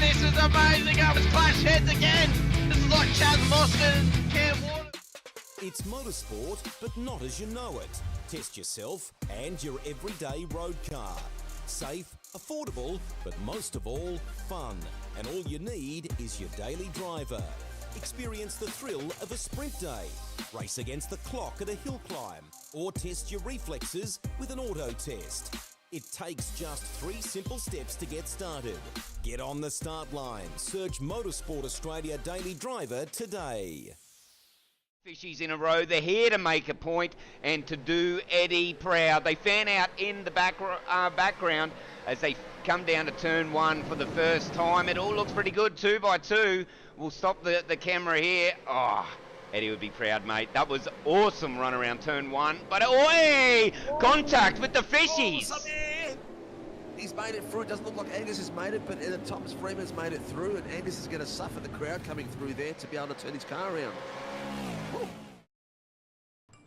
this is amazing. I was clash heads again. This is like Chaz Mostert and Cam Waters. It's motorsport, but not as you know it. Test yourself and your everyday road car. Safe, affordable, but most of all, fun. And all you need is your daily driver. Experience the thrill of a sprint day. Race against the clock at a hill climb. Or test your reflexes with an auto test. It takes just 3 simple steps to get started. Get on the start line. Search Motorsport Australia Daily Driver today. Fishies in a row. They're here to make a point and to do Eddie proud. They fan out in the background as they come down to turn 1 for the first time. It all looks pretty good, 2 by 2. We'll stop the camera here. Oh, Eddie would be proud, mate. That was awesome run around turn 1. But, oi! Contact with the fishies! He's made it through. It doesn't look like Angus has made it, but Thomas Freeman's made it through, and Angus is going to suffer the crowd coming through there to be able to turn his car around.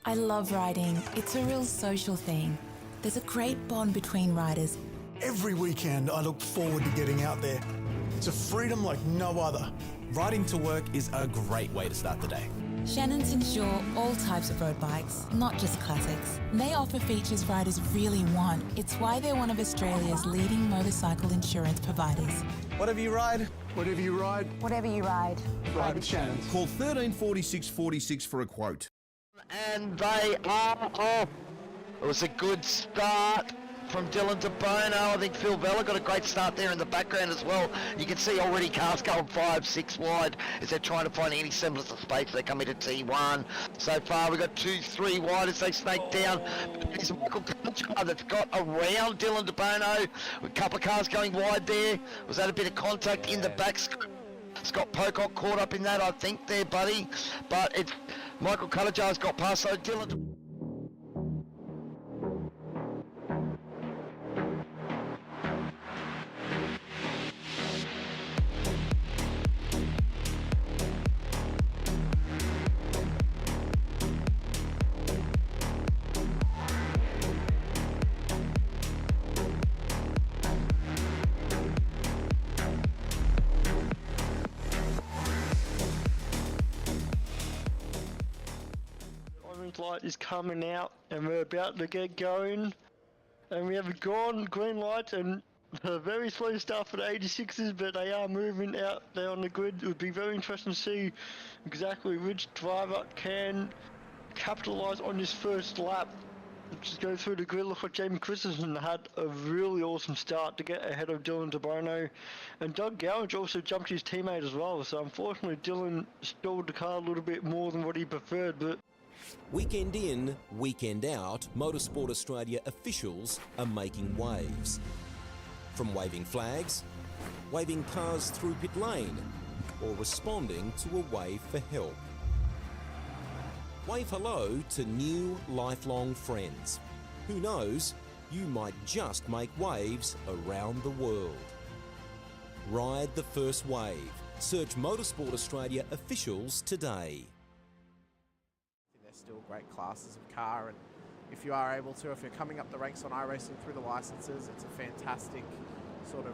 I love riding. It's a real social thing. There's a great bond between riders. Every weekend I look forward to getting out there. It's a freedom like no other. Riding to work is a great way to start the day. Shannons insure all types of road bikes, not just classics. They offer features riders really want. It's why they're one of Australia's leading motorcycle insurance providers. Whatever you ride, whatever you ride, Whatever you ride. ride with Shannons. Call 134646 for a quote. And they are off. It was a good start from Dylan De Bono. I think Phil Vella got a great start there in the background as well. You can see already cars going 5, 6 wide as they're trying to find any semblance of space. They come into T1. So far we've got 2, 3 wide as they snake down. It's Michael Culture that's got around Dylan De Bono. A couple of cars going wide there. Was that a bit of contact in the back? Scott Pocock caught up in that, I think, there, buddy. But it's Michael Cullajar's got past, so Dylan... light is coming out and we're about to get going, and we have a green light and a very slow start for the 86s, but they are moving out there on the grid. It would be very interesting to see exactly which driver can capitalise on this first lap. Just go through the grid. Looks like Jamie Christensen had a really awesome start to get ahead of Dylan De Bono, and Doug Gowage also jumped his teammate as well, so unfortunately Dylan stalled the car a little bit more than what he preferred. But Weekend in, weekend out, Motorsport Australia officials are making waves. From waving flags, waving cars through pit lane, or responding to a wave for help. Wave hello to new lifelong friends. Who knows, you might just make waves around the world. Ride the first wave. Search Motorsport Australia officials today. Still great classes of car, and if you are able to, if you're coming up the ranks on iRacing through the licenses, it's a fantastic sort of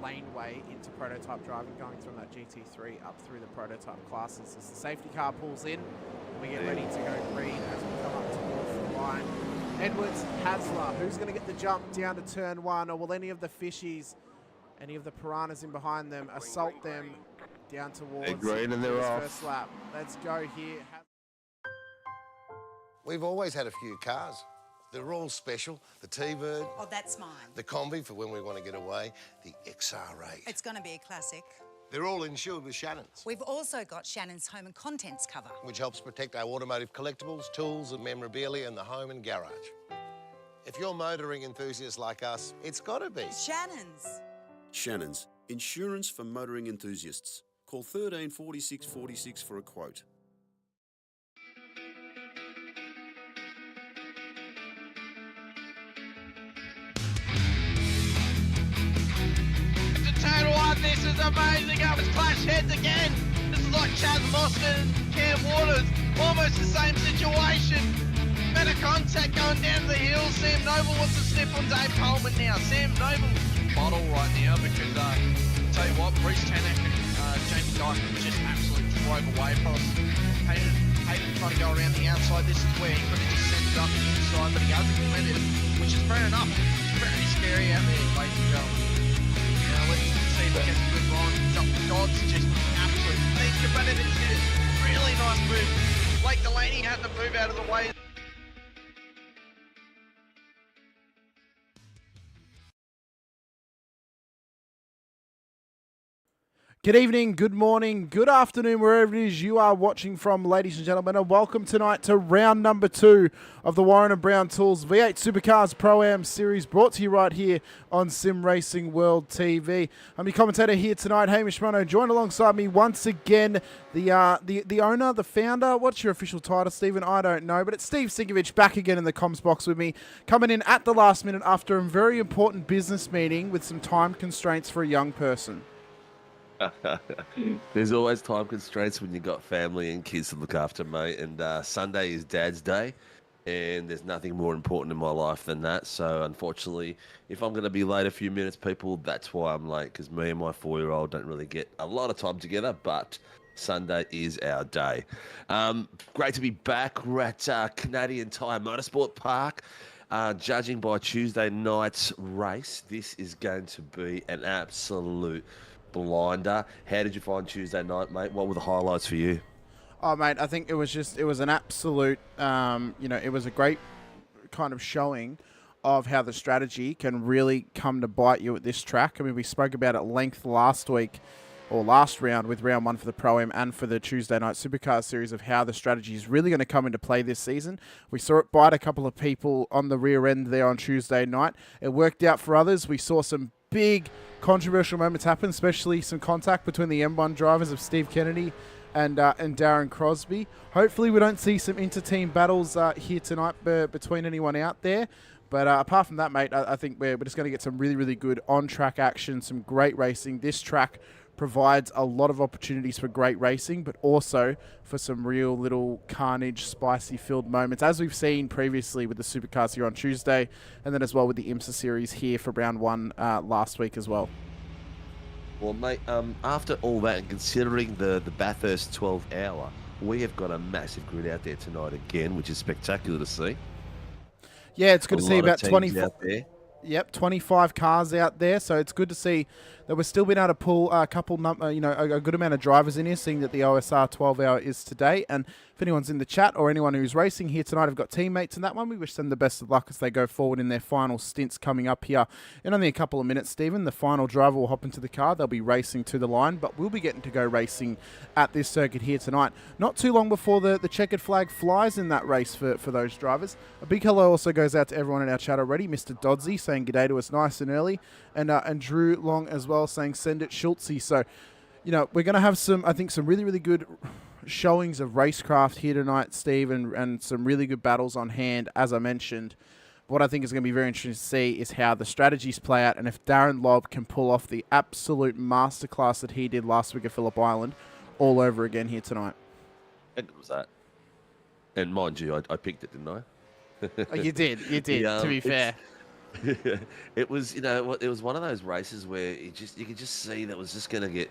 laneway into prototype driving, going from that GT3 up through the prototype classes. As the safety car pulls in, and we get ready to go green as we come up towards the line. Edwards, Hasler, who's going to get the jump down to turn 1, or will any of the fishies, any of the piranhas in behind them, assault them down towards green and they're off. First lap. Let's go here. We've always had a few cars. They're all special. The T-Bird. Oh, that's mine. The Combi for when we want to get away. The XR8. It's going to be a classic. They're all insured with Shannons, We've also got Shannon's home and contents cover, which helps protect our automotive collectibles, tools and memorabilia in the home and garage. If you're motoring enthusiasts like us, it's got to be Shannon's. Shannon's, insurance for motoring enthusiasts. Call 134646 for a quote. This is amazing. I was clash heads again. This is like Chaz Mostert and Cam Waters. Almost the same situation. Better contact going down the hill. Sam Noble wants to snip on Dave Coleman now. Sam Noble bottle right now because tell you what, Bruce Tanak and Jamie Dyke just absolutely drove away from us. Hayden trying to go around the outside. This is where he could have just sent it up the inside, but he hasn't committed, which is fair enough. It's very scary out there, ladies and gentlemen. Let's see if we get a good run. Dodds just absolute thinker, but it is a really nice move. Blake Delaney had to move out of the way. Good evening, good morning, good afternoon, wherever it is you are watching from, ladies and gentlemen, and welcome tonight to round number 2 of the Warren & Brown Tools V8 Supercars Pro-Am series, brought to you right here on Sim Racing World TV. I'm your commentator here tonight, Hamish Munro, joined alongside me once again, the owner, the founder. What's your official title, Stephen? I don't know, but it's Steve Sinkovic back again in the comms box with me, coming in at the last minute after a very important business meeting with some time constraints for a young person. There's always time constraints when you've got family and kids to look after, mate. And Sunday is Dad's Day, and there's nothing more important in my life than that. So, unfortunately, if I'm going to be late a few minutes, people, that's why I'm late, because me and my 4-year-old don't really get a lot of time together, but Sunday is our day. Great to be back. We're at Canadian Tyre Motorsport Park. Judging by Tuesday night's race, this is going to be an absolute blinder. How did you find Tuesday night, mate? What were the highlights for you? Oh, mate, I think it was an absolute, it was a great kind of showing of how the strategy can really come to bite you at this track. I mean, we spoke about it at length last week, or last round, with round 1 for the Pro-Am and for the Tuesday night Supercars series, of how the strategy is really going to come into play this season. We saw it bite a couple of people on the rear end there on Tuesday night. It worked out for others. We saw some big controversial moments happen, especially some contact between the M1 drivers of Steve Kennedy and Darren Crosby. Hopefully we don't see some inter-team battles here tonight between anyone out there. But apart from that, mate, I think we're just going to get some really, really good on-track action, some great racing. This track provides a lot of opportunities for great racing, but also for some real little carnage, spicy-filled moments, as we've seen previously with the Supercars here on Tuesday, and then as well with the IMSA series here for round 1 last week as well. Well, mate, after all that, and considering the Bathurst 12-hour, we have got a massive grid out there tonight again, which is spectacular to see. Yeah, it's good to see about 24 out there. Yep, 25 cars out there, so it's good to see that we're still being able to pull a good amount of drivers in here, seeing that the OSR 12-hour is today. And if anyone's in the chat or anyone who's racing here tonight have got teammates in that one, we wish them the best of luck as they go forward in their final stints coming up here in only a couple of minutes, Stephen. The final driver will hop into the car. They'll be racing to the line, but we'll be getting to go racing at this circuit here tonight. Not too long before the checkered flag flies in that race for those drivers. A big hello also goes out to everyone in our chat already. Mr. Dodsey saying g'day to us nice and early, and Drew Long as well saying send it Schultzy. So, we're going to have some really, really good showings of racecraft here tonight, Steve, and some really good battles on hand, as I mentioned. What I think is going to be very interesting to see is how the strategies play out, and if Darren Lobb can pull off the absolute masterclass that he did last week at Phillip Island all over again here tonight. How good was that? And mind you, I picked it, didn't I? Oh, you did, to be fair. It was, it was one of those races where you could just see that was just going to get,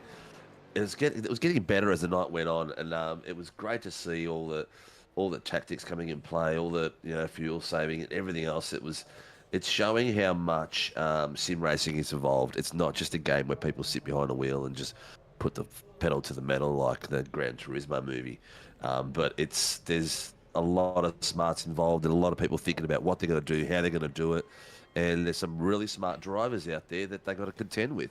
it was getting better as the night went on, and it was great to see all the tactics coming in play, all the fuel saving and everything else. It's showing how much sim racing is evolved. It's not just a game where people sit behind a wheel and just put the pedal to the metal like the Gran Turismo movie, but there's a lot of smarts involved and a lot of people thinking about what they're going to do, how they're going to do it. And there's some really smart drivers out there that they've got to contend with.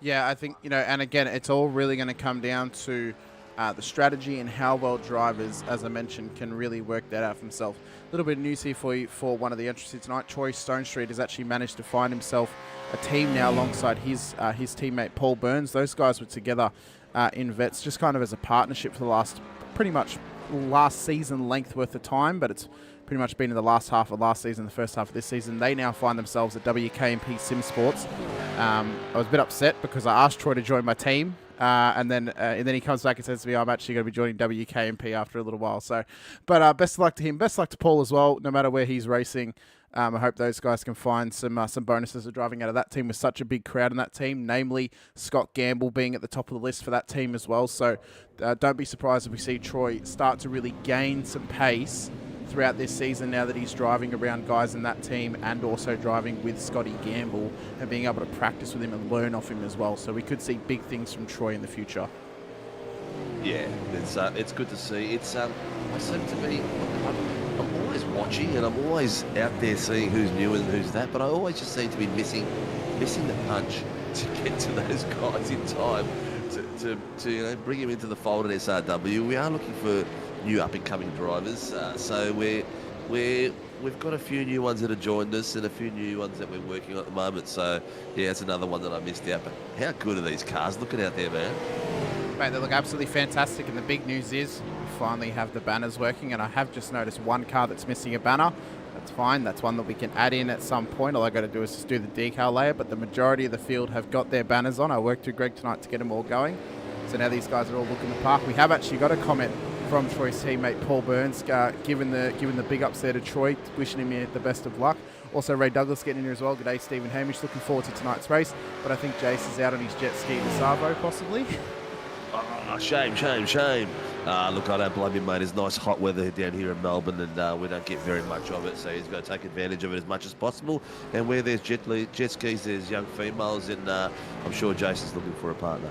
Yeah, I think, and again, it's all really going to come down to the strategy and how well drivers, as I mentioned, can really work that out for themselves. A little bit of news here for you for one of the entries tonight. Troy Stonestreet has actually managed to find himself a team now alongside his teammate Paul Burns. Those guys were together in Vets, just kind of as a partnership for the pretty much last season length worth of time, but it's pretty much been in the last half of last season, the first half of this season. They now find themselves at WKMP Sim Sports. I was a bit upset because I asked Troy to join my team, and then he comes back and says to me, I'm actually going to be joining WKMP after a little while. So, but best of luck to him. Best of luck to Paul as well, no matter where he's racing. I hope those guys can find some bonuses of driving out of that team with such a big crowd in that team, namely Scott Gamble being at the top of the list for that team as well. So don't be surprised if we see Troy start to really gain some pace throughout this season now that he's driving around guys in that team and also driving with Scotty Gamble and being able to practice with him and learn off him as well. So we could see big things from Troy in the future. Yeah, it's good to see. It's I seem to be. I'm always watching and I'm always out there seeing who's new and who's that, but I always just seem to be missing the punch to get to those guys in time to bring him into the fold at SRW. We are looking for new up and coming drivers, so we've got a few new ones that have joined us and a few new ones that we're working on at the moment. So yeah, it's another one that I missed out. But how good are these cars looking out there, man? Mate, they look absolutely fantastic, and the big news is we finally have the banners working, and I have just noticed one car that's missing a banner. That's fine. That's one that we can add in at some point. All I got to do is just do the decal layer, but the majority of the field have got their banners on. I worked with Greg tonight to get them all going. So now these guys are all looking the park. We have actually got a comment from Troy's teammate Paul Burns, giving the big ups there to Troy, wishing him the best of luck. Also Ray Douglas getting in here as well. G'day Stephen Hamish, looking forward to tonight's race, but I think Jace is out on his jet ski to Savo possibly. Oh, shame. Look, I don't blame you, mate. It's nice hot weather down here in Melbourne, and we don't get very much of it, so he's got to take advantage of it as much as possible. And where there's jet skis, there's young females, and I'm sure Jason's looking for a partner.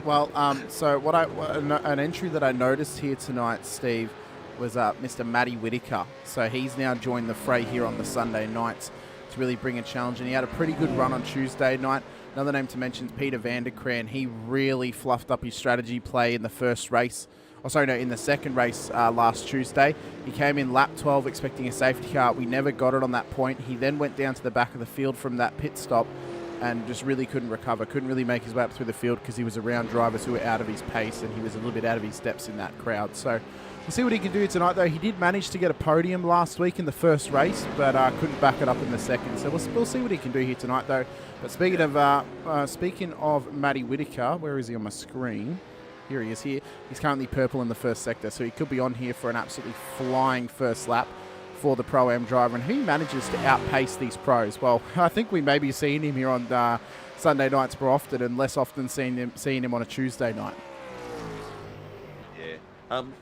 Well, so an entry that I noticed here tonight, Steve, was Mr. Matty Whitaker. So he's now joined the fray here on the Sunday nights to really bring a challenge, and he had a pretty good run on Tuesday night. Another name to mention is Peter Vanderkraan. He really fluffed up his strategy play in the first race. In the second race last Tuesday. He came in lap 12 expecting a safety car. We never got it on that point. He then went down to the back of the field from that pit stop and just really couldn't recover, couldn't really make his way up through the field because he was around drivers who were out of his pace and he was a little bit out of his steps in that crowd. So we'll see what he can do tonight, though. He did manage to get a podium last week in the first race, but couldn't back it up in the second. So we'll see what he can do here tonight, though. But speaking of Matty Whitaker, where is he on my screen? Here he is here. He's currently purple in the first sector, so he could be on here for an absolutely flying first lap for the Pro-Am driver. And who manages to outpace these pros? Well, I think we may be seeing him here on Sunday nights more often and less often seeing him on a Tuesday night.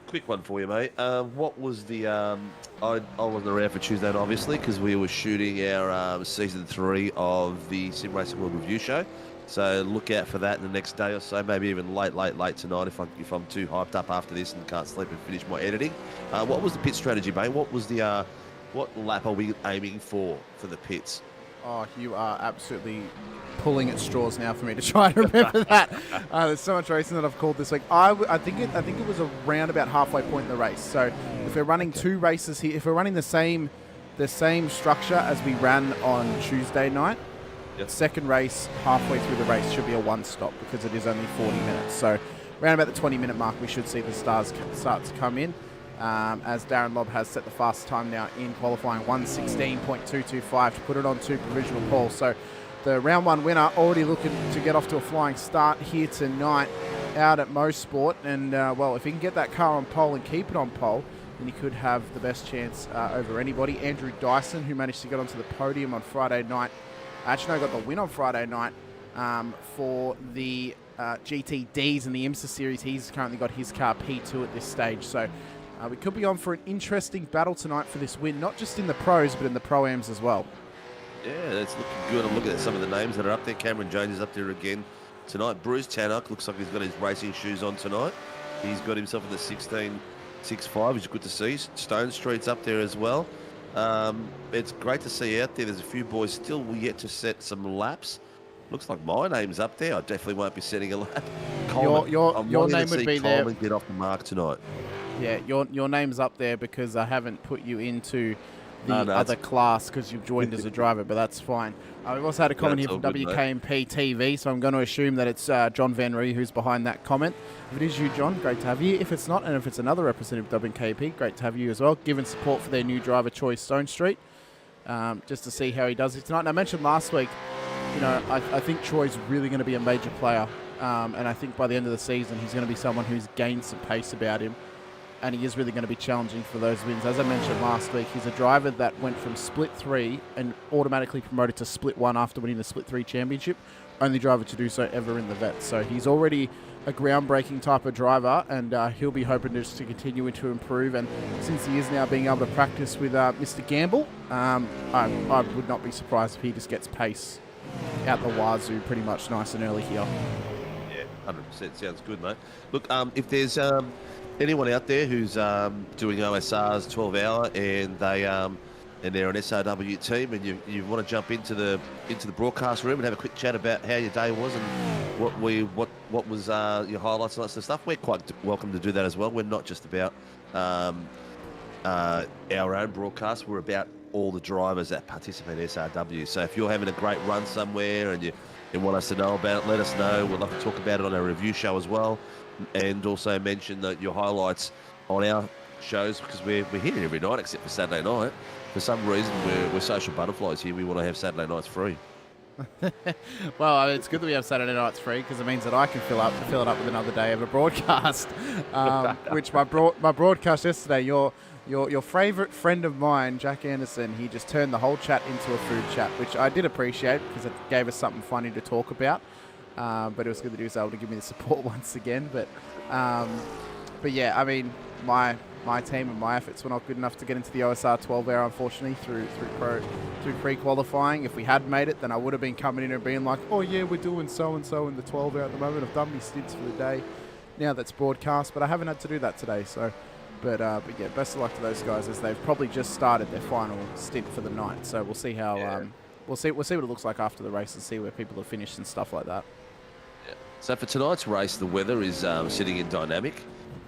Quick one for you, mate. What was the... I wasn't around for Tuesday night, obviously, because we were shooting our Season 3 of the Sim Racing World Review show. So look out for that in the next day or so, maybe even late tonight if I'm too hyped up after this and can't sleep and finish my editing. What was the pit strategy, mate? What was the... what lap are we aiming for the pits? Oh, you are absolutely pulling at straws now for me to try and remember that. There's so much racing that I've called this week. I think it was around about halfway point in the race. So if we're running two races here, if we're running the same structure as we ran on Tuesday night, second race halfway through the race should be a one stop because it is only 40 minutes. So around about the 20-minute mark, we should see the start to come in. As Darren Lobb has set the fastest time now in qualifying, 1:16.225 to put it on to provisional pole. So the round one winner already looking to get off to a flying start here tonight out at Mosport. And well, if he can get that car on pole and keep it on pole, then he could have the best chance over anybody. Andrew Dyson, who managed to get onto the podium on Friday night, actually got the win on Friday night for the GTDs in the IMSA series. He's currently got his car P2 at this stage. So we could be on for an interesting battle tonight for this win, not just in the pros, but in the Pro-Ams as well. Yeah, that's looking good. I'm looking at some of the names that are up there. Cameron Jones is up there again tonight. Bruce Tannock looks like he's got his racing shoes on tonight. He's got himself in the 16.65, which is good to see. Stone Street's up there as well. It's great to see out there. There's a few boys still yet to set some laps. Looks like my name's up there. I definitely won't be setting a lap. Coleman, your name would be there. Coleman get off the mark tonight. Yeah, your name's up there because I haven't put you into the other class because you've joined as a driver, but that's fine. We've also had a comment here from WKMP TV, so I'm going to assume that it's John Van Ree who's behind that comment. If it is you, John, great to have you. If it's not, and if it's another representative of WKMP, great to have you as well, giving support for their new driver choice, Stone Street, just to see how he does it tonight. And I mentioned last week, I think Troy's really going to be a major player, and I think by the end of the season, he's going to be someone who's gained some pace about him. and he is really going to be challenging for those wins. As I mentioned last week, he's a driver that went from Split 3 and automatically promoted to Split 1 after winning the Split 3 championship. Only driver to do so ever in the vet. So he's already a groundbreaking type of driver, and he'll be hoping just to continue to improve. And since he is now being able to practice with Mr. Gamble, I would not be surprised if he just gets pace out the wazoo pretty much nice and early here. Yeah, 100%. Sounds good, mate. Look, if there's anyone out there who's doing OSR's 12-hour and they're an SRW team, and you want to jump into the broadcast room and have a quick chat about how your day was and what was your highlights and that sort of stuff, we're quite welcome to do that as well. We're not just about our own broadcast. We're about all the drivers that participate in SRW. So if you're having a great run somewhere and you want us to know about it, let us know. We'd love to talk about it on our review show as well, and also mention that your highlights on our shows, because we're here every night except for Saturday night. For some reason, we're social butterflies here. We want to have Saturday nights free. Well, it's good that we have Saturday nights free, because it means that I can fill it up with another day of a broadcast. Which my broadcast yesterday, your favourite friend of mine, Jack Anderson, he just turned the whole chat into a food chat, which I did appreciate because it gave us something funny to talk about. But it was good that he was able to give me the support once again. But yeah, I mean, my team and my efforts were not good enough to get into the OSR 12-hour, unfortunately, through pre-qualifying. If we had made it, then I would have been coming in and being like, oh yeah, we're doing so-and-so in the 12-hour at the moment. I've done my stints for the day. Now that's broadcast, but I haven't had to do that today. So, but yeah, best of luck to those guys, as they've probably just started their final stint for the night. So we'll see how we'll see what it looks like after the race and see where people have finished and stuff like that. Yeah. So for tonight's race, the weather is sitting in dynamic.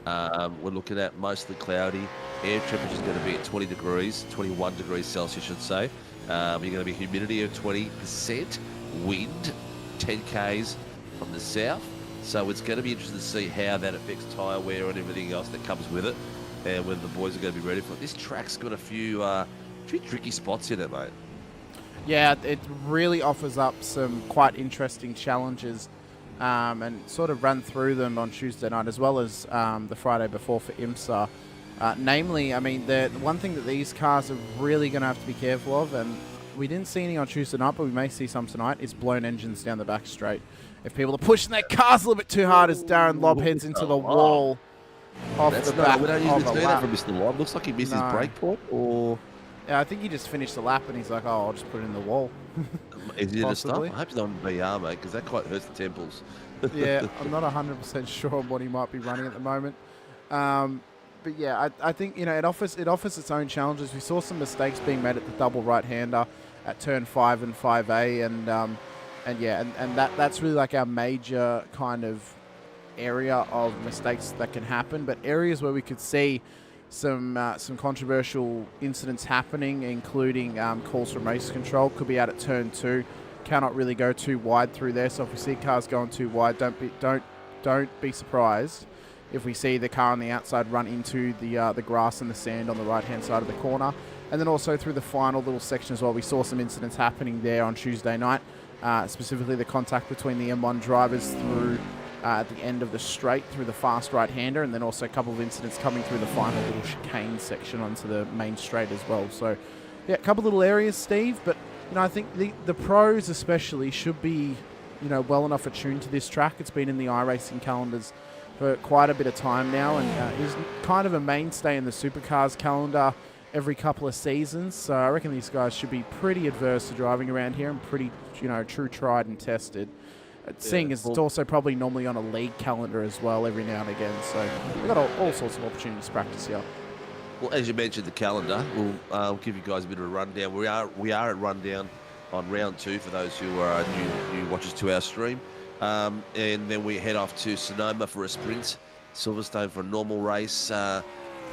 We're looking at mostly cloudy. Air temperature is going to be at 20 degrees, 21 degrees Celsius, I should say. You're going to be humidity of 20%, wind 10 k's from the south. So it's going to be interesting to see how that affects tyre wear and everything else that comes with it, and whether the boys are going to be ready for it. This track's got a few tricky spots in it, mate. Yeah, it really offers up some quite interesting challenges. And sort of run through them on Tuesday night, as well as the Friday before for IMSA. Namely, I mean, the one thing that these cars are really going to have to be careful of, and we didn't see any on Tuesday night, but we may see some tonight, is blown engines down the back straight. If people are pushing their cars a little bit too hard as Darren Lobb heads into the wall off the back. We don't usually see that from Mr. Lobb. Looks like he missed his brake point, or... Yeah, I think he just finished the lap and he's like, oh, I'll just put it in the wall. Is he in a stop? I hope he's not on VR, mate, because that quite hurts the temples. Yeah, I'm not 100% sure on what he might be running at the moment. But yeah, I think, you know, it offers its own challenges. We saw some mistakes being made at the double right-hander at turn 5 and 5A, and that's really like our major kind of area of mistakes that can happen. But areas where we could see some controversial incidents happening, including calls from race control, could be out at turn 2. Cannot really go too wide through there. So if we see cars going too wide, don't be surprised if we see the car on the outside run into the grass and the sand on the right hand side of the corner. And then also through the final little section as well, we saw some incidents happening there on Tuesday night, specifically the contact between the M1 drivers through at the end of the straight through the fast right-hander, and then also a couple of incidents coming through the final little chicane section onto the main straight as well. So, yeah, a couple little areas, Steve, but, you know, I think the pros especially should be, you know, well enough attuned to this track. It's been in the iRacing calendars for quite a bit of time now, and is kind of a mainstay in the Supercars calendar every couple of seasons. So I reckon these guys should be pretty adverse to driving around here and pretty, you know, true tried and tested. Seeing as it's also probably normally on a league calendar as well every now and again. So we've got all sorts of opportunities to practice here. Well, as you mentioned, the calendar, we'll give you guys a bit of a rundown. We are at rundown on round 2 for those who are new watchers to our stream. And then we head off to Sonoma for a sprint, Silverstone for a normal race,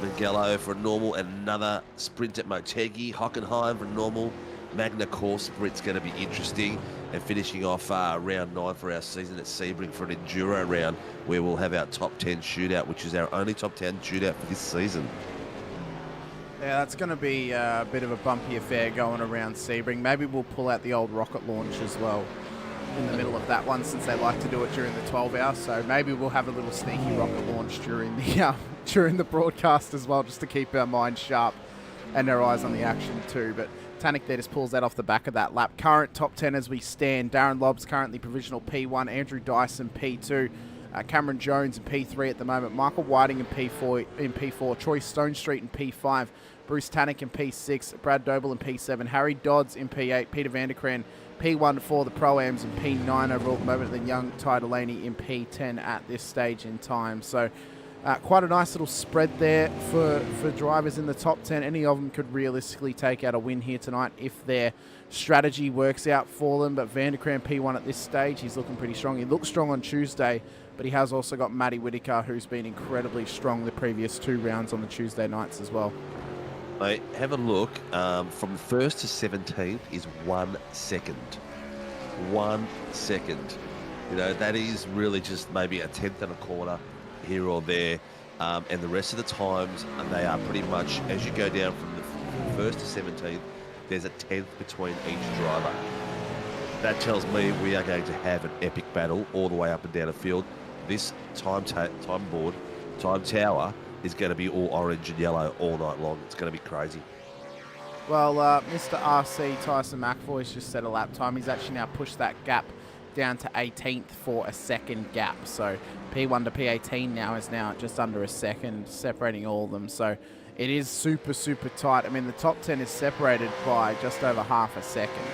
Mugello for a normal, and another sprint at Motegi, Hockenheim for a normal. Magna Core sprint's going to be interesting, and finishing off round 9 for our season at Sebring for an enduro round, where we'll have our top 10 shootout, which is our only top 10 shootout for this season. Yeah, that's going to be a bit of a bumpy affair going around Sebring. Maybe we'll pull out the old rocket launch as well. in the middle of that one, since they like to do it during the 12 hours. So maybe we'll have a little sneaky rocket launch during the broadcast as well, just to keep our minds sharp and our eyes on the action too. But Tanik there just pulls that off the back of that lap. Current top 10 as we stand. Darren Lobbs currently provisional P1. Andrew Dyson P2. Cameron Jones in P3 at the moment. Michael Whiting in P4. Troy Stonestreet in P5. Bruce Tanik in P6. Brad Doble in P7. Harry Dodds in P8. Peter Vanderkran P1 for the Pro-Ams and P9 overall at the moment. Then young Ty Delaney in P10 at this stage in time. So quite a nice little spread there for drivers in the top 10. Any of them could realistically take out a win here tonight if their strategy works out for them. But Vanderkran P1 at this stage, he's looking pretty strong. He looked strong on Tuesday, but he has also got Matty Whitaker, who's been incredibly strong the previous 2 rounds on the Tuesday nights as well. Mate, have a look. From 1st to 17th is 1 second. 1 second. You know, that is really just maybe a tenth and a quarter here or there. And the rest of the times, they are pretty much, as you go down from the 1st to 17th, there's a tenth between each driver. That tells me we are going to have an epic battle all the way up and down the field. This time tower is going to be all orange and yellow all night long. It's going to be crazy. Well, Mr. RC Tyson McAvoy's just set a lap time. He's actually now pushed that gap down to 18th for a second gap. So P1 to P18 now is now just under a second, separating all of them. So it is super, super tight. I mean, the top 10 is separated by just over half a second.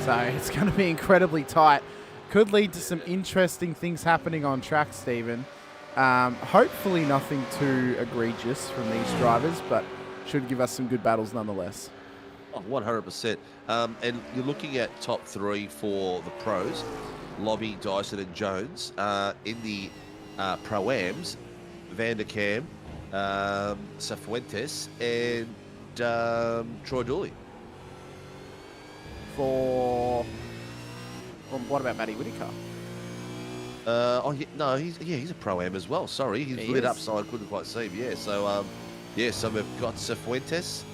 So it's going to be incredibly tight. Could lead to some interesting things happening on track, Stephen. Hopefully nothing too egregious from these drivers, but should give us some good battles nonetheless. Oh, 100%. And you're looking at top 3 for the pros, Lobby, Dyson and Jones. In the Pro-Ams, Vanderkam, Cifuentes and Troy Dooley. What about Matty Whitaker? He's a Pro-Am as well. Sorry, he's lit up, so I couldn't quite see him. Yeah, so so we've got Cifuentes,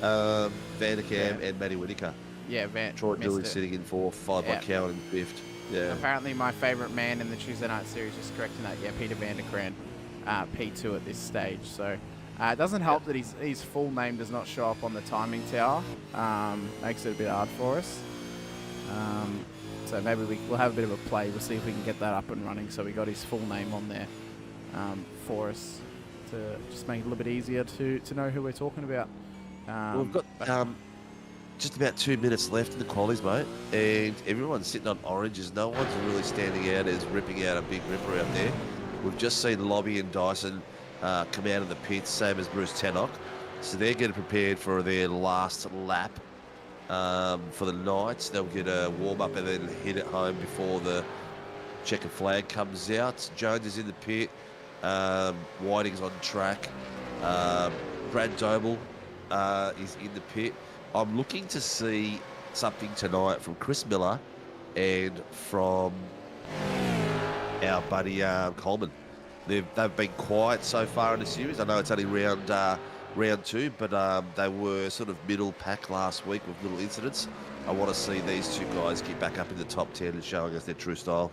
Vanderkam and Matty Whitaker. Yeah, Troy Dooley sitting in 4th, followed by Cowan in 5th. Yeah. Apparently, my favourite man in the Tuesday night series is correcting that. Yeah, Peter Vanderkran, P2 at this stage. So it doesn't help that his full name does not show up on the timing tower. Makes it a bit hard for us. So maybe we'll have a bit of a play. We'll see if we can get that up and running. So we got his full name on there for us to just make it a little bit easier to know who we're talking about. We've got just about 2 minutes left in the qualies, mate, and everyone's sitting on oranges. No one's really standing out as ripping out a big ripper out there. We've just seen Lobby and Dyson come out of the pits, same as Bruce Tannock. So they're getting prepared for their last lap for the night. They'll get a warm-up and then hit it home before the checkered flag comes out. Jones is in the pit. Whiting's on track. Brad Doble is in the pit. I'm looking to see something tonight from Chris Miller and from our buddy Coleman. They've been quiet so far in the series. I know it's only round 2, but they were sort of middle pack last week with little incidents. I want to see these 2 guys get back up in the top 10 and showing us their true style.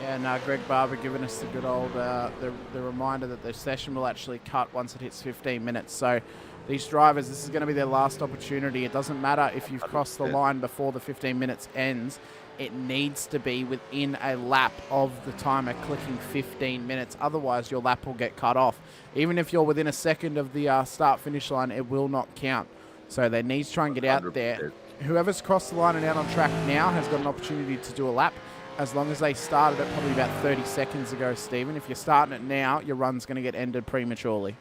Yeah, no, Greg Barber giving us the good old the reminder that the session will actually cut once it hits 15 minutes. So these drivers, this is going to be their last opportunity. It doesn't matter if you've crossed the line before the 15 minutes ends. It needs to be within a lap of the timer clicking 15 minutes. Otherwise, your lap will get cut off. Even if you're within a second of the start-finish line, it will not count. So they need to try and get out there. Whoever's crossed the line and out on track now has got an opportunity to do a lap, as long as they started it probably about 30 seconds ago, Stephen. If you're starting it now, your run's going to get ended prematurely.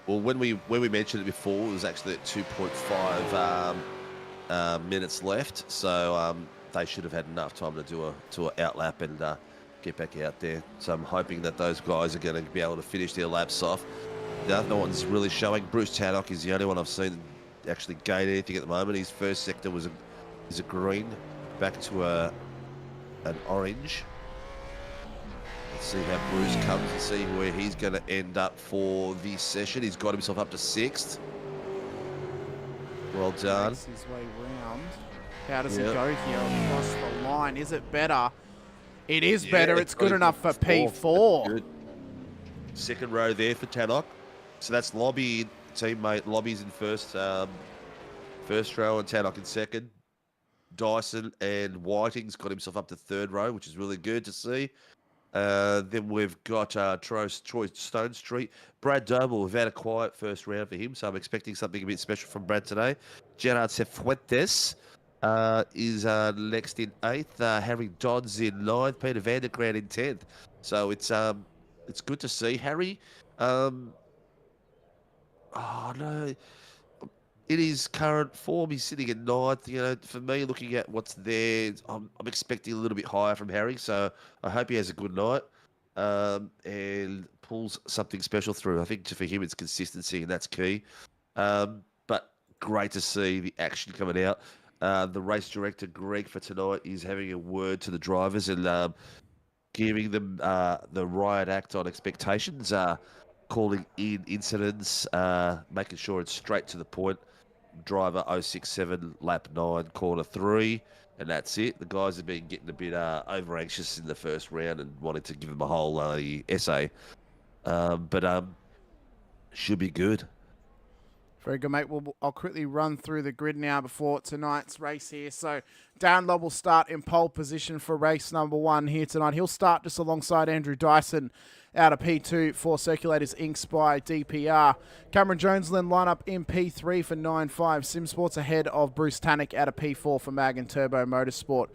Well, when we mentioned it before, it was actually at 2.5 minutes left. So they should have had enough time to do an outlap and get back out there. So I'm hoping that those guys are going to be able to finish their laps off. The other one's really showing. Bruce Tannock is the only one I've seen actually gain anything at the moment. His first sector is a green, back to an orange. Let's see how Bruce comes and see where he's going to end up for the session. He's got himself up to 6th. Well done. Makes his way round. How does he go here across the line? Is it better? It is better. It's good enough for P4. Good. Second row there for Tannock. So that's Lobby, teammate. Lobby's in first row and Tannock in second. Dyson and Whiting's got himself up to third row, which is really good to see. Then we've got Troy Stone Street. Brad Doble, we've had a quiet first round for him, so I'm expecting something a bit special from Brad today. Gerard Cifuentes is next in 8th. Harry Dodds in 9th. Peter Vanderground in 10th. So it's good to see. Harry, in his current form, he's sitting at 9th. You know, for me, looking at what's there, I'm expecting a little bit higher from Harry. So I hope he has a good night and pulls something special through. I think for him, it's consistency, and that's key. But great to see the action coming out. The race director, Greg, for tonight is having a word to the drivers and giving them the riot act on expectations, calling in incidents, making sure it's straight to the point. Driver 067, lap 9, corner 3, and that's it. The guys have been getting a bit over anxious in the first round and wanting to give them a whole essay, but should be good. Very good, mate. Well, I'll quickly run through the grid now before tonight's race here. So Darren Lobb will start in pole position for race number 1 here tonight. He'll start just alongside Andrew Dyson out of P2 for Circulators Inc. by DPR. Cameron Jones will then line up in P3 for 9.5. Sim Sports ahead of Bruce Tannick out of P4 for Mag and Turbo Motorsport.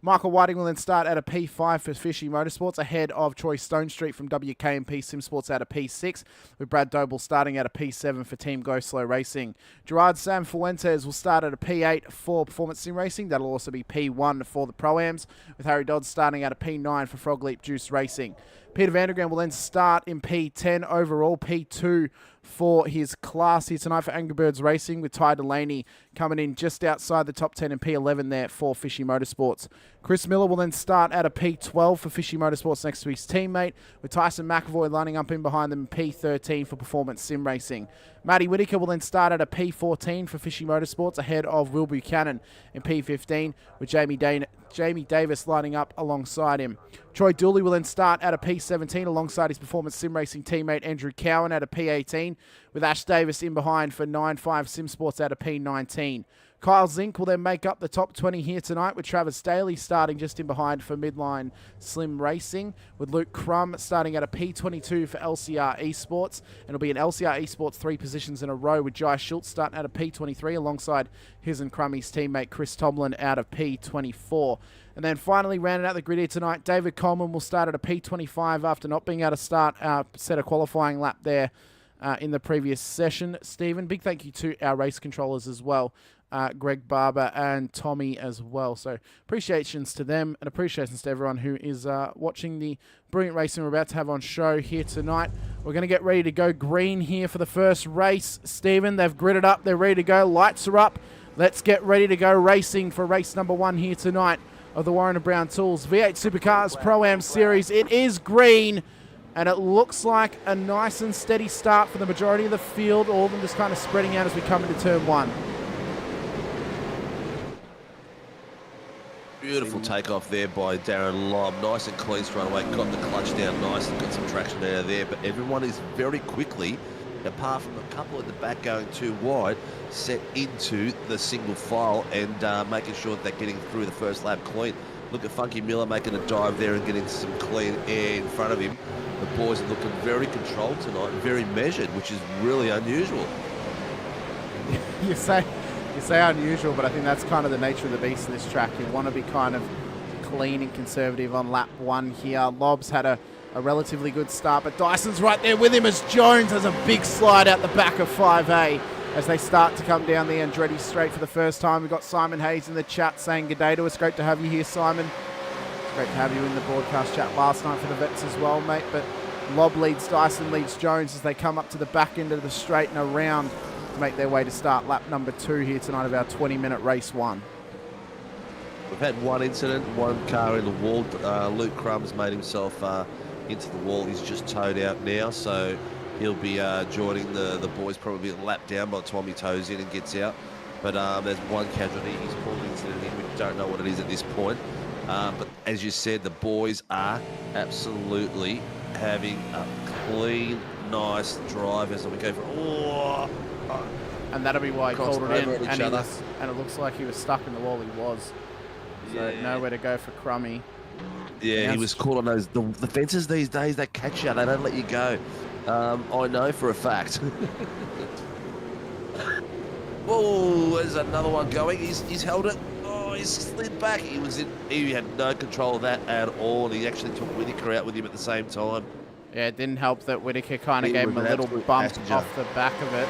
Michael Whiting will then start at a P5 for Fishy Motorsports ahead of Troy Stone Street from WKMP Sim Sports out of P6, with Brad Doble starting at a P7 for Team Go Slow Racing. Gerard Sam Fuentes will start at a P8 for Performance Sim Racing. That'll also be P1 for the Pro-Ams, with Harry Dodds starting at a P9 for Frog Leap Juice Racing. Peter Vanderground will then start in P10 overall, P2 for his class here tonight for Angry Birds Racing, with Ty Delaney coming in just outside the top 10 in P11 there for Fishy Motorsports. Chris Miller will then start at a P12 for Fishy Motorsports next to his teammate, with Tyson McAvoy lining up in behind them in P13 for Performance Sim Racing. Matty Whitaker will then start at a P14 for Fishy Motorsports ahead of Will Buchanan in P15, with Jamie Davis lining up alongside him. Troy Dooley will then start at a P17 alongside his Performance Sim Racing teammate Andrew Cowan at a P18, with Ash Davis in behind for 9.5 Sim Sports at a P19. Kyle Zink will then make up the top 20 here tonight, with Travis Daly starting just in behind for Midline Slim Racing, with Luke Crum starting at a P22 for LCR Esports, and it'll be an LCR Esports 3 positions in a row, with Jai Schultz starting at a P23 alongside his and Crummy's teammate Chris Tomlin out of P24. And then finally, rounding out the grid here tonight, David Coleman will start at a P25 after not being able to start set a qualifying lap there in the previous session. Stephen, big thank you to our race controllers as well, Greg Barber and Tommy as well. So appreciations to them and appreciations to everyone who is watching the brilliant racing we're about to have on show here tonight. We're going to get ready to go green here for the first race. Stephen, they've gridded up. They're ready to go. Lights are up. Let's get ready to go racing for race number 1 here tonight of the Warren & Brown Tools V8 Supercars Pro-Am Series. It is green, and it looks like a nice and steady start for the majority of the field, all of them just kind of spreading out as we come into turn 1. Beautiful takeoff there by Darren Lobb. Nice and clean straight away. Got the clutch down nice and got some traction out of there. But everyone is very quickly, apart from a couple at the back going too wide, set into the single file and making sure that they're getting through the first lap clean. Look at Funky Miller making a dive there and getting some clean air in front of him. The boys are looking very controlled tonight, very measured, which is really unusual. You say unusual, but I think that's kind of the nature of the beast of this track. You want to be kind of clean and conservative on lap 1 here. Lobbs had a relatively good start, but Dyson's right there with him as Jones has a big slide out the back of 5A as they start to come down the Andretti straight for the first time. We've got Simon Hayes in the chat saying good day to us. Great to have you here, Simon. It's great to have you in the broadcast chat last night for the vets as well, mate. But Lobb leads Dyson, leads Jones as they come up to the back end of the straight and around to make their way to start lap number 2 here tonight of our 20-minute race 1. We've had one incident, one car in the wall. Luke Crumb's made himself into the wall. He's just towed out now, so he'll be joining the boys probably a lap down by the time he tows in and gets out. But there's one casualty. He's pulled incident in with don't know what it is at this point. But as you said, the boys are absolutely having a clean, nice drive as we go for. And that'll be why he called it in. And and it looks like he was stuck in the wall. He was. So nowhere to go for Crummy. Yeah, he was caught on those. The fences these days, they catch you. They don't let you go. I know for a fact. Oh, there's another one going. He's held it. Oh, he's slid back. He had no control of that at all. And he actually took Whittaker out with him at the same time. Yeah, it didn't help that Whittaker kind of gave him a little bump off the back of it.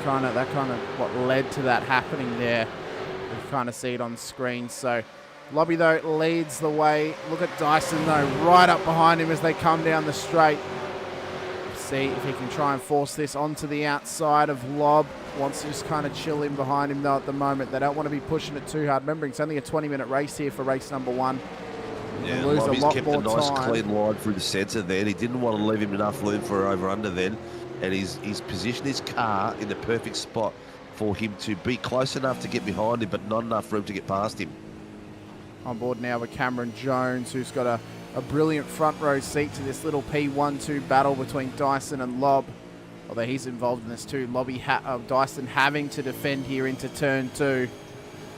That kind of what led to that happening there. You kind of see it on screen. So Lobby, though, leads the way. Look at Dyson, though, right up behind him as they come down the straight. See if he can try and force this onto the outside of Lob. Wants to just kind of chill in behind him, though, at the moment. They don't want to be pushing it too hard. Remember, it's only a 20-minute race here for race number 1. Yeah, Lobby's kept a nice clean line through the centre then. He didn't want to leave him enough room for over-under then. And he's positioned his car in the perfect spot for him to be close enough to get behind him, but not enough room to get past him. On board now with Cameron Jones, who's got a brilliant front row seat to this little P1-2 battle between Dyson and Lob. Although he's involved in this too. Dyson having to defend here into turn 2.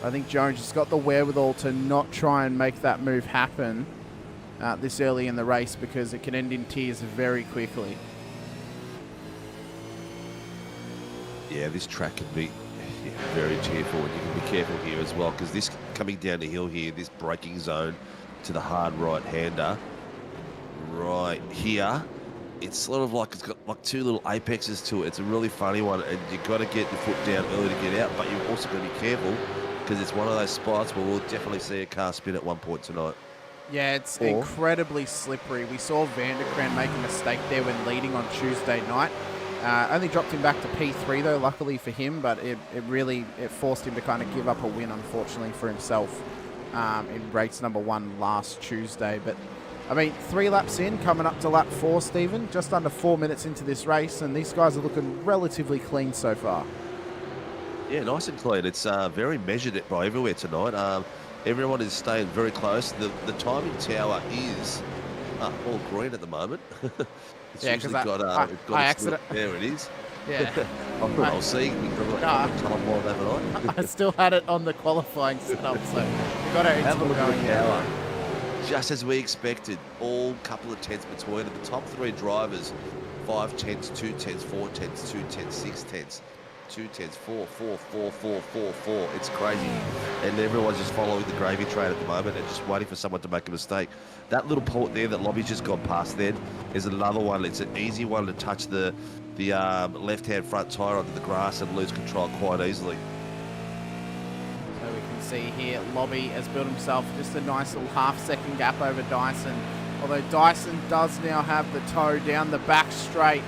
I think Jones has got the wherewithal to not try and make that move happen this early in the race, because it can end in tears very quickly. Yeah, this track can be very careful, and you can be careful here as well, because this coming down the hill here, this braking zone to the hard right-hander right here, it's sort of like it's got like 2 little apexes to it. It's a really funny one, and you've got to get your foot down early to get out, but you've also got to be careful, because it's one of those spots where we'll definitely see a car spin at one point tonight. Yeah, it's incredibly slippery. We saw Vanderkrant make a mistake there when leading on Tuesday night. Only dropped him back to P3 though, luckily for him, but it forced him to kind of give up a win, unfortunately for himself, in race number 1 last Tuesday. But I mean, 3 laps in, coming up to lap 4, Stephen, just under 4 minutes into this race, and these guys are looking relatively clean so far. Yeah, nice and clean. It's very measured by everywhere tonight. Everyone is staying very close. The timing tower is all green at the moment. It's yeah, because there it is. Yeah. I'll see. I still had it on the qualifying setup, so we got our interval going now. Just as we expected, all couple of tenths between it. The top 3 drivers, 5 tenths, 2 tenths, 4 tenths, 2 tenths, 6 tenths. 2 tenths, 4, 4, 4, 4, 4, 4. It's crazy. And everyone's just following the gravy train at the moment and just waiting for someone to make a mistake. That little port there that Lobby's just gone past then is another one. It's an easy one to touch the left-hand front tyre onto the grass and lose control quite easily. So we can see here, Lobby has built himself just a nice little half-second gap over Dyson. Although Dyson does now have the toe down the back straight.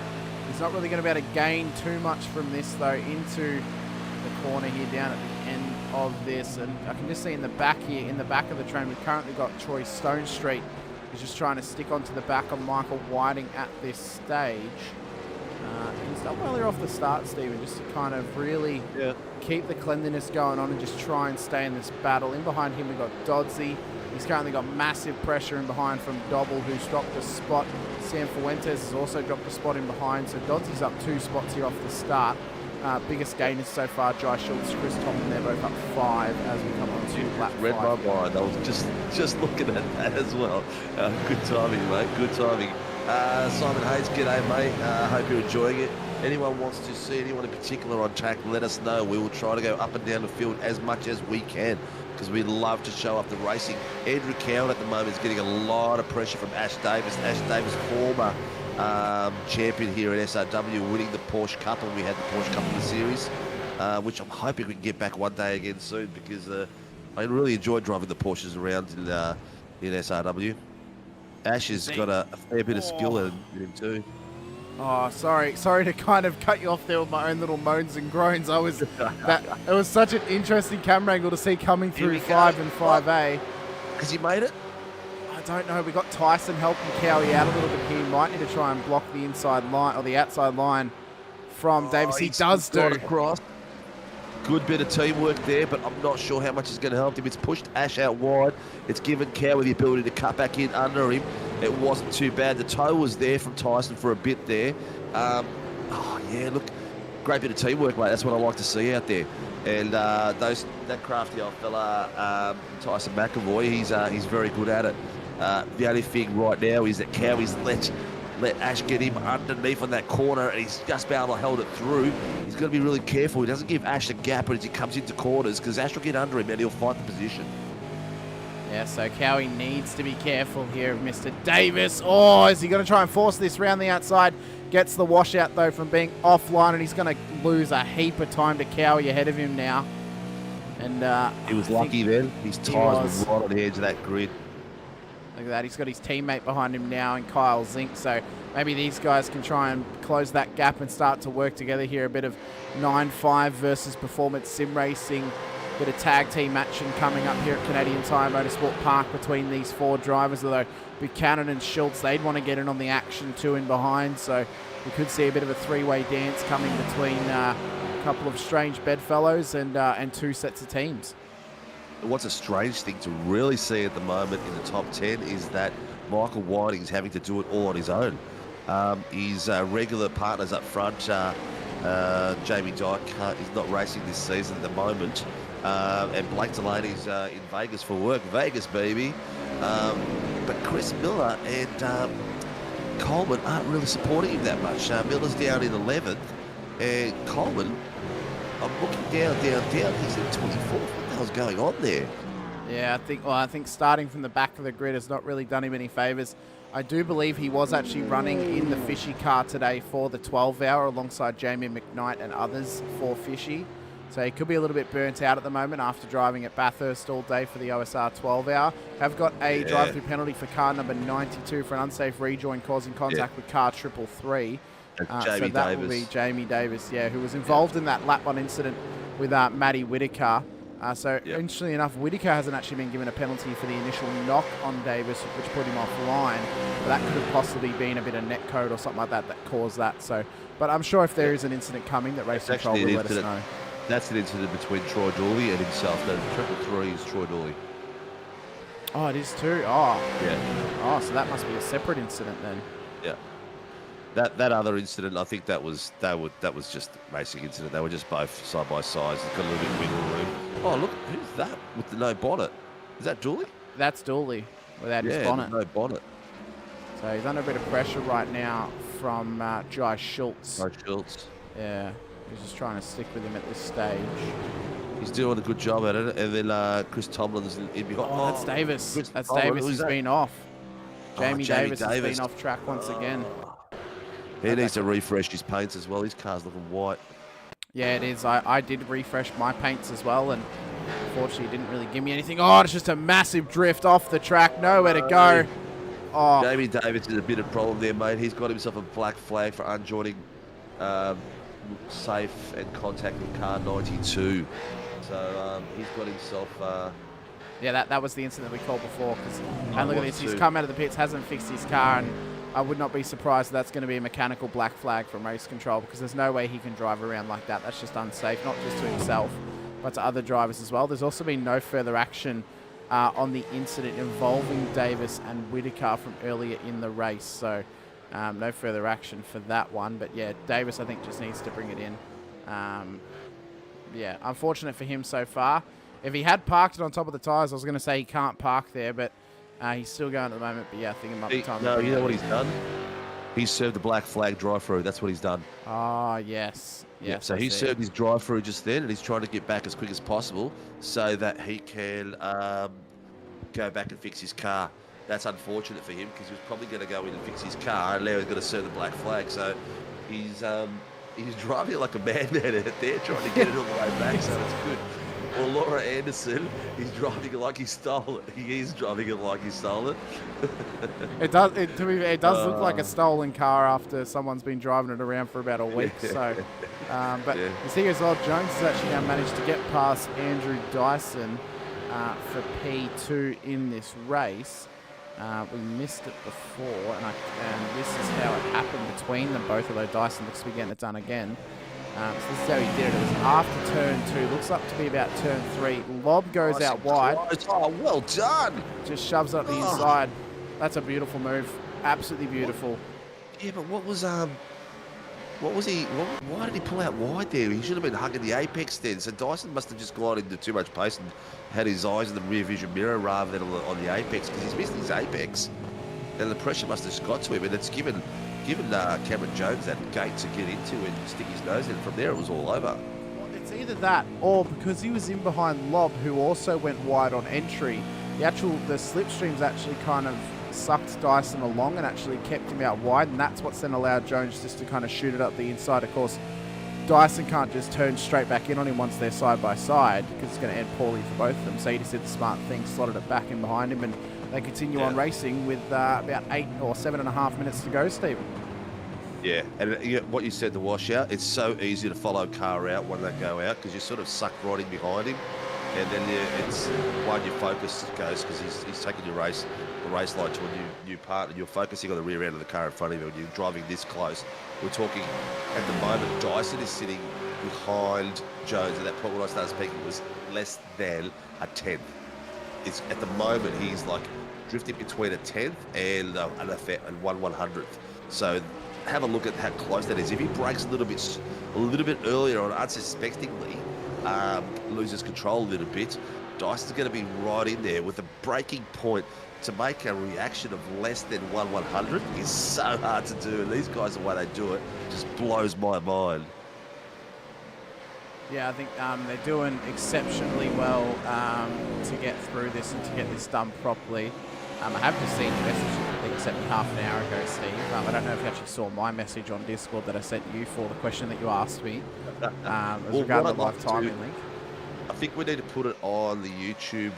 He's not really going to be able to gain too much from this, though, into the corner here down at the end of this. And I can just see in the back here, in the back of the train, we've currently got Troy Stone Street, who's just trying to stick onto the back of Michael Whiting at this stage. He's done well here off the start, Stephen, just to kind of really keep the cleanliness going on and just try and stay in this battle. In behind him, we've got Dodsey. He's currently got massive pressure in behind from Dobble, who's dropped a spot. Sam Fuentes has also dropped a spot in behind, so Dodsey's up 2 spots here off the start. Biggest gainers so far, Jai Schultz, Chris Tomlin, they're both up 5 as we come on to lap 5. Read my mind. I was just looking at that as well. Good timing, mate. Good timing. Simon Hayes, g'day, mate. Hope you're enjoying it. Anyone wants to see anyone in particular on track, let us know. We will try to go up and down the field as much as we can, because we love to show up the racing. Andrew Cowan at the moment is getting a lot of pressure from Ash Davis. Ash Davis, former champion here at SRW, winning the Porsche Cup, and we had the Porsche Cup in the series, which I'm hoping we can get back one day again soon, because I really enjoyed driving the Porsches around in SRW. Ash has got a fair bit of skill in him too. Oh, sorry to kind of cut you off there with my own little moans and groans. It was such an interesting camera angle to see coming through 5 and 5A. Has he made it? I don't know. We got Tyson helping Cowie out a little bit here. He might need to try and block the inside line or the outside line from Davis. He does do. Across. Good bit of teamwork there, but I'm not sure how much is going to help him. It's pushed Ash out wide. It's given Cowie the ability to cut back in under him. It wasn't too bad. The toe was there from Tyson for a bit there. Oh, yeah, look, great bit of teamwork, mate. That's what I like to see out there. And that crafty old fella, Tyson McAvoy, he's very good at it. The only thing right now is that Cowie's let Ash get him underneath on that corner, and he's just about to hold it through. He's got to be really careful. He doesn't give Ash a gap as he comes into corners, because Ash will get under him and he'll fight the position. Yeah, so Cowie needs to be careful here of Mr. Davis. Oh, is he going to try and force this round the outside? Gets the washout, though, from being offline, and he's going to lose a heap of time to Cowie ahead of him now. And he was lucky then. His tyres were right on the edge of that grid. Look at that. He's got his teammate behind him now in Kyle Zink. So maybe these guys can try and close that gap and start to work together here. A bit of 9-5 versus Performance Sim Racing. Bit of tag team action coming up here at Canadian Tyre Motorsport Park between these four drivers. Although Buchanan and Schultz, they'd want to get in on the action too in behind. So we could see a bit of a three-way dance coming between a couple of strange bedfellows and two sets of teams. What's a strange thing to really see at the moment in the top 10 is that Michael Whiting is having to do it all on his own. His regular partners up front, Jamie Dyke, is not racing this season at the moment. And Blake Delaney's in Vegas for work. Vegas, baby. But Chris Miller and Coleman aren't really supporting him that much. Miller's down in 11th, and Coleman, I'm looking down. He's in 24th. What the hell's going on there? Yeah, I think starting from the back of the grid has not really done him any favours. I do believe he was actually running in the Fishy car today for the 12-hour alongside Jamie McKnight and others for Fishy. So he could be a little bit burnt out at the moment after driving at Bathurst all day for the OSR 12-hour. Have got a drive-through penalty for car number 92 for an unsafe rejoin causing contact with car 333. So that will be Jamie Davis, who was involved in that lap 1 incident with Matty Whitaker. Interestingly enough, Whitaker hasn't actually been given a penalty for the initial knock on Davis, which put him offline. But that could have possibly been a bit of net code or something like that caused that. But I'm sure if there is an incident coming, that Race Control will let us know. That's an incident between Troy Dooley and himself. No, the 333 is Troy Dooley. Oh, it is too? Oh. Yeah. Oh, so that must be a separate incident then. Yeah. That other incident, I think that was just a racing incident. They were just both side by side. It's got a little bit wiggle room. Oh, look, who's that with the no bonnet? Is that Dooley? That's Dooley without his bonnet. No bonnet. So he's under a bit of pressure right now from Jai Schultz. Yeah. He's just trying to stick with him at this stage. He's doing a good job at it. And then Chris Tomlin's in behind. Oh, that's Davis. That's Davis. He's been off. Jamie Davis has been off track once again. He needs to refresh his paints as well. His car's looking white. Yeah, it is. I did refresh my paints as well, and unfortunately it didn't really give me anything. Oh, it's just a massive drift off the track. Nowhere to go. Oh. Jamie Davis is a bit of a problem there, mate. He's got himself a black flag for unjoining safe and contact with car 92. So he's got himself... Yeah, that was the incident we called before. And look at this. He's come out of the pits, hasn't fixed his car, and I would not be surprised if that's going to be a mechanical black flag from Race Control, because there's no way he can drive around like that. That's just unsafe, not just to himself, but to other drivers as well. There's also been no further action on the incident involving Davis and Whitaker from earlier in the race. So no further action for that one. But yeah, Davis, I think, just needs to bring it in. Yeah, unfortunate for him so far. If he had parked it on top of the tyres, I was going to say he can't park there, but he's still going at the moment. But yeah, I think it might be time. No, you know what he's done? He's served the black flag drive-through. That's what he's done. Oh, yes. Yeah, so he served his drive-through just then, and he's trying to get back as quick as possible so that he can go back and fix his car. That's unfortunate for him, because he was probably going to go in and fix his car, and now he's going to serve the black flag. So he's driving like a madman out there, trying to get it all the way back, so it's good. Or Laura Anderson, he's driving it like he stole it. He is driving it like he stole it. It does look like a stolen car after someone's been driving it around for about a week. Yeah. So, but you see as well, Jones has actually now managed to get past Andrew Dyson for P2 in this race. We missed it before, and this is how it happened between them both, although Dyson looks to be getting it done again. So this is how he did it. It was after turn 2. Looks like to be about turn 3. Lob goes out wide. Oh, well done. Just shoves up the inside. That's a beautiful move. Absolutely beautiful. Yeah, but what was he? Why did he pull out wide there? He should have been hugging the apex then. So Dyson must have just gone into too much pace and had his eyes in the rear vision mirror rather than on the apex, because he's missed his apex, and the pressure must have got to him, and it's given Cameron Jones that gate to get into and stick his nose in. From there, it was all over. Well, it's either that or because he was in behind Lob, who also went wide on entry. The slipstreams actually kind of sucked Dyson along and actually kept him out wide, and that's what's then allowed Jones just to kind of shoot it up the inside. Of course, Dyson can't just turn straight back in on him once they're side by side, because it's going to end poorly for both of them. So he just did the smart thing, slotted it back in behind him, and they continue on racing with about 8 or 7.5 minutes to go, Stephen. Yeah, and what you said, the washout, it's so easy to follow a car out when they go out, because you're sort of sucked right in behind him, and then it's one your focus goes, because he's taking the race line to a new part, and you're focusing on the rear end of the car in front of you, and you're driving this close. We're talking, at the moment, Dyson is sitting behind Jones. At that point when I started speaking, it was less than a tenth. At the moment, he's like drifting between a tenth and 1/100th. So have a look at how close that is. If he brakes a little bit earlier on, unsuspectingly, loses control a little bit, Dyson's going to be right in there with a braking point. To make a reaction of less than 1/100 is so hard to do, and these guys, the way they do it, just blows my mind. Yeah, I think they're doing exceptionally well to get through this and to get this done properly. I have just seen a message, I think, sent me half an hour ago, Steve. I don't know if you actually saw my message on Discord that I sent you for the question that you asked me as regarding the live timing link. I think we need to put it on the YouTube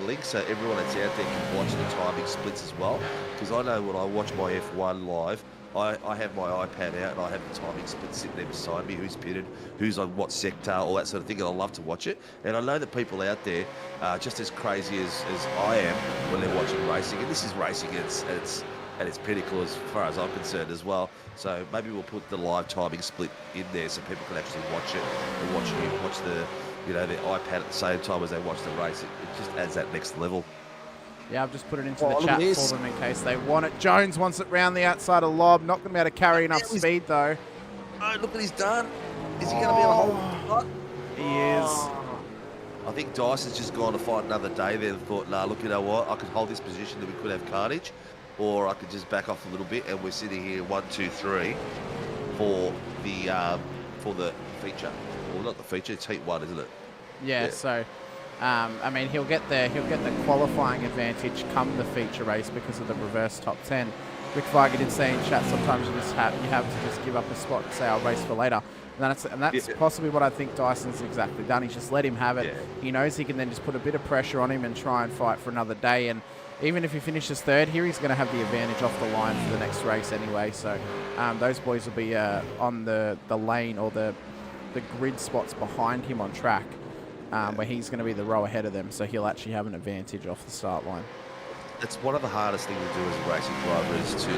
link so everyone that's out there can watch the timing splits as well. Because I know when I watch my F1 live, I have my iPad out and I have the timing split sitting there beside me, who's pitted, who's on what sector, all that sort of thing, and I love to watch it. And I know that people out there are just as crazy as I am when they're watching racing. And this is racing at its pinnacle as far as I'm concerned as well. So maybe we'll put the live timing split in there so people can actually watch it and watch the iPad at the same time as they watch the race. It just adds that next level. Yeah, I've just put it into the chat for them in case they want it. Jones wants it round the outside of Lob. Not going to be able to carry enough speed, though. Oh, look what he's done. Is he going to be able to hold it? He is. I think Dyson's just gone to fight another day there and thought, nah, look, you know what? I could hold this position that we could have carnage, or I could just back off a little bit, and we're sitting here 1, 2, 3 for the feature. Well, not the feature, it's Heat 1, isn't it? Yeah. So, I mean, he'll get the qualifying advantage come the feature race because of the reverse top 10. Rick Viger did say in chat, sometimes you have to just give up a spot and say I'll race for later. And that's possibly what I think Dyson's exactly done. He's just let him have it. Yeah. He knows he can then just put a bit of pressure on him and try and fight for another day. And even if he finishes third here, he's going to have the advantage off the line for the next race anyway. So those boys will be on the lane or the grid spots behind him on track, where he's going to be the row ahead of them. So he'll actually have an advantage off the start line. It's one of the hardest things to do as a racing driver is to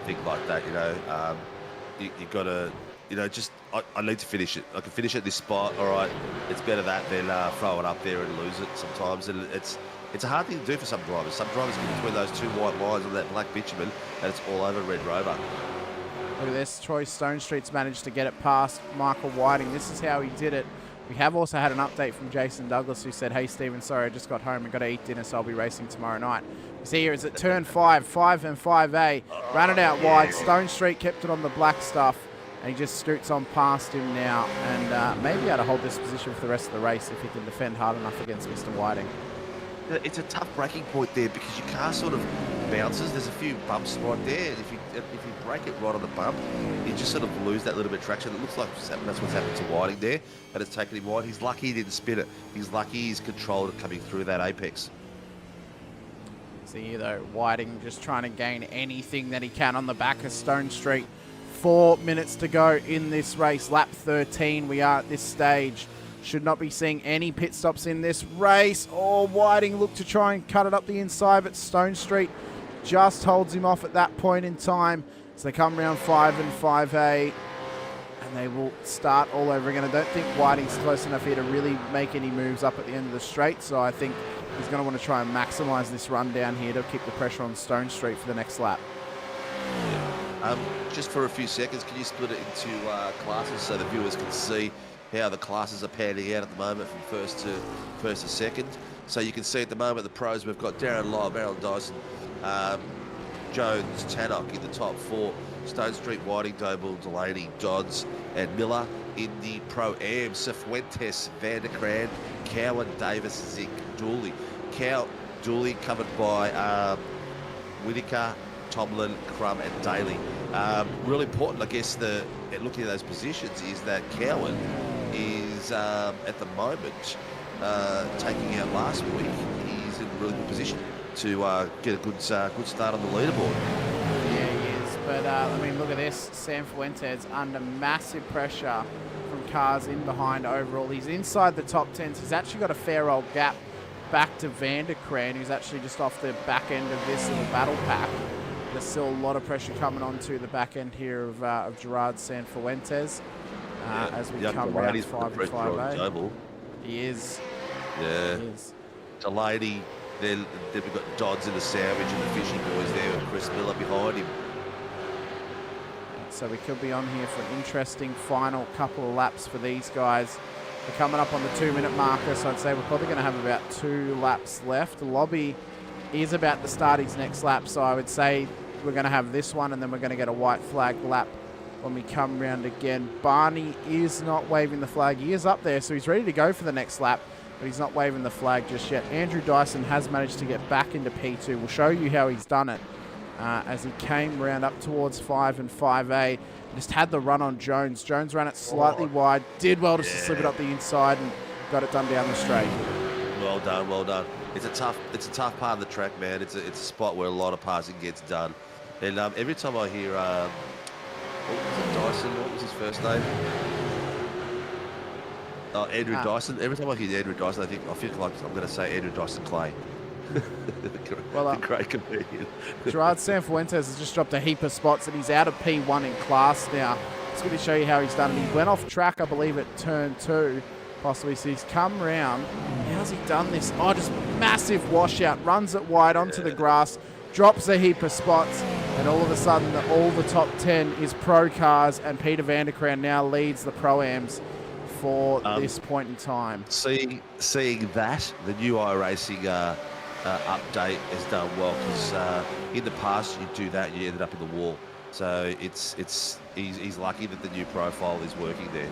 think like that. You got to. I need to finish it. I can finish at this spot. All right, it's better that than throw it up there and lose it sometimes. And it's a hard thing to do for some drivers. Some drivers get between those two white lines on that black bitumen, and it's all over Red Rover. Look at this. Troy Stonestreet's managed to get it past Michael Whiting. This is how he did it. We have also had an update from Jason Douglas, who said, hey, Stephen, sorry, I just got home and got to eat dinner, so I'll be racing tomorrow night. You see here, is at turn 5 and 5A. Ran it out wide. Stonestreet kept it on the black stuff, and he just scoots on past him now, and maybe able to hold this position for the rest of the race if he can defend hard enough against Mr. Whiting. It's a tough braking point there because your car sort of bounces. There's a few bumps right there. If you brake it right on the bump, you just sort of lose that little bit of traction. It looks like that's what's happened to Whiting there, and it's taken him wide. He's lucky he didn't spin it. He's lucky he's controlled it coming through that apex. See here though, Whiting just trying to gain anything that he can on the back of Stonestreet. 4 minutes to go in this race. Lap 13 we are at this stage. Should not be seeing any pit stops in this race. Oh, Whiting looked to try and cut it up the inside, but Stonestreet just holds him off at that point in time. So they come round 5 and 5A. And they will start all over again. I don't think Whiting's close enough here to really make any moves up at the end of the straight, so I think he's going to want to try and maximise this run down here to keep the pressure on Stone Street for the next lap. Just for a few seconds, can you split it into classes so the viewers can see how the classes are panning out at the moment from first to second? So you can see at the moment the pros, we've got Darren Lyle, Aaron Dyson, Jones, Tannock in the top 4, Stone Street, Whiting, Doble, Delaney, Dodds and Miller. In the Pro-Am, Cifuentes, Van der Kraan, Cowan, Davis, Zink, Dooley. Dooley covered by Whitaker, Tomlin, Crum and Daly. Really important, I guess, looking at those positions is that Cowan is at the moment taking out last week. He's in a really good position to get a good start on the leaderboard. Yeah, he is. But I mean, look at this. Sam Fuentes under massive pressure from cars in behind overall. He's inside the top 10s. He's actually got a fair old gap back to Van der Kraan, who's actually just off the back end of this little battle pack. There's still a lot of pressure coming onto the back end here of Gerard Sanfuentes as we come around 5 and 5A. He is. Yeah. He is. Delaney, then we've got Dodds in the sandwich and the Fishy boys there with Chris Miller behind him. So we could be on here for an interesting final couple of laps for these guys. We're coming up on the 2-minute marker, so I'd say we're probably going to have about 2 laps left. The lobby is about to start his next lap, so I would say we're going to have this one and then we're going to get a white flag lap when we come round again. Barney is not waving the flag. He is up there, so he's ready to go for the next lap, but he's not waving the flag just yet. Andrew Dyson has managed to get back into P2. We'll show you how he's done it as he came round up towards 5 and 5A. Just had the run on Jones. Jones ran it slightly wide, did well just to slip it up the inside and got it done down the straight. Well done, well done. It's a tough part of the track, man. It's a spot where a lot of passing gets done. And every time I hear, Dyson, what was his first name? Andrew Dyson. Every time I hear Andrew Dyson, I feel like I'm going to say Andrew Dyson Clay. Well, great comedian. Gerard Sanfuentes has just dropped a heap of spots and he's out of P1 in class now. It's going to show you how he's done it. He went off track, I believe, at turn 2, possibly. So he's come round. How's he done this? Oh, just massive washout. Runs it wide onto the grass, drops a heap of spots, and all of a sudden, all the top 10 is pro cars, and Peter Van der Kraan now leads the Pro-Ams for this point in time. Seeing that, the new iRacing update has done well, because in the past you do that, you ended up in the wall. So he's lucky that the new profile is working there.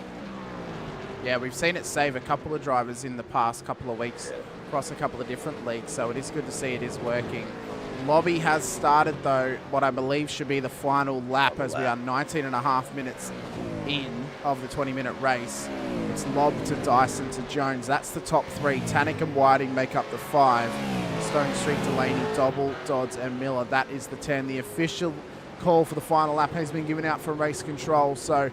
Yeah, we've seen it save a couple of drivers in the past couple of weeks across a couple of different leagues, so it is good to see it is working. Lobby has started, though, what I believe should be the final lap, as we are 19.5 minutes in of the 20-minute race. It's Lob to Dyson to Jones. That's the top 3. Tannick and Whiting make up the 5. Stone Street, Delaney, Dobble, Dodds and Miller. That is the 10. The official call for the final lap has been given out from race control, so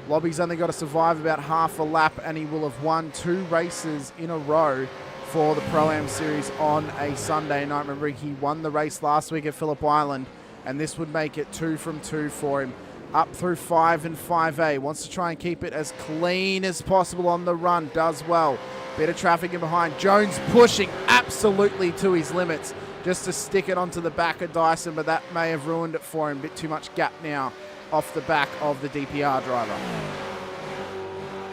Lobby's only got to survive about half a lap and he will have won 2 races in a row for the Pro-Am Series on a Sunday night. Remember, he won the race last week at Phillip Island, and this would make it 2 from 2 for him. Up through 5 and 5A. Wants to try and keep it as clean as possible on the run. Does well. Bit of traffic in behind. Jones pushing absolutely to his limits just to stick it onto the back of Dyson, but that may have ruined it for him. Bit too much gap now off the back of the DPR driver.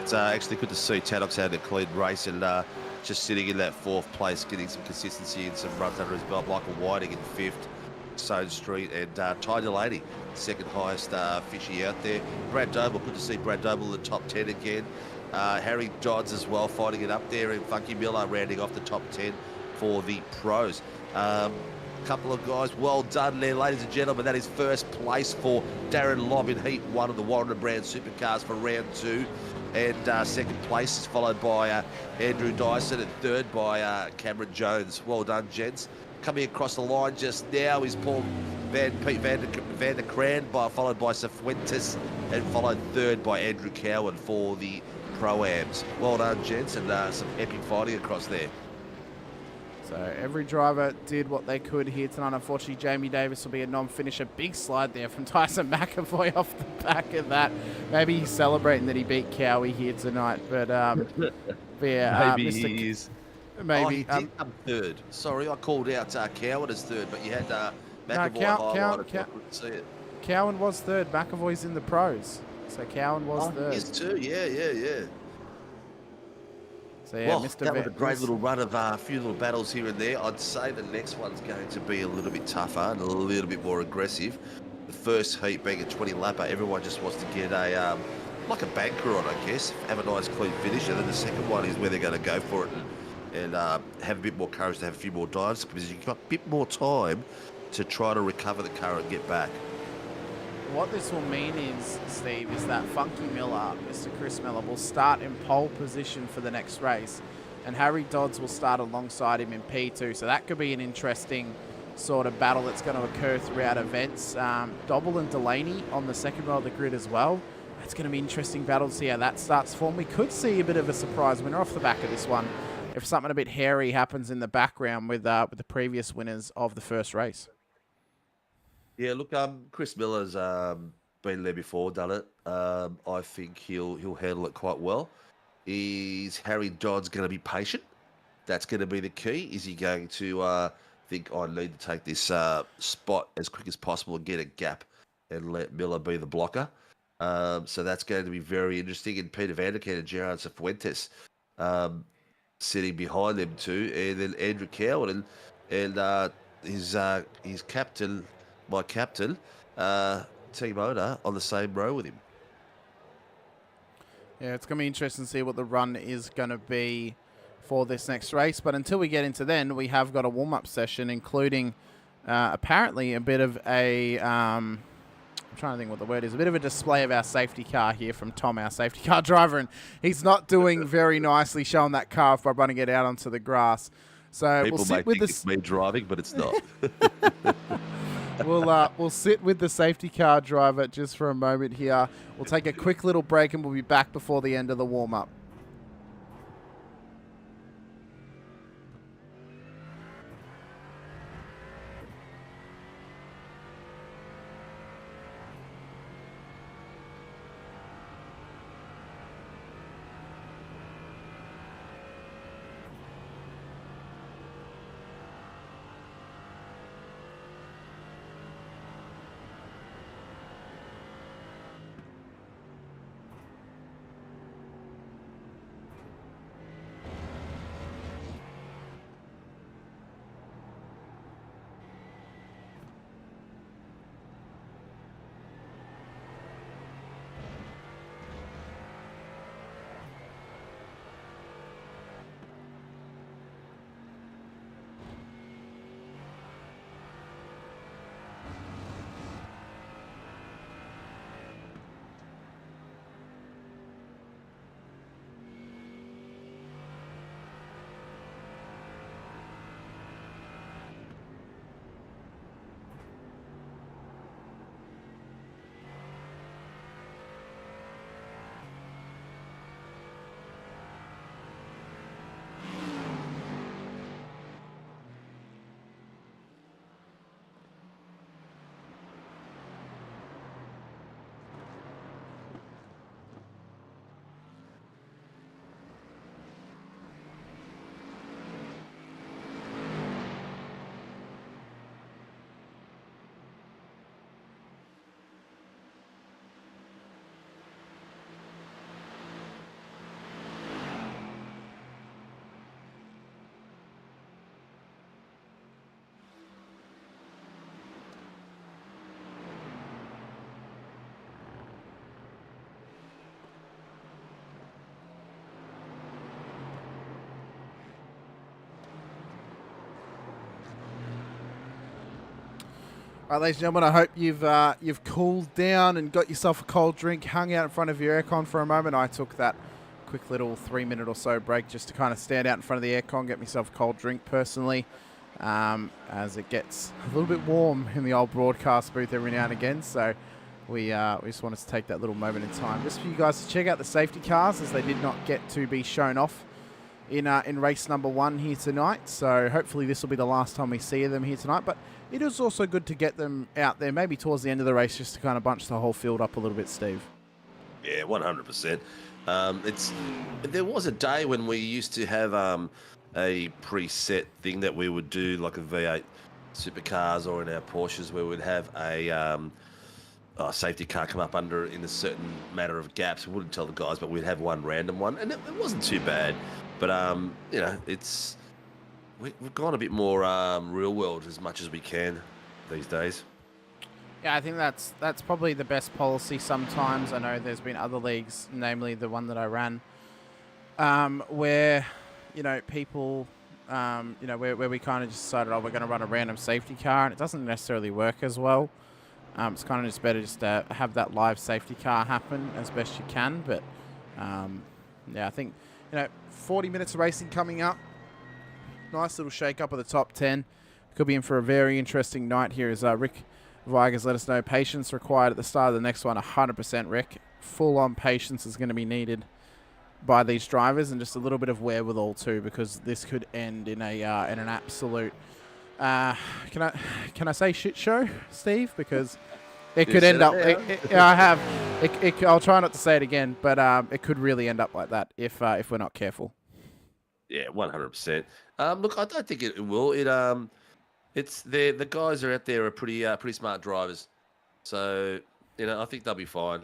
It's actually good to see Taddock's had a clean race and just sitting in that 4th place, getting some consistency and some runs under his belt. Michael Whiting in 5th, Stone Street, and Ty Delaney, 2nd highest fishy out there. Brad Doble, good to see Brad Doble in the top 10 again. Harry Dodds as well, fighting it up there, and Funky Miller rounding off the top 10 for the pros. Couple of guys, well done there, ladies and gentlemen. That is 1st place for Darren Lobb in Heat 1 of the Warren Brand Supercars for round 2. And 2nd place is followed by Andrew Dyson, and 3rd by Cameron Jones. Well done, gents. Coming across the line just now is Paul Van der Kraan, followed by Cifuentes, and followed 3rd by Andrew Cowan for the Pro-Ams. Well done, gents, and some epic fighting across there. So every driver did what they could here tonight. Unfortunately, Jamie Davis will be a non-finisher. Big slide there from Tyson McAvoy off the back of that. Maybe he's celebrating that he beat Cowie here tonight. But yeah, Maybe Mr. he is. Maybe. Oh, he did come third. Sorry, I called out Cowan as third, but you had McAvoy highlighted. I couldn't see it. Cowan was third. McAvoy's in the pros. So Cowan was third. He is too. Yeah. So yeah, well, Mr. that was a great little run of a few little battles here and there. I'd say the next one's going to be a little bit tougher and a little bit more aggressive. The first heat being a 20 lapper, everyone just wants to get a like a banker on, I guess, have a nice clean finish, and then the second one is where they're going to go for it and have a bit more courage to have a few more dives because you've got a bit more time to try to recover the car and get back. What this will mean is, Steve, is that Funky Miller, Mr. Chris Miller, will start in pole position for the next race, and Harry Dodds will start alongside him in P2. So that could be an interesting sort of battle that's going to occur throughout events. Dobble and Delaney on the second row of the grid as well. That's going to be an interesting battle to see how that starts form. We could see a bit of a surprise winner off the back of this one if something a bit hairy happens in the background with the previous winners of the first race. Yeah, look, Chris Miller's been there before, done it. I think he'll handle it quite well. Is Harry Dodd's going to be patient? That's going to be the key. Is he going to think, I need to take this spot as quick as possible and get a gap and let Miller be the blocker? So that's going to be very interesting. And Peter Vanderkamp and Gerard Cifuentes sitting behind them too. And then Andrew Cowan and his captain, my captain, team owner, on the same row with him. Yeah, it's going to be interesting to see what the run is going to be for this next race. But until we get into then, we have got a warm-up session, including apparently a bit of a... I'm trying to think what the word is. A bit of a display of our safety car here from Tom, our safety car driver. And he's not doing very nicely showing that car off by running it out onto the grass. So People may think it's me driving, but it's not. We'll sit with the safety car driver just for a moment here. We'll take a quick little break and we'll be back before the end of the warm-up. All right, ladies and gentlemen, I hope you've cooled down and got yourself a cold drink, hung out in front of your aircon for a moment. I took that quick little 3-minute or so break just to kind of stand out in front of the aircon, get myself a cold drink personally, as it gets a little bit warm in the old broadcast booth every now and again. So we just wanted to take that little moment in time just for you guys to check out the safety cars, as they did not get to be shown off in race number 1 here tonight. So hopefully this will be the last time we see them here tonight. But it is also good to get them out there, maybe towards the end of the race, just to kind of bunch the whole field up a little bit, Steve. Yeah, 100%. There was a day when we used to have a preset thing that we would do, like a V8 Supercars or in our Porsches, where we'd have a safety car come up under in a certain matter of gaps. We wouldn't tell the guys, but we'd have one random one, and it wasn't too bad. But you know, we've gone a bit more real world as much as we can these days. Yeah, I think that's probably the best policy sometimes. I know there's been other leagues, namely the one that I ran, where, you know, people, you know, where we kind of just decided, oh, we're going to run a random safety car, and it doesn't necessarily work as well. It's kind of just better just to have that live safety car happen as best you can. But, yeah, I think, you know, 40 minutes of racing coming up. Nice little shake-up of the top 10. Could be in for a very interesting night here as Rick Vigas let us know. Patience required at the start of the next one, 100%, Rick. Full-on patience is going to be needed by these drivers, and just a little bit of wherewithal too, because this could end in a in an absolute can I say shit show, Steve? Because it could end up. I'll try not to say it again, but it could really end up like that if we're not careful. Yeah, 100%. Look, I don't think it will. It's the guys are out there are pretty smart drivers, so you know I think they'll be fine.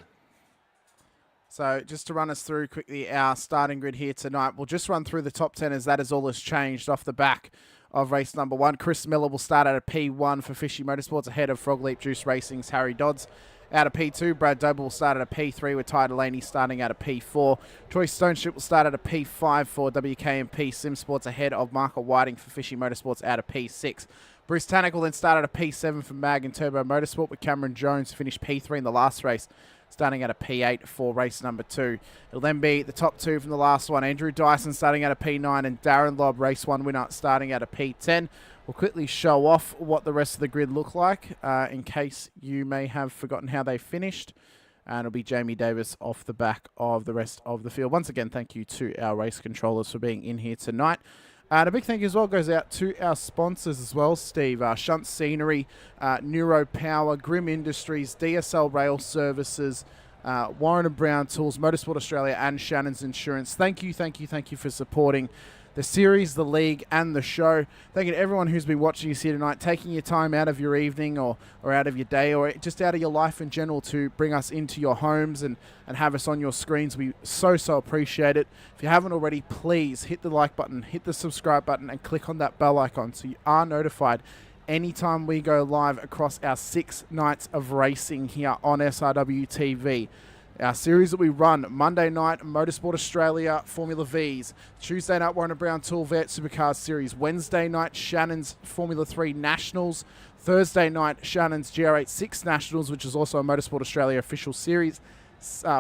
So just to run us through quickly our starting grid here tonight, we'll just run through the top 10 as that is all has changed off the back of race number 1. Chris Miller will start out of P1 for Fishy Motorsports ahead of Frog Leap Juice Racing's Harry Dodds. Out of P2, Brad Doble will start out of P3 with Ty Delaney starting out of P4. Troy Stoneship will start out of P5 for WKMP Sim Sports ahead of Marco Whiting for Fishy Motorsports out of P6. Bruce Tannock will then start out of P7 for Mag and Turbo Motorsport, with Cameron Jones finish P3 in the last race, starting out of P8 for race number 2. It'll then be the top 2 from the last one. Andrew Dyson starting out of P9 and Darren Lobb, race 1 winner, starting out of P10. We'll quickly show off what the rest of the grid look like in case you may have forgotten how they finished. And it'll be Jamie Davis off the back of the rest of the field. Once again, thank you to our race controllers for being in here tonight. And a big thank you as well goes out to our sponsors as well, Steve. Shunt Scenery, Neuro Power, Grim Industries, DSL Rail Services, Warren & Brown Tools, Motorsport Australia, and Shannon's Insurance. Thank you for supporting the series, the league, and the show. Thank you to everyone who's been watching us here tonight, taking your time out of your evening or out of your day or just out of your life in general to bring us into your homes and have us on your screens. We so appreciate it. If you haven't already, please hit the like button, hit the subscribe button, and click on that bell icon so you are notified anytime we go live across our 6 nights of racing here on SRW TV. Our series that we run Monday night, Motorsport Australia Formula Vs. Tuesday night, Warren & Brown Tool V8 Supercars Series. Wednesday night, Shannon's Formula 3 Nationals. Thursday night, Shannon's GR86 Nationals, which is also a Motorsport Australia official series.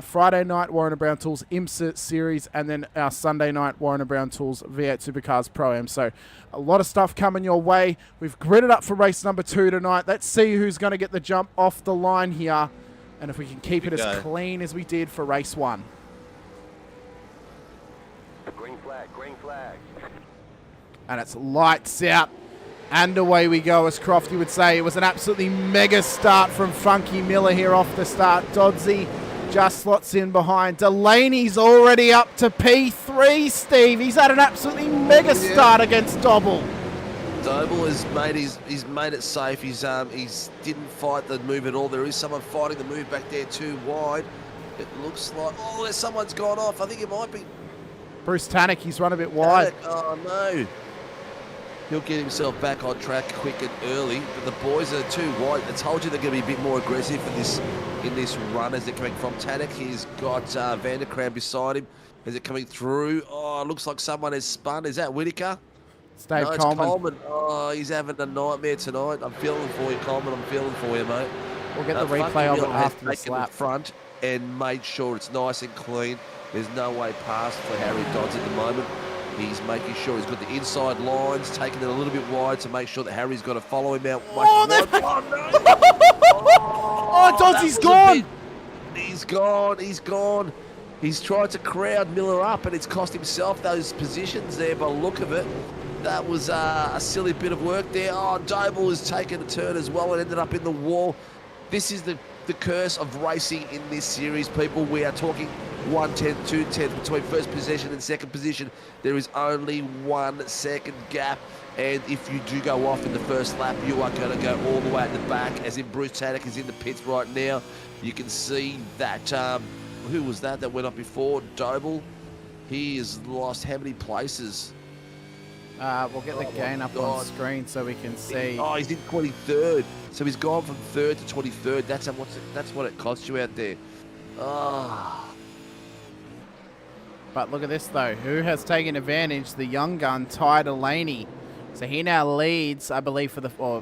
Friday night, Warren & Brown Tools IMSA Series. And then our Sunday night, Warren & Brown Tools V8 Supercars Pro-Am. So a lot of stuff coming your way. We've gridded up for race number 2 tonight. Let's see who's going to get the jump off the line here. And if we can keep it as clean as we did for race 1. Green flag. And it's lights out. And away we go, as Crofty would say. It was an absolutely mega start from Funky Miller here off the start. Dodsey just slots in behind. Delaney's already up to P3, Steve. He's had an absolutely mega start against Dobble. Doble has made it safe. He's didn't fight the move at all. There is someone fighting the move back there too wide. It looks like there's someone's gone off. I think it might be Bruce Tannock. He's run a bit wide. Oh no! He'll get himself back on track quick and early. But the boys are too wide. I told you they're going to be a bit more aggressive in this run as they're coming from Tannock. He's got Vanderkram beside him. Is it coming through? Oh, it looks like someone has spun. Is that Whittaker? Dave It's Coleman. Oh, he's having a nightmare tonight. I'm feeling for you, Coleman. I'm feeling for you, mate. We'll get the replay of it after the slap. Front and made sure it's nice and clean. There's no way past for Harry Dodds at the moment. He's making sure he's got the inside lines, taking it a little bit wide to make sure that Harry's got to follow him out. Oh, Dodds, he's gone. He's gone. He's tried to crowd Miller up, and it's cost himself those positions there by the look of it. That was a silly bit of work there. Oh, Doble has taken a turn as well and ended up in the wall. This is the curse of racing in this series, people. We are talking 1/10, 2/10 between first position and second position. There is only 1 second gap. And if you do go off in the first lap, you are going to go all the way at the back, as in Bruce Tannock is in the pits right now. You can see that, who was that went up before? Doble. He has lost how many places? We'll get the gain up on screen so we can see. Oh, he's in 23rd. So he's gone from 3rd to 23rd. That's what it costs you out there. Oh. But look at this, though. Who has taken advantage? The young gun, Ty Delaney. So he now leads, I believe,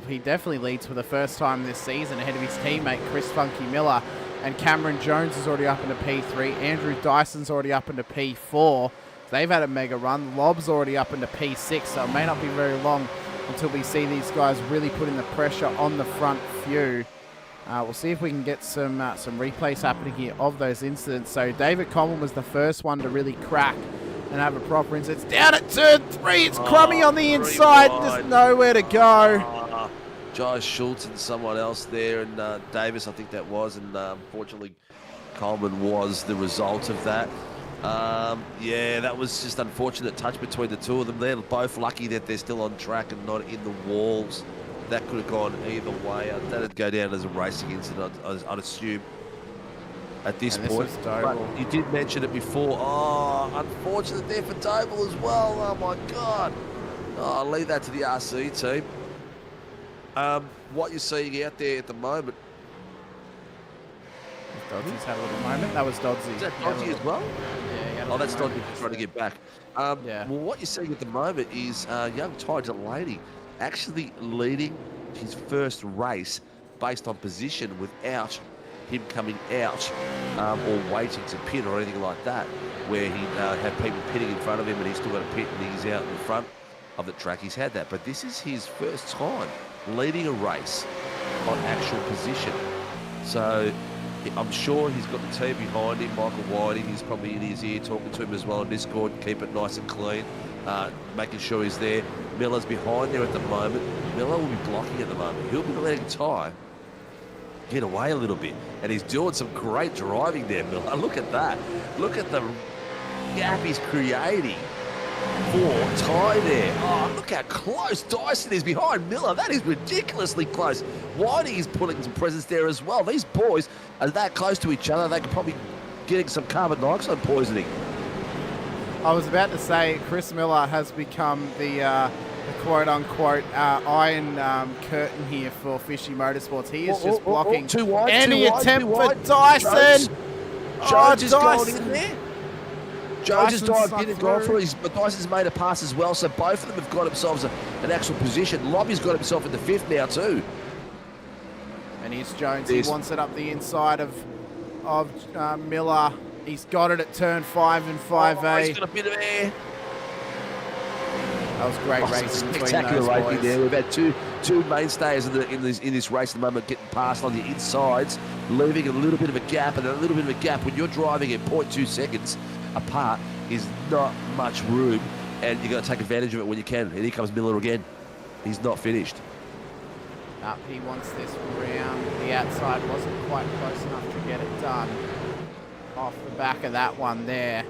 he definitely leads for the first time this season ahead of his teammate, Chris Funky Miller. And Cameron Jones is already up into P3. Andrew Dyson's already up into P4. They've had a mega run. Lob's already up into P6, so it may not be very long until we see these guys really putting the pressure on the front few. We'll see if we can get some replays happening here of those incidents. So David Coleman was the first one to really crack and have a proper incident. It's down at turn 3. It's crummy on the inside. There's nowhere to go. Josh Schultz and someone else there, and Davis, I think that was, and unfortunately Coleman was the result of that. Yeah, that was just unfortunate touch between the two of them. They're both lucky that they're still on track and not in the walls. That could have gone either way. That'd go down as a racing incident, I'd assume, at this point. But you did mention it before. Oh, unfortunate there for Doble as well. Oh, my God. Oh, I'll leave that to the RC team. What you're seeing out there at the moment. Dodsy's had a little moment. That was Dodsy. Is that Dodsy as well? Yeah. Oh, that's Dodsy trying to get back. Yeah. Well, what you're seeing at the moment is young Ty Delaney actually leading his first race based on position without him coming out or waiting to pit or anything like that, where he had people pitting in front of him and he's still got to pit and he's out in the front of the track. He's had that, but this is his first time leading a race on actual position. So I'm sure he's got the team behind him. Michael Whiting is probably in his ear talking to him as well on Discord. Keep it nice and clean, making sure he's there. Miller's behind there at the moment. Miller will be blocking at the moment. He'll be letting Ty get away a little bit. And he's doing some great driving there, Miller. Look at that. Look at the gap he's creating for Ty there. Oh, look how close Dyson is behind Miller. That is ridiculously close. Whiting is putting some presence there as well. These boys are that close to each other. They could probably getting some carbon dioxide poisoning. I was about to say Chris Miller has become the quote-unquote iron curtain here for Fishy Motorsports. He is just blocking any attempt for Dyson. Jones is going in there. Jones has dived in and gone for it, but Dyson's made a pass as well, so both of them have got themselves an actual position. Lobby's got himself in the 5th now too. And here's Jones. He wants it up the inside of Miller. He's got it at turn 5 and 5A. Oh, he's got a bit of air. That was great racing between spectacular those racing boys. there. We've had two mainstays in this race at the moment getting past on the insides, leaving a little bit of a gap, and a little bit of a gap when you're driving at 0.2 seconds apart is not much room, and you've got to take advantage of it when you can. And here comes Miller again. He's not finished. Up, he wants this round. The outside wasn't quite close enough to get it done. Off the back of that one there.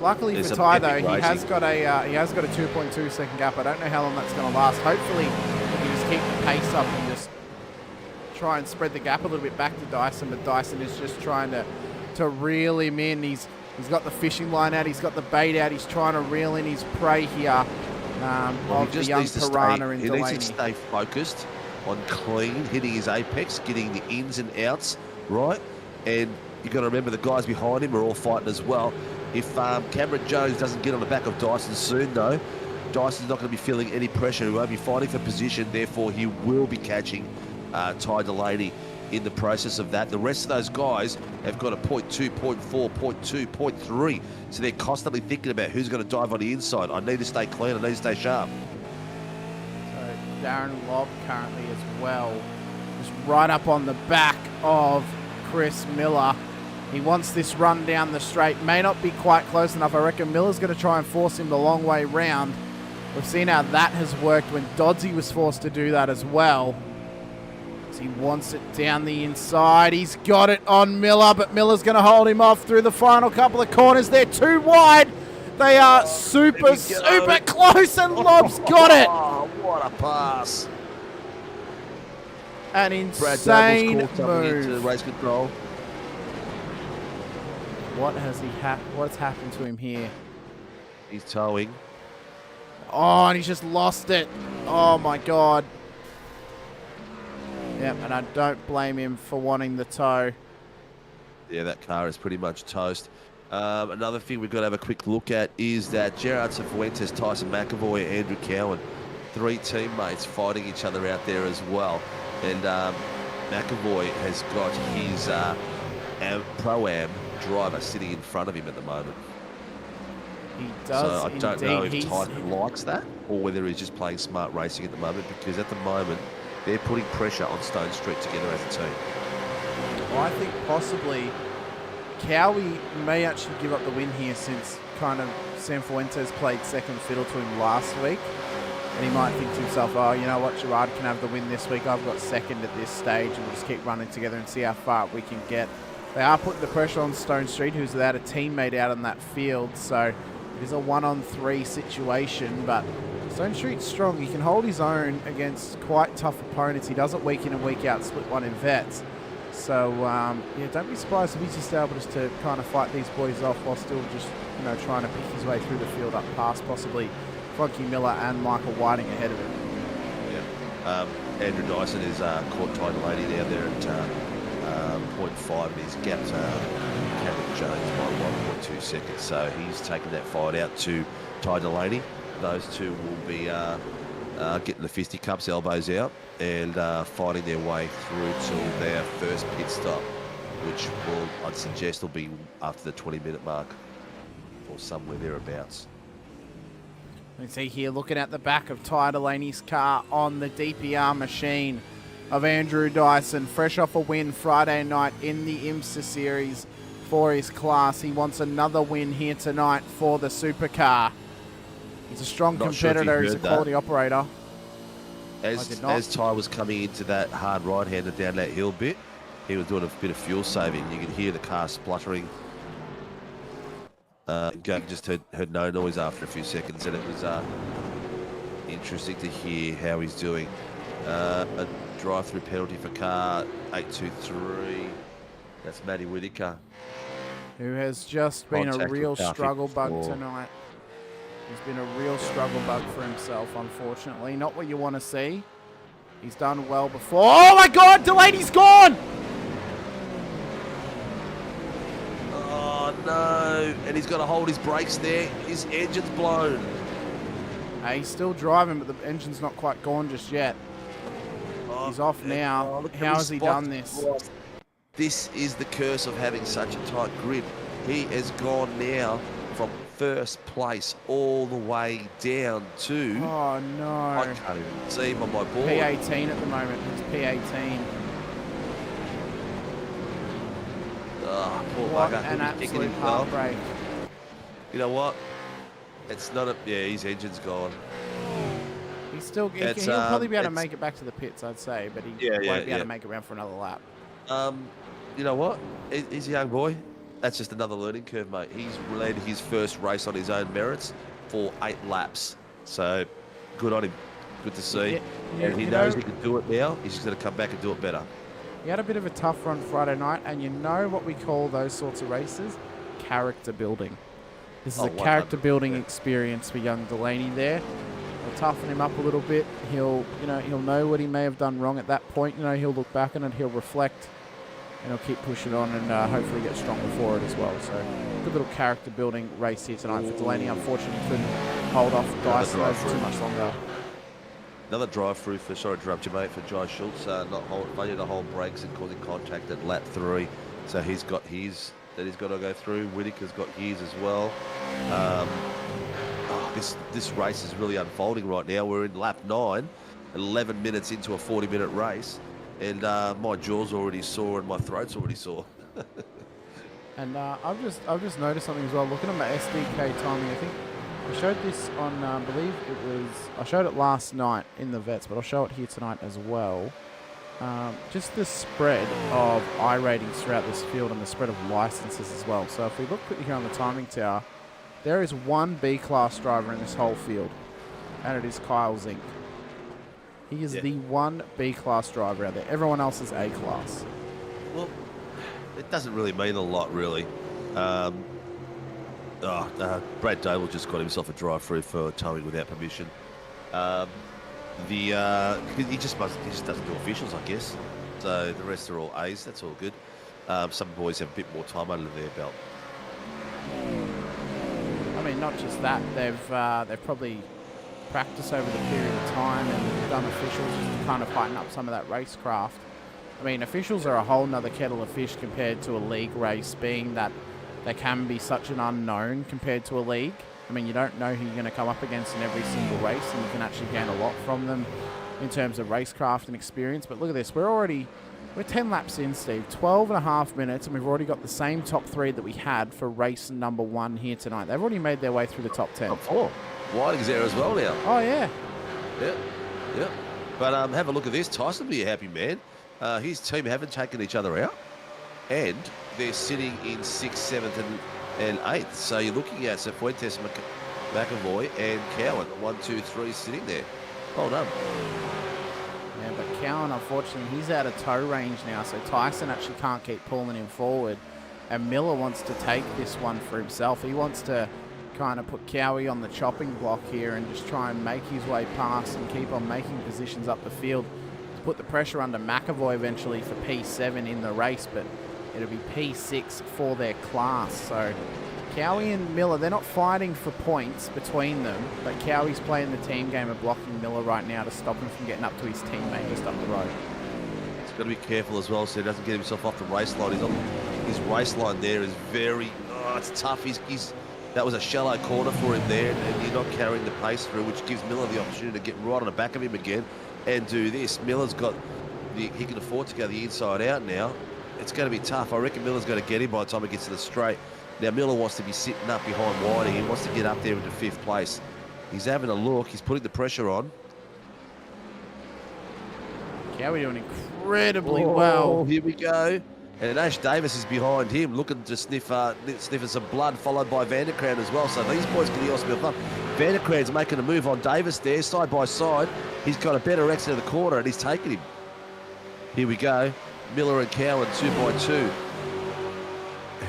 Luckily for Ty though, he has got a 2.2 second gap. I don't know how long that's going to last. Hopefully, we can just keep the pace up and just try and spread the gap a little bit back to Dyson. But Dyson is just trying to reel him in. He's got the fishing line out. He's got the bait out. He's trying to reel in his prey here. Of the young Piranha and Delaney. He needs to stay focused on clean, hitting his apex, getting the ins and outs right. And you've got to remember the guys behind him are all fighting as well. If Cameron Jones doesn't get on the back of Dyson soon, though, Dyson's not going to be feeling any pressure. He won't be fighting for position. Therefore, he will be catching Ty Delaney in the process of that. The rest of those guys have got a 0.2, 0.4, 0.2, 0.3. So they're constantly thinking about who's going to dive on the inside. I need to stay clean. I need to stay sharp. So Darren Lobb currently as well. Just right up on the back of Chris Miller. He wants this run down the straight. May not be quite close enough. I reckon Miller's going to try and force him the long way round. We've seen how that has worked when Doddsy was forced to do that as well. He wants it down the inside. He's got it on Miller, but Miller's going to hold him off through the final couple of corners. They're too wide. They are super close, and Lob's got it. Oh, what a pass. An insane move. Into race control. What's happened to him here? He's towing. Oh, and he's just lost it. Oh, my God. Yep, and I don't blame him for wanting the tow. Yeah, that car is pretty much toast. Another thing we've got to have a quick look at is that Gerard Cifuentes, Tyson McAvoy, Andrew Cowan, 3 teammates fighting each other out there as well. And McAvoy has got his Pro-Am driver sitting in front of him at the moment. He does. So I don't know if Tyson likes that or whether he's just playing smart racing at the moment, because at the moment they're putting pressure on Stone Street together as a team. Well, I think possibly Cowie may actually give up the win here, since kind of Sam Fuentes played second fiddle to him last week. And he might think to himself, oh, you know what, Gerard can have the win this week. I've got second at this stage, and we'll just keep running together and see how far we can get. They are putting the pressure on Stone Street, who's without a teammate out on that field. So it is a 1-on-3 situation, but Stone Street's strong. He can hold his own against quite tough opponents. He does it week in and week out, split one in vets. So, yeah, don't be surprised if he's just able just to kind of fight these boys off while still just, you know, trying to pick his way through the field up past possibly Frankie Miller and Michael Whiting ahead of him. Yeah. Andrew Dyson is caught Ty Delaney down there at 0.5, and he's gapped Cameron Jones by 1.2 seconds. So he's taken that fight out to Ty Delaney. Those two will be getting the fisticuffs, elbows out, and fighting their way through to their first pit stop, which I'd suggest will be after the 20-minute mark or somewhere thereabouts. You see here, looking at the back of Ty Delaney's car on the DPR machine of Andrew Dyson, fresh off a win Friday night in the IMSA series for his class. He wants another win here tonight for the supercar. He's a strong competitor. He's a quality operator. As Ty was coming into that hard right-hander down that hill bit, he was doing a bit of fuel saving. You could hear the car spluttering. Just heard no noise after a few seconds, and it was interesting to hear how he's doing. A drive-through penalty for car 823. That's Matty Whitaker, who has just been a real struggle bug tonight. He's been a real struggle bug for himself, unfortunately. Not what you want to see. He's done well before. Oh my God, Delaney's gone! Oh no, and he's got to hold his brakes there. His engine's blown. He's still driving, but the engine's not quite gone just yet. He's off now. How has he done this? This is the curse of having such a tight grid. He has gone now from first place all the way down to... Oh, no. I can't even see him on my board. P18 at the moment. It's P18. Oh, poor What bugger. an absolute heartbreak. You know what? It's not a... Yeah, his engine's gone. He's still... He'll probably be able to make it back to the pits, I'd say, but he won't be able to make it around for another lap. You know what? He's a young boy. That's just another learning curve, mate. He's led his first race on his own merits for 8 laps. So, good on him. Good to see. And he knows he can do it now. He's just going to come back and do it better. He had a bit of a tough run Friday night, and you know what we call those sorts of races? Character building. This is a character building experience for young Delaney there. They'll toughen him up a little bit. He'll know what he may have done wrong at that point. He'll look back on it, he'll reflect, and he'll keep pushing on and hopefully get stronger for it as well. So, good little character building race here tonight for Delaney. Unfortunately, couldn't hold off Dyson over too much longer. Another drive-through for, sorry to interrupt you, mate, for Jai Schultz. Failing to hold brakes and causing contact at lap 3. So he's got his that he's got to go through. Whitaker's got his as well. This race is really unfolding right now. We're in lap 9, 11 minutes into a 40-minute race. And my jaw's already sore and my throat's already sore. And I've just noticed something as well. Looking at my SDK timing, I think I showed this on, I showed it last night in the vets, but I'll show it here tonight as well. Just the spread of I ratings throughout this field and the spread of licenses as well. So if we look quickly here on the timing tower, there is one B-class driver in this whole field, and it is Kyle Zink. He is the one B-class driver out there. Everyone else is A-class. Well, it doesn't really mean a lot, really. Brad Dable just got himself a drive-through for towing without permission. He just doesn't do officials, I guess. So the rest are all A's. That's all good. Some boys have a bit more time under their belt. I mean, not just that. They've probably practiced over the period of time and done officials just to kind of heighten up some of that racecraft. I mean, officials are a whole nother kettle of fish compared to a league race, being that they can be such an unknown compared to a league. I mean, you don't know who you're going to come up against in every single race, and you can actually gain a lot from them in terms of racecraft and experience. But look at this. We're 10 laps in, Steve. 12 and a half minutes, and we've already got the same top three that we had for race number 1 here tonight. They've already made their way through the top 10. Top 4. Whiting's there as well now. Oh, yeah. Yeah. But have a look at this. Tyson will be a happy man. His team haven't taken each other out, and they're sitting in 6th, 7th, and 8th. So you're looking at Fuentes, McAvoy, and Cowan. 1, 2, 3 sitting there. Well done. Yeah, but Cowan, unfortunately, he's out of tow range now, so Tyson actually can't keep pulling him forward. And Miller wants to take this one for himself. He wants to kind of put Cowie on the chopping block here and just try and make his way past and keep on making positions up the field to put the pressure under McAvoy eventually for P7 in the race, but it'll be P6 for their class. So Cowie and Miller, they're not fighting for points between them, but Cowie's playing the team game of blocking Miller right now to stop him from getting up to his teammate just up the road. He's got to be careful as well so he doesn't get himself off the race line. His race line there is very, it's tough. That was a shallow corner for him there, and you're not carrying the pace through, which gives Miller the opportunity to get right on the back of him again and do this. Miller's got, he can afford to go the inside out now. It's going to be tough. I reckon Miller's going to get him by the time he gets to the straight. Now, Miller wants to be sitting up behind Whiting. He wants to get up there into 5th place. He's having a look. He's putting the pressure on. Cowie doing incredibly well. Here we go. And Ash Davis is behind him, looking to sniffing some blood, followed by Vanderkrant as well. So these boys can also be fun. Vanderkrant's making a move on Davis there, side by side. He's got a better exit of the corner, and he's taking him. Here we go. Miller and Cowan 2 by 2.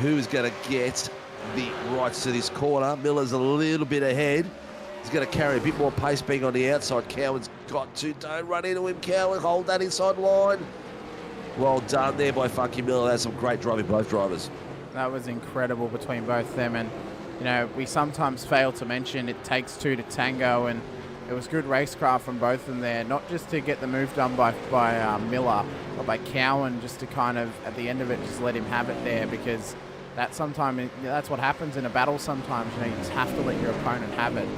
Who's going to get the rights to this corner? Miller's a little bit ahead. He's going to carry a bit more pace being on the outside. Cowan's got to. Don't run into him, Cowan. Hold that inside line. Well done there by Funky Miller. That's some great driving, both drivers. That was incredible between both them. And, you know, we sometimes fail to mention it takes two to tango. And it was good racecraft from both of them there. Not just to get the move done by Miller, but by Cowan, just to kind of, at the end of it, just let him have it there. Because that's what happens in a battle sometimes. You know, you just have to let your opponent have it.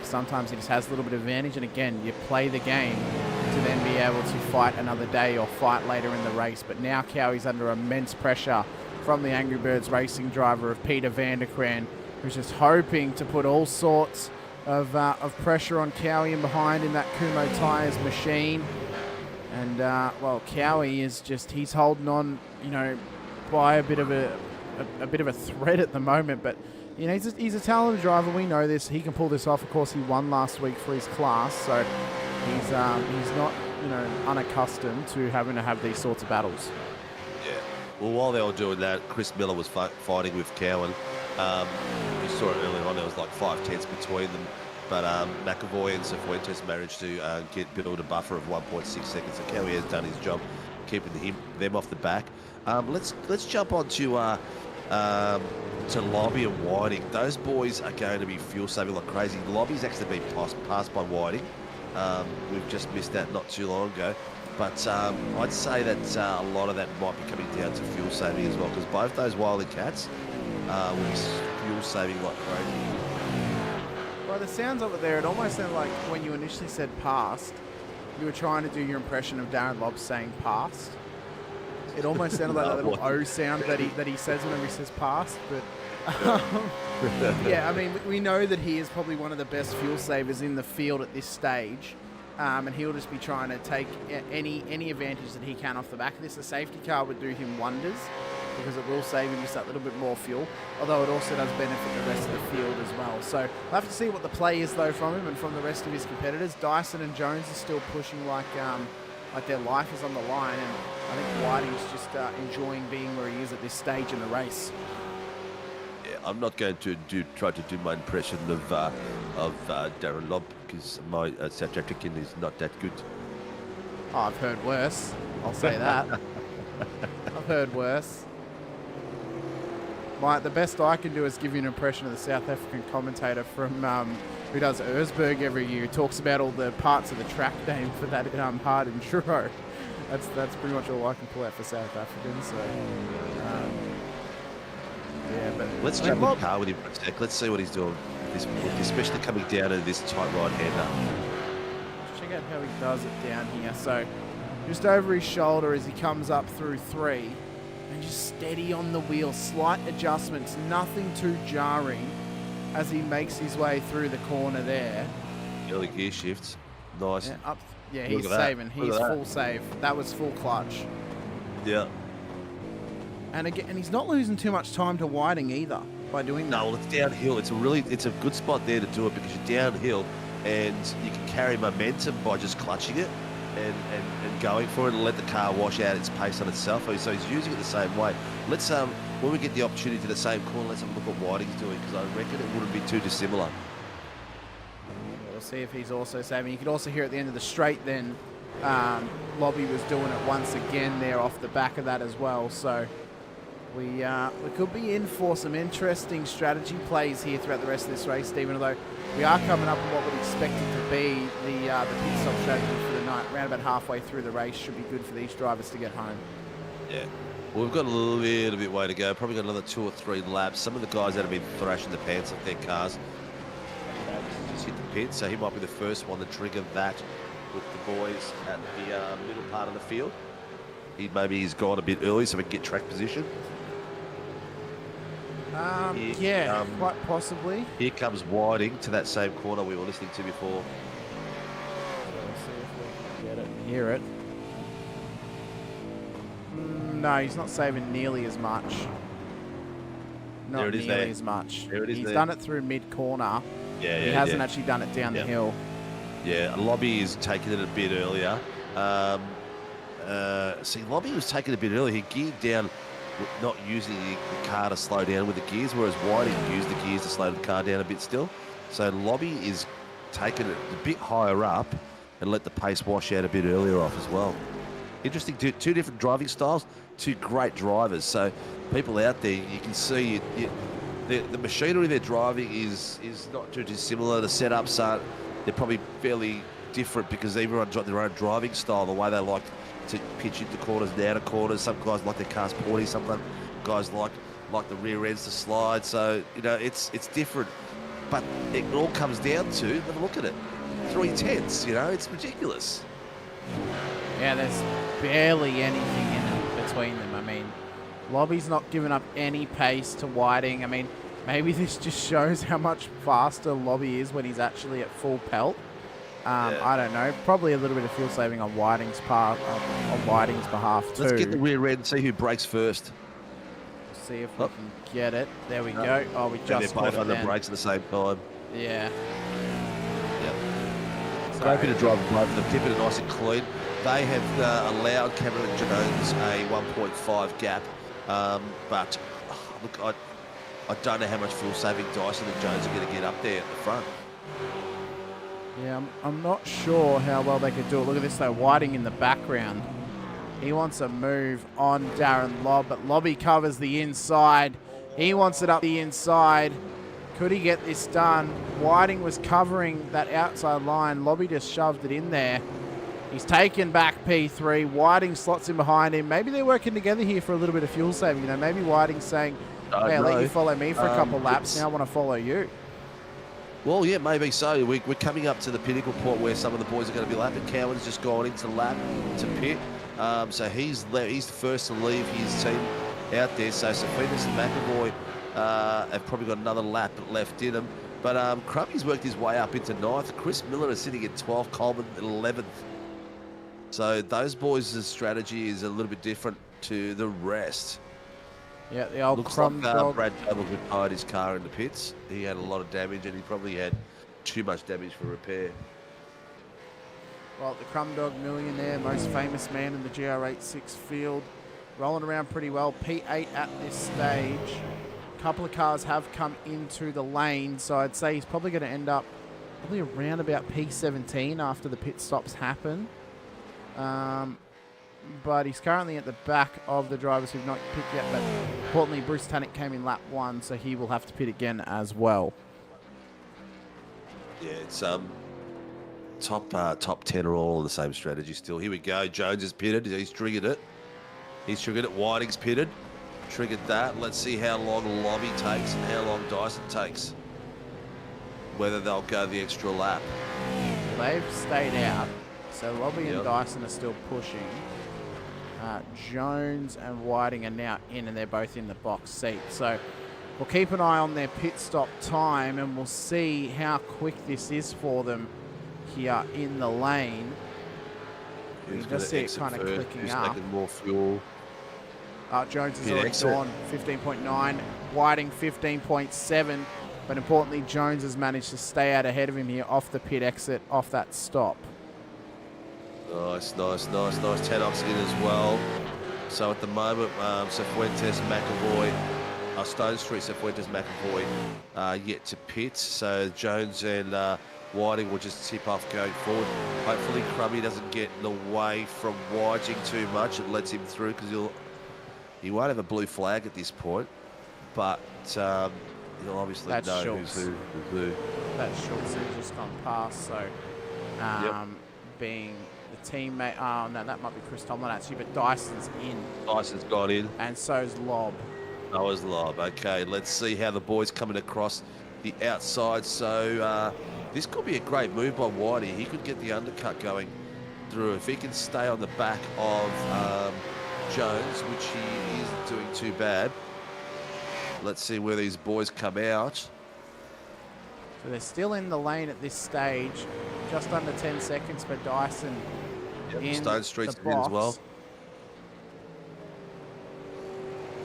Sometimes he just has a little bit of advantage. And again, you play the game to then be able to fight another day or fight later in the race. But now Cowie's under immense pressure from the Angry Birds racing driver of Peter Vanderkrant, who's just hoping to put all sorts of pressure on Cowie in behind in that Kumho Tyres machine. And, well, Cowie is just, he's holding on, you know, by a bit of a thread at the moment. But, you know, he's a talented driver. We know this. He can pull this off. Of course, he won last week for his class. So he's not, you know, unaccustomed to having to have these sorts of battles. Yeah. Well, while they were doing that, Chris Miller was fighting with Cowan. You saw it earlier on. There was like 5/10 between them. But McAvoy and Cifuentes managed to build a buffer of 1.6 seconds. So Cowie has done his job, keeping them off the back. Let's jump on to Lobby and Whiting. Those boys are going to be fuel saving like crazy. Lobby's actually been passed by Whiting. We've just missed that not too long ago. But I'd say that a lot of that might be coming down to fuel saving as well, because both those Wily Cats will be fuel saving like crazy. By the sounds of it there, it almost sounded like when you initially said past, you were trying to do your impression of Darren Lobb saying past. It almost sounded like that little O sound that he says whenever he says pass. But yeah, I mean, we know that he is probably one of the best fuel savers in the field at this stage. And he'll just be trying to take any advantage that he can off the back of this. A safety car would do him wonders because it will save him just that little bit more fuel, although it also does benefit the rest of the field as well. So we'll have to see what the play is, though, from him and from the rest of his competitors. Dyson and Jones are still pushing like their life is on the line, and I think Whiting's just enjoying being where he is at this stage in the race. Yeah, I'm not going to try to do my impression of Darren Lobb because my South African is not that good. Oh, I've heard worse. I'll say that. I've heard worse. The best I can do is give you an impression of the South African commentator from who does Erzberg every year. Who talks about all the parts of the track name for that hard enduro. That's pretty much all I can pull out for South Africans. So yeah, but let's jump in the car with him for a sec. Let's see what he's doing, especially coming down to this tight right-hander. Let's check out how he does it down here. So just over his shoulder as he comes up through 3. And just steady on the wheel, slight adjustments, nothing too jarring as he makes his way through the corner there. Early gear shifts, nice. Yeah, he's saving. He's full save. That was full clutch. Yeah. And again, and he's not losing too much time to Whiting either by doing that. No, well, it's downhill. It's a good spot there to do it because you're downhill and you can carry momentum by just clutching it. And going for it and let the car wash out its pace on itself. So he's using it the same way. Let's when we get the opportunity to the same corner, let's have a look at what Whiting's doing because I reckon it wouldn't be too dissimilar. We'll see if he's also saving. You could also hear at the end of the straight then Lobby was doing it once again there off the back of that as well. So we could be in for some interesting strategy plays here throughout the rest of this race, Stephen, although we are coming up on what we'd expect it to be, the pit stop strategy for the night. Around about halfway through the race should be good for these drivers to get home. Yeah. Well, we've got a little bit way to go. Probably got another 2 or 3 laps. Some of the guys that have been thrashing the pants off their cars just hit the pit, so he might be the first one to trigger that with the boys at the middle part of the field. Maybe he's gone a bit early so we can get track position. Quite possibly. Here comes Whiting to that same corner we were listening to before. Let's see if we can get it and hear it. No, he's not saving nearly as much. Not nearly as much. There it is. He's done it through mid-corner. Yeah, he hasn't actually done it down the hill. Yeah, Lobby is taking it a bit earlier. See, Lobby was taking it a bit earlier. He geared down, not using the car to slow down with the gears, whereas Whiting used the gears to slow the car down a bit still. So Lobby is taking it a bit higher up and let the pace wash out a bit earlier off as well. Interesting, two different driving styles, 2 great drivers. So people out there, you can see the machinery they're driving is not too dissimilar. The setups aren't, they're probably fairly different because everyone's got their own driving style, the way they like to pitch into corners and out of corners. Some guys like their cars pointy, some guys like the rear ends to slide. So, it's different. But it all comes down to, have a look at it, 3/10, it's ridiculous. Yeah, there's barely anything in between them. I mean, Lobby's not giving up any pace to Whiting. I mean, maybe this just shows how much faster Lobby is when he's actually at full pelt. I don't know. Probably a little bit of fuel saving on Whiting's behalf too. Let's get the rear end and see who brakes first. See if we can get it. There we go. Oh, we just caught it. They're both on the brakes at the same time. Yeah. Great bit of driving both of them, keeping it nice and clean. They have allowed Cameron Jones a 1.5 gap, but look, I don't know how much fuel saving Dyson and Jones are going to get up there at the front. Yeah, I'm not sure how well they could do it. Look at this though, Whiting in the background. He wants a move on Darren Lobb, but Lobby covers the inside. He wants it up the inside. Could he get this done? Whiting was covering that outside line. Lobby just shoved it in there. He's taken back P3. Whiting slots in behind him. Maybe they're working together here for a little bit of fuel saving. Maybe Whiting's saying, hey, I'll let you follow me for a couple laps. Now I want to follow you. Well, yeah, maybe so. We're coming up to the pinnacle point where some of the boys are going to be lapping. Cowan's just gone into lap to pit. So he's the first to leave his team out there. So Safinas and McAvoy have probably got another lap left in them. But Crummy's worked his way up into 9th. Chris Miller is sitting at 12th, Coleman at 11th. So those boys' strategy is a little bit different to the rest. Yeah, the old Looks Crum like dog. Brad Doble retired his car in the pits. He had a lot of damage, and he probably had too much damage for repair. Well, the Crum Dog millionaire, most famous man in the GR86 field, rolling around pretty well. P8 at this stage. A couple of cars have come into the lane, so I'd say he's probably going to end up probably around about P17 after the pit stops happen. But he's currently at the back of the drivers who've not picked yet. But importantly, Bruce Tannick came in lap 1, so he will have to pit again as well. Yeah, it's top 10 are all on the same strategy still. Here we go. Jones is pitted. He's triggered it. Whiting's pitted. Triggered that. Let's see how long Lobby takes and how long Dyson takes. Whether they'll go the extra lap. They've stayed out, so Lobby and Dyson are still pushing. Jones and Whiting are now in, and they're both in the box seat. So we'll keep an eye on their pit stop time, and we'll see how quick this is for them here in the lane. You can just see it kind of clicking up. Taking more fuel. Jones is already gone, 15.9. Whiting, 15.7. But importantly, Jones has managed to stay out ahead of him here off the pit exit, off that stop. Nice. Tanock's in as well. So at the moment, Cifuentes, McAvoy, Stone Street, Cifuentes, McAvoy yet to pit. So Jones and Whiting will just tip off going forward. Hopefully Crummy doesn't get in the way from Whiting too much. It lets him through because he won't have a blue flag at this point. But he'll obviously know who's who. That's Schultz who's just gone past. So being the teammate, no, that might be Chris Tomlin actually, but Dyson's in. Dyson's gone in. And so's Lob. That was Lob. Okay, let's see how the boys coming across the outside. So this could be a great move by Whitey. He could get the undercut going through. If he can stay on the back of Jones, which he isn't doing too bad. Let's see where these boys come out. So they're still in the lane at this stage. Just under 10 seconds for Dyson in Stone Street's the in box. as well.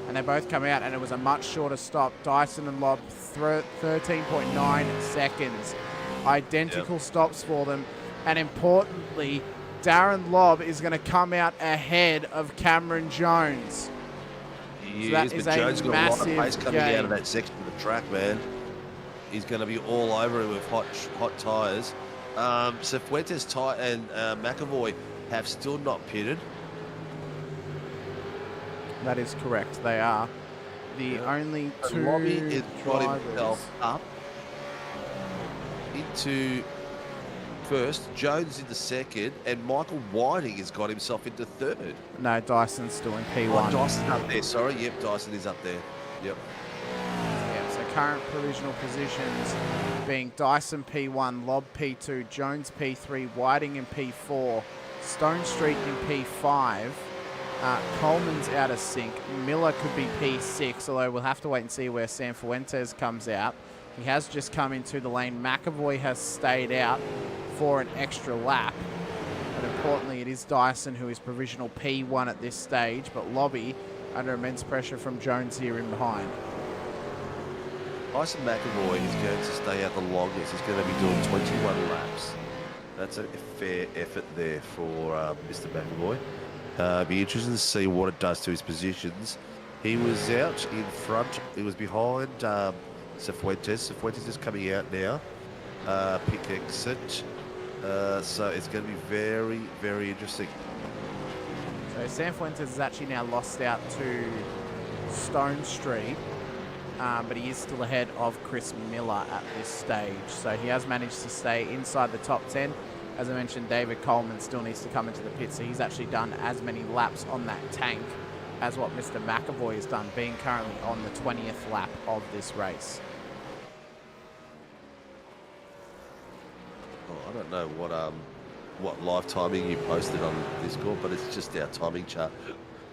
And they both come out, and it was a much shorter stop. Dyson and Lob, 13.9 seconds. Identical stops for them. And importantly, Darren Lob is going to come out ahead of Cameron Jones. He is, but Jones got a lot of pace coming out of that section of the track, man. He's going to be all over him with hot tyres. Cifuentes and McAvoy have still not pitted. That is correct. They are the only two Lobby has got drivers. himself up into first, Jones into second, and Michael Whiting has got himself into third. No, Dyson's still in P1. Oh, Dyson's up there, sorry. Yep, Dyson is up there. Yep. Yeah, so current provisional positions being Dyson P1, Lob P2, Jones P3, Whiting in P4, Stone Street in P5. Coleman's out of sync. Miller could be P6, although we'll have to wait and see where San Fuentes comes out. He has just come into the lane. McAvoy has stayed out for an extra lap. But importantly, it is Dyson who is provisional P1 at this stage, but Lobby under immense pressure from Jones here in behind. Dyson McAvoy is going to stay out the longest. He's going to be doing 21 laps. That's a fair effort there for Mr. McAvoy. Be interesting to see what it does to his positions. He was out in front. He was behind Cifuentes. Cifuentes is coming out now. Pick exit. So it's going to be very, very interesting. So San Fuentes has actually now lost out to Stone Street, but he is still ahead of Chris Miller at this stage. So he has managed to stay inside the top 10. As I mentioned, David Coleman still needs to come into the pit, so he's actually done as many laps on that tank as what Mr. McAvoy has done, being currently on the 20th lap of this race. Oh, I don't know what what live timing you posted on Discord, but it's just our timing chart.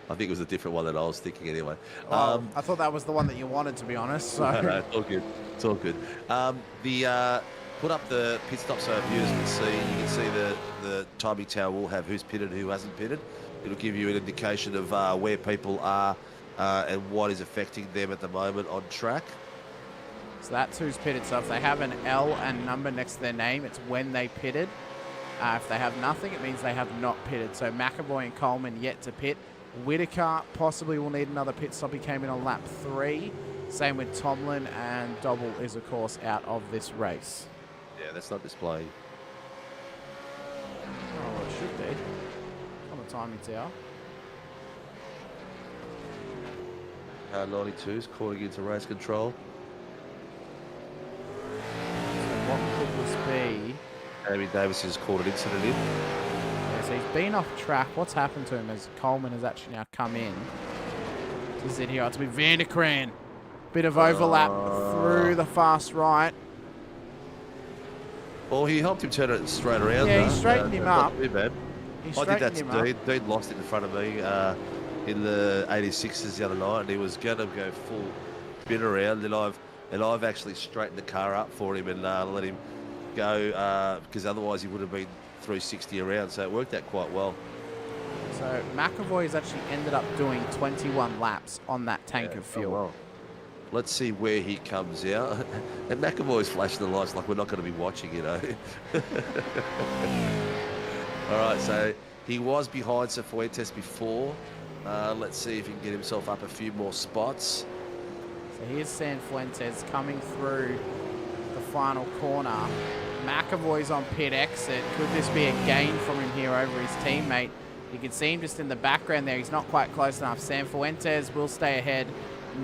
I think it was a different one than I was thinking anyway. I thought that was the one that you wanted, to be honest. So. No, it's all good. It's all good. Put up the pit stop so viewers can see. You can see the timing tower will have who's pitted and who hasn't pitted. It'll give you an indication of where people are and what is affecting them at the moment on track. So that's who's pitted. So if they have an L and number next to their name, it's when they pitted. If they have nothing, it means they have not pitted. So McAvoy and Coleman yet to pit. Whitaker possibly will need another pit stop. He came in on lap 3. Same with Tomlin, and Dobble is, of course, out of this race. Yeah, that's not displaying. Oh, well, it should be. On the timing tower. 92 is calling into race control. So what could this be? Amy Davis has called an incident in. Yeah, so he's been off track. What's happened to him as Coleman has actually now come in? Is it here? It's with Vanderkran. Bit of overlap through the fast right. Well, he helped him turn it straight around. Yeah, he straightened him up. Not too bad. I did that to Dean. Dean lost it in front of me in the 86s the other night, and he was going to go full spin around, and I've actually straightened the car up for him and let him go because otherwise he would have been 360 around. So it worked out quite well. So McAvoy has actually ended up doing 21 laps on that tank of fuel. Oh, well. Let's see where he comes out. And McAvoy's flashing the lights like we're not going to be watching, you know. All right, so he was behind Cifuentes before. Let's see if he can get himself up a few more spots. So here's Cifuentes coming through the final corner. McAvoy's on pit exit. Could this be a gain from him here over his teammate? You can see him just in the background there. He's not quite close enough. Cifuentes will stay ahead.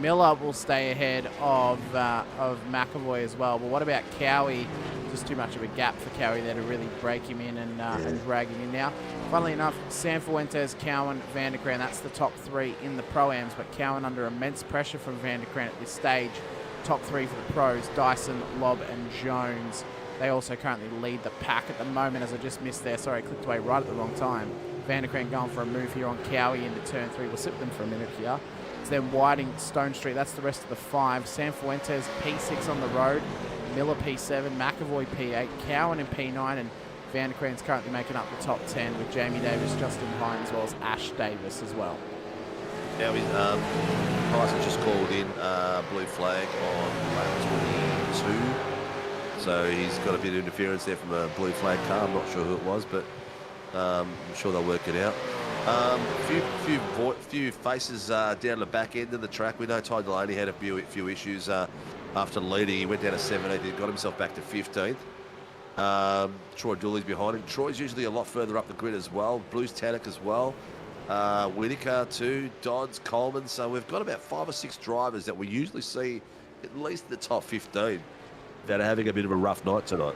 Miller will stay ahead of McAvoy as well. But what about Cowie? Just too much of a gap for Cowie there to really break him in and drag him in now. Funnily enough, Cifuentes, Cowan, Vanderkran, that's the top 3 in the Pro-Ams, but Cowan under immense pressure from Vanderkran at this stage. Top 3 for the pros, Dyson, Lobb and Jones. They also currently lead the pack at the moment, as I just missed there. Sorry, I clicked away right at the wrong time. Vanderkran going for a move here on Cowie into turn 3. We'll sit with them for a minute here. It's then Whiting, Stone Street. That's the rest of the 5. Cifuentes, P6 on the road. Miller, P7. McAvoy, P8. Cowan in P9. And Vanderkran's currently making up the top 10 with Jamie Davis, Justin Hine, as well as Ash Davis as well. Now Tyson just called in blue flag on lap 22. So he's got a bit of interference there from a blue flag car. I'm not sure who it was, but I'm sure they'll work it out. Few faces down the back end of the track. We know Ty Delaney had a few issues after leading. He went down to 17th. He got himself back to 15th. Troy Dooley's behind him. Troy's usually a lot further up the grid as well. Bruce Tannock as well. Whitaker too. Dodds, Coleman. So we've got about 5 or 6 drivers that we usually see at least the top 15 that are having a bit of a rough night tonight.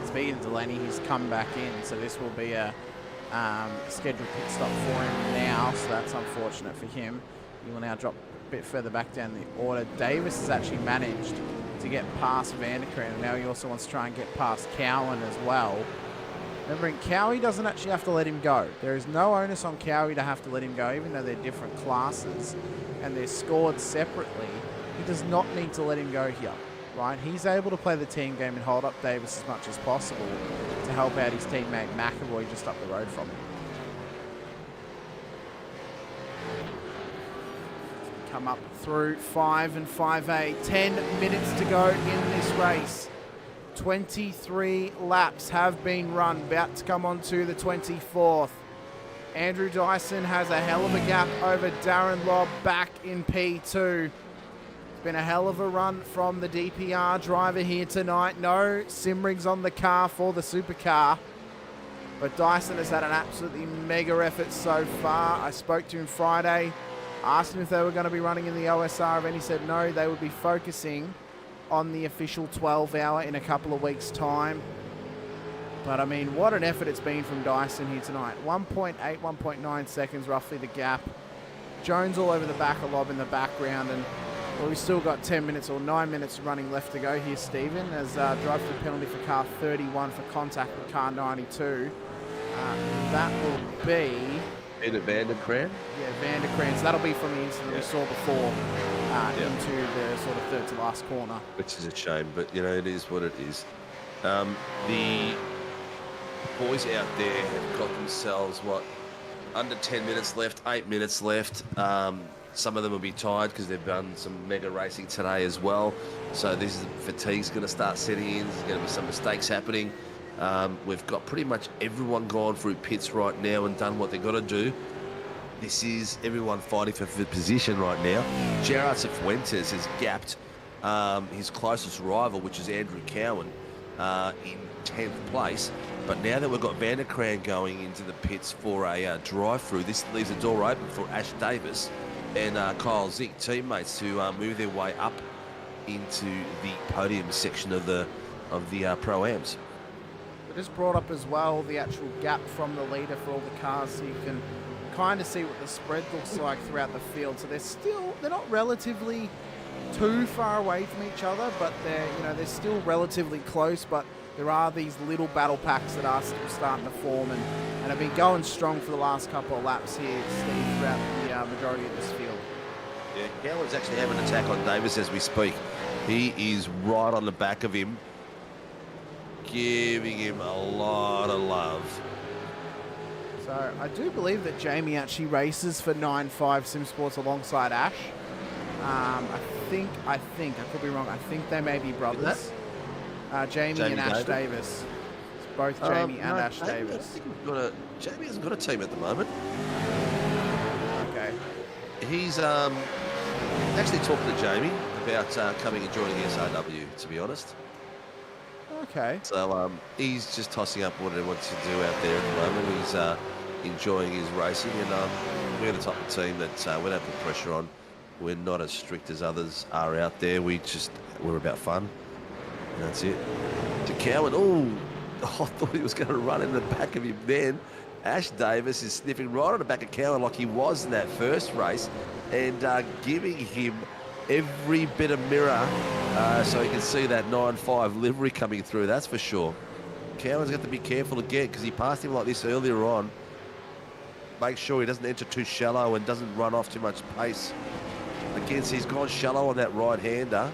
Speaking of Delaney, he's come back in, so this will be a scheduled pit stop for him now, so that's unfortunate for him. He will now drop a bit further back down the order. Davis has actually managed to get past Vanderkran, and now he also wants to try and get past Cowan as well. Remembering, Cowie doesn't actually have to let him go. There is no onus on Cowie to have to let him go, even though they're different classes and they're scored separately. He does not need to let him go here, right? He's able to play the team game and hold up Davis as much as possible to help out his teammate McAvoy just up the road from him. Come up through 5 and 5A. 10 minutes to go in this race. 23 laps have been run. About to come on to the 24th. Andrew Dyson has a hell of a gap over Darren Lobb back in P2. It's been a hell of a run from the DPR driver here tonight. No sim rigs on the car for the supercar. But Dyson has had an absolutely mega effort so far. I spoke to him Friday, asked him if they were going to be running in the OSR, and he said no, they would be focusing on the official 12-hour in a couple of weeks' time. But, I mean, what an effort it's been from Dyson here tonight. 1.8, 1.9 seconds, roughly, the gap. Jones all over the back of Lobb in the background, and Well, we've still got 10 minutes or 9 minutes running left to go here, Stephen, as drive-through penalty for car 31 for contact with car 92. That will be... Peter Vanderkran? Yeah, Vanderkran. So that'll be from the incident we saw before into the sort of third to last corner. Which is a shame, but, you know, it is what it is. The boys out there have got themselves, under 10 minutes left, 8 minutes left. Some of them will be tired because they've done some mega racing today as well. So this is fatigue's going to start setting in. There's going to be some mistakes happening. We've got pretty much everyone gone through pits right now and done what they've got to do. This is everyone fighting for position right now. Gerard Cifuentes has gapped his closest rival, which is Andrew Cowan, in 10th place. But now that we've got Vanderkran going into the pits for a drive-through, this leaves the door open for Ash Davis and Kyle Zink, teammates, to move their way up into the podium section of the Pro-Ams. We just brought up as well the actual gap from the leader for all the cars, so you can kind of see what the spread looks like throughout the field. So they're not relatively too far away from each other, but they're still relatively close. But there are these little battle packs that are still starting to form and have been going strong for the last couple of laps here, Steve, throughout the majority of this field. Yeah, Cowan's actually having an attack on Davis as we speak. He is right on the back of him, giving him a lot of love. So I do believe that Jamie actually races for 9.5 Sim Sports alongside Ash. I could be wrong. I think they may be brothers. Jamie and Ash Davis. It's both Jamie and Ash Davis. Jamie hasn't got a team at the moment. Okay. He's actually talking to Jamie about coming and joining the SRW, to be honest. Okay. So he's just tossing up what he wants to do out there at the moment. He's enjoying his racing, and we're the type of team that we don't put pressure on. We're not as strict as others are out there. We're about fun. And that's it. To Cowan, I thought he was going to run in the back of him then. Ash Davis is sniffing right on the back of Cowan like he was in that first race, and giving him every bit of mirror so he can see that 9.5 livery coming through, that's for sure. Cowan's got to be careful again because he passed him like this earlier on. Make sure he doesn't enter too shallow and doesn't run off too much pace. Again, so he's gone shallow on that right-hander,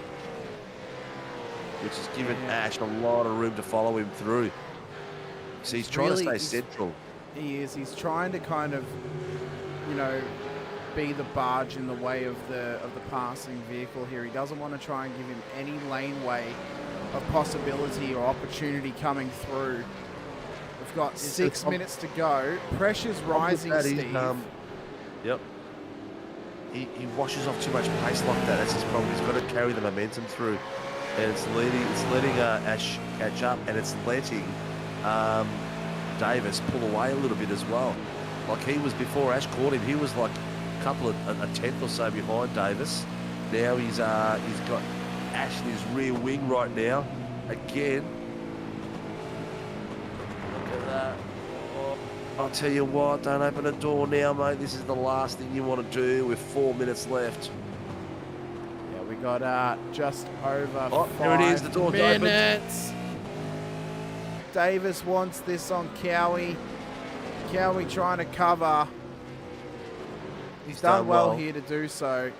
which has given Ash a lot of room to follow him through. So he's trying to stay central. He is. He's trying to kind of, be the barge in the way of the passing vehicle here. He doesn't want to try and give him any laneway of possibility or opportunity coming through. We've got 6 minutes to go. Pressure's rising, Steve. Yep. He washes off too much pace like that. That's his problem. He's got to carry the momentum through, and it's letting Ash catch up, and it's letting Davis pull away a little bit as well. Like he was before Ash caught him. He was like a tenth or so behind Davis. Now he's got Ash in his rear wing right now. Again. Look at that. I'll tell you what, don't open the door now, mate. This is the last thing you want to do with 4 minutes left. Yeah, we got just over 5 there it is, the door's minutes. Open. Davis wants this on Cowie. Cowie trying to cover. He's done well here to do so.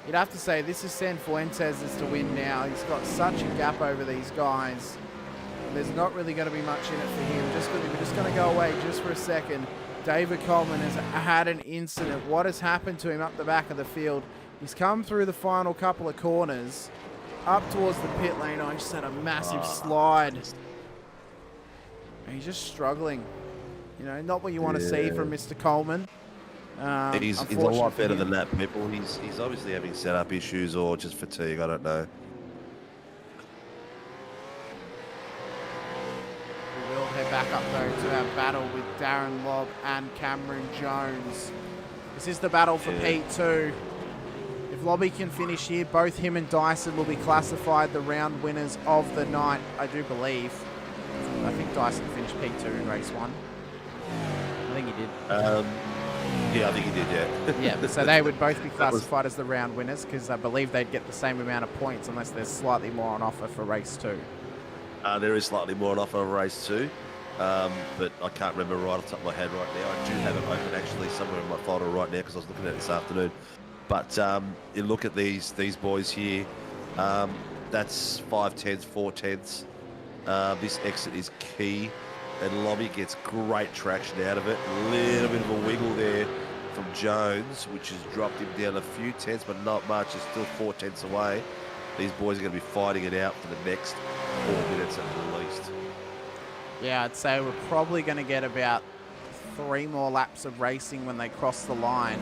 You'd have to say this is Cifuentes' to win now. He's got such a gap over these guys. There's not really going to be much in it for him. We're just going to go away just for a second. David Coleman has had an incident. What has happened to him up the back of the field? He's come through the final couple of corners, up towards the pit lane. He just had a massive slide. And he's just struggling. Not what you want to see from Mr. Coleman. He's a lot better than that, people. He's obviously having setup issues or just fatigue. I don't know. Head back up though to our battle with Darren Lobb and Cameron Jones. This is the battle for P2. If Lobby can finish here, both him and Dyson will be classified the round winners of the night, I do believe. I think Dyson finished P2 in race 1. I think he did. Yeah, I think he did, yeah. Yeah, so they would both be classified as the round winners because I believe they'd get the same amount of points unless there's slightly more on offer for race 2. There is slightly more on offer for race 2, but I can't remember right off the top of my head right now. I do have it open actually somewhere in my folder right now because I was looking at it this afternoon. But you look at these boys here, that's 5/10, 4/10. This exit is key, and Lobby gets great traction out of it. A little bit of a wiggle there from Jones, which has dropped him down a few tenths, but not much. It's still 4 tenths away. These boys are going to be fighting it out for the next 4 minutes at least. Yeah, I'd say we're probably going to get about 3 more laps of racing when they cross the line.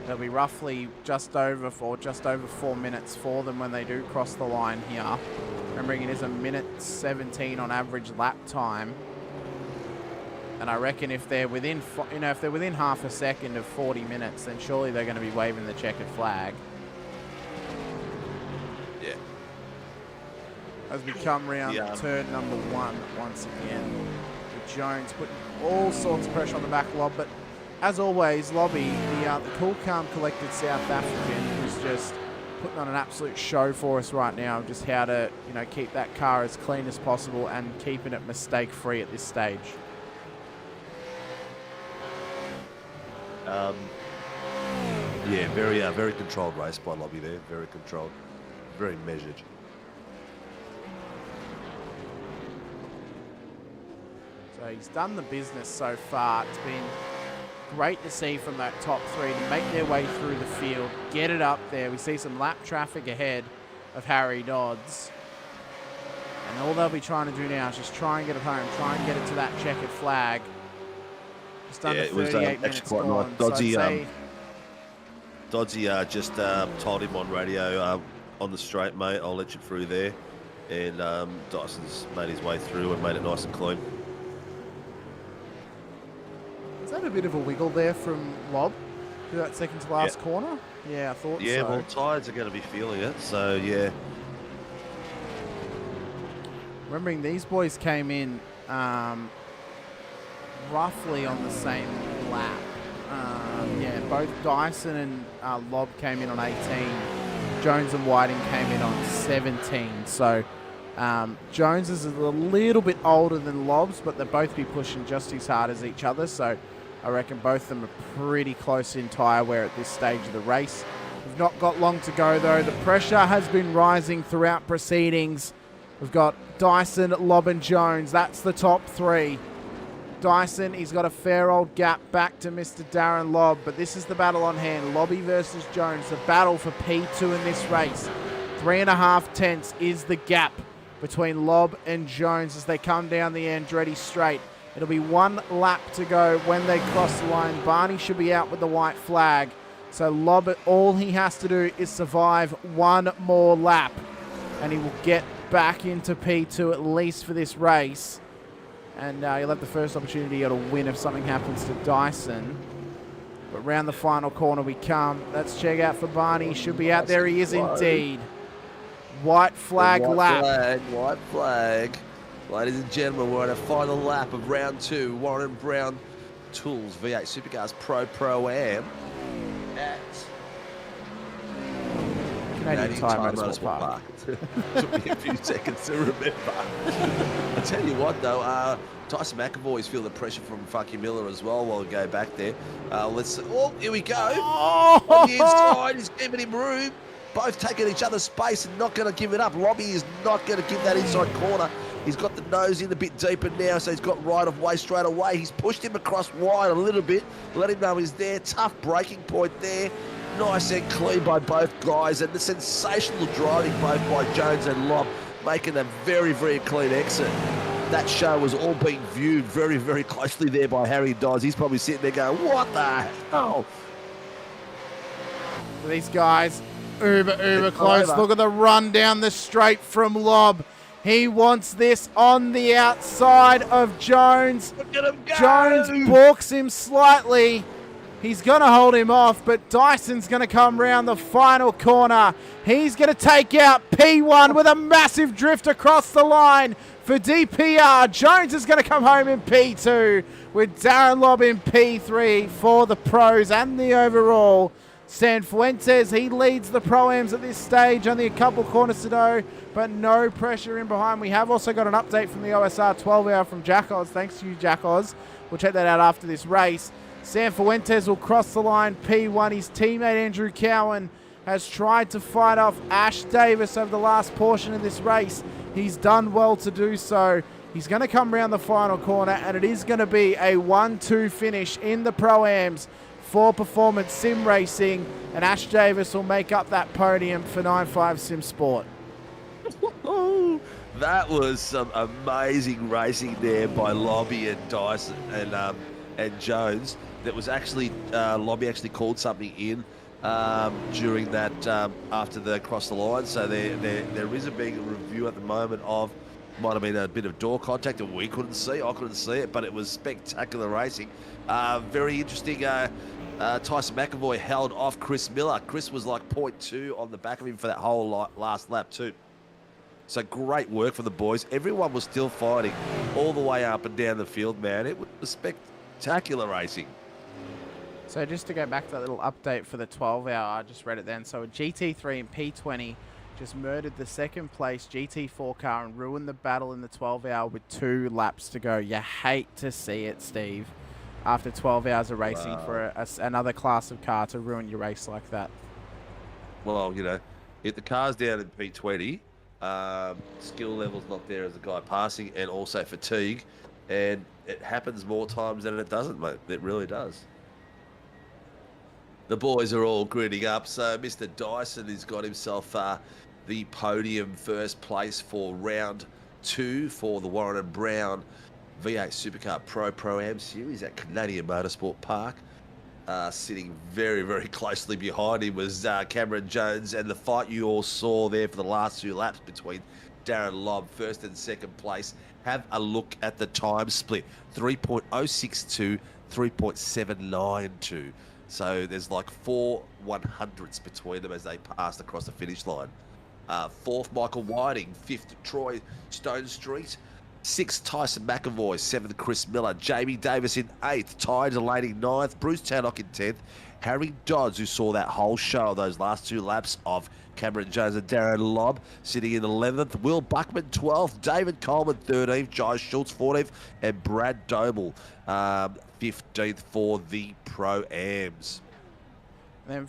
It'll be roughly just over 4 minutes for them when they do cross the line here. Remembering it is 1:17 on average lap time. And I reckon if they're within, if they're within half a second of 40 minutes, then surely they're going to be waving the checkered flag. Yeah. As we come round turn number 1 once again, with Jones putting all sorts of pressure on the back of Lob, but as always, Lobby, the cool, calm, collected South African, who's just putting on an absolute show for us right now, of just how to keep that car as clean as possible and keeping it mistake-free at this stage. Yeah, very controlled race by Lobby there. Very controlled, very measured. So he's done the business so far. It's been great to see from that top 3 to make their way through the field, get it up there. We see some lap traffic ahead of Harry Dodds. And all they'll be trying to do now is just try and get it home, try and get it to that checkered flag. Just under 38 minutes gone. Nice. Doddsy just told him on radio, on the straight, mate, I'll let you through there. And Dyson's made his way through and made it nice and clean. Is that a bit of a wiggle there from Lob to that second to last corner? Yeah, I thought so. Yeah, well, tyres are going to be feeling it, so yeah. Remembering these boys came in roughly on the same lap. Yeah, both Dyson and Lob came in on 18. Jones and Whiting came in on 17. So Jones is a little bit older than Lob's, but they'll both be pushing just as hard as each other. So I reckon both of them are pretty close in tyre wear at this stage of the race. We've not got long to go though. The pressure has been rising throughout proceedings. We've got Dyson, Lob and Jones. That's the top 3. Dyson, he's got a fair old gap back to Mr. Darren Lob, but this is the battle on hand. Lobby versus Jones, the battle for P2 in this race. 3.5 tenths is the gap between Lob and Jones as they come down the Andretti straight. It'll be 1 lap to go when they cross the line. Barney should be out with the white flag. So Lob, all he has to do is survive 1 more lap, and he will get back into P2 at least for this race. And he'll have the first opportunity to win if something happens to Dyson. But round the final corner we come. Let's check out for Barney. He should be out there. He is indeed. White flag lap. White flag. Ladies and gentlemen, we're at a final lap of round 2. Warren Brown Tools V8 Supercars Pro-Am at Canadian Tyre Motorsport Park. Took me a few seconds to remember. I tell you what, though, Tyson McAvoy's feel the pressure from Funky Miller as well while we go back there. Here we go. Oh! On the inside, he's giving him room. Both taking each other's space and not going to give it up. Lobby is not going to give that inside corner. He's got the nose in a bit deeper now, so he's got right of way straight away. He's pushed him across wide a little bit, let him know he's there. Tough braking point there. Nice and clean by both guys, and the sensational driving both by Jones and Lob, making a very, very clean exit. That show was all being viewed very, very closely there by Harry Dodds. He's probably sitting there going, what the hell? These guys, uber close. Look at the run down the straight from Lob. He wants this on the outside of Jones. Look at him go. Jones balks him slightly. He's going to hold him off, but Dyson's going to come round the final corner. He's going to take out P1 with a massive drift across the line for DPR. Jones is going to come home in P2 with Darren Lobb in P3 for the pros and the overall. Sanfuentes, he leads the Pro-Ams at this stage, only a couple corners to go, but no pressure in behind. We have also got an update from the OSR 12 hour from Jack Oz. Thanks to you, Jack Oz. We'll check that out after this race. Sanfuentes will cross the line P1. His teammate Andrew Cowan has tried to fight off Ash Davis over the last portion of this race. He's done well to do so. He's going to come round the final corner, and it is going to be a 1-2 finish in the Pro-Ams for Performance Sim Racing, and Ash Davis will make up that podium for 9.5 Sim Sport. That was some amazing racing there by Lobby and Dyson and Jones. That was actually Lobby actually called something in during that after they crossed the line. So there is a big review at the moment of might have been a bit of door contact that we couldn't see. I couldn't see it, but it was spectacular racing. Very interesting. Tyson McAvoy held off Chris Miller. Chris was like 0.2 on the back of him for that whole last lap too. So great work for the boys. Everyone was still fighting all the way up and down the field, man. It was spectacular racing. So just to go back to that little update for the 12 hour, I just read it then. So a GT3 and P20 just murdered the second place GT4 car and ruined the battle in the 12 hour with 2 laps to go. You hate to see it, Steve, after 12 hours of racing for another class of car to ruin your race like that. Well, you know, if the car's down in P20, skill level's not there as the guy passing, and also fatigue, and it happens more times than it doesn't, mate. It really does. The boys are all grinning up. So Mr. Dyson has got himself the podium first place for round 2 for the Warren and Brown V8 Supercar Pro-Am series at Canadian Motorsport Park. Sitting very, very closely behind him was Cameron Jones, and the fight you all saw there for the last 2 laps between Darren Lobb, first and second place. Have a look at the time split, 3.062, 3.792. So there's like 4 100ths between them as they passed across the finish line. 4th, Michael Whiting. 5th, Troy Stone Street. 6th, Tyson McAvoy. 7th, Chris Miller. Jamie Davis in 8th. Ty Delaney 9th. Bruce Tannock in 10th. Harry Dodds, who saw that whole show of those last 2 laps of Cameron Jones and Darren Lobb, sitting in 11th. Will Buckman 12th. David Coleman 13th. Jai Schultz 14th. And Brad Doble 15th for the Pro-Ams. Then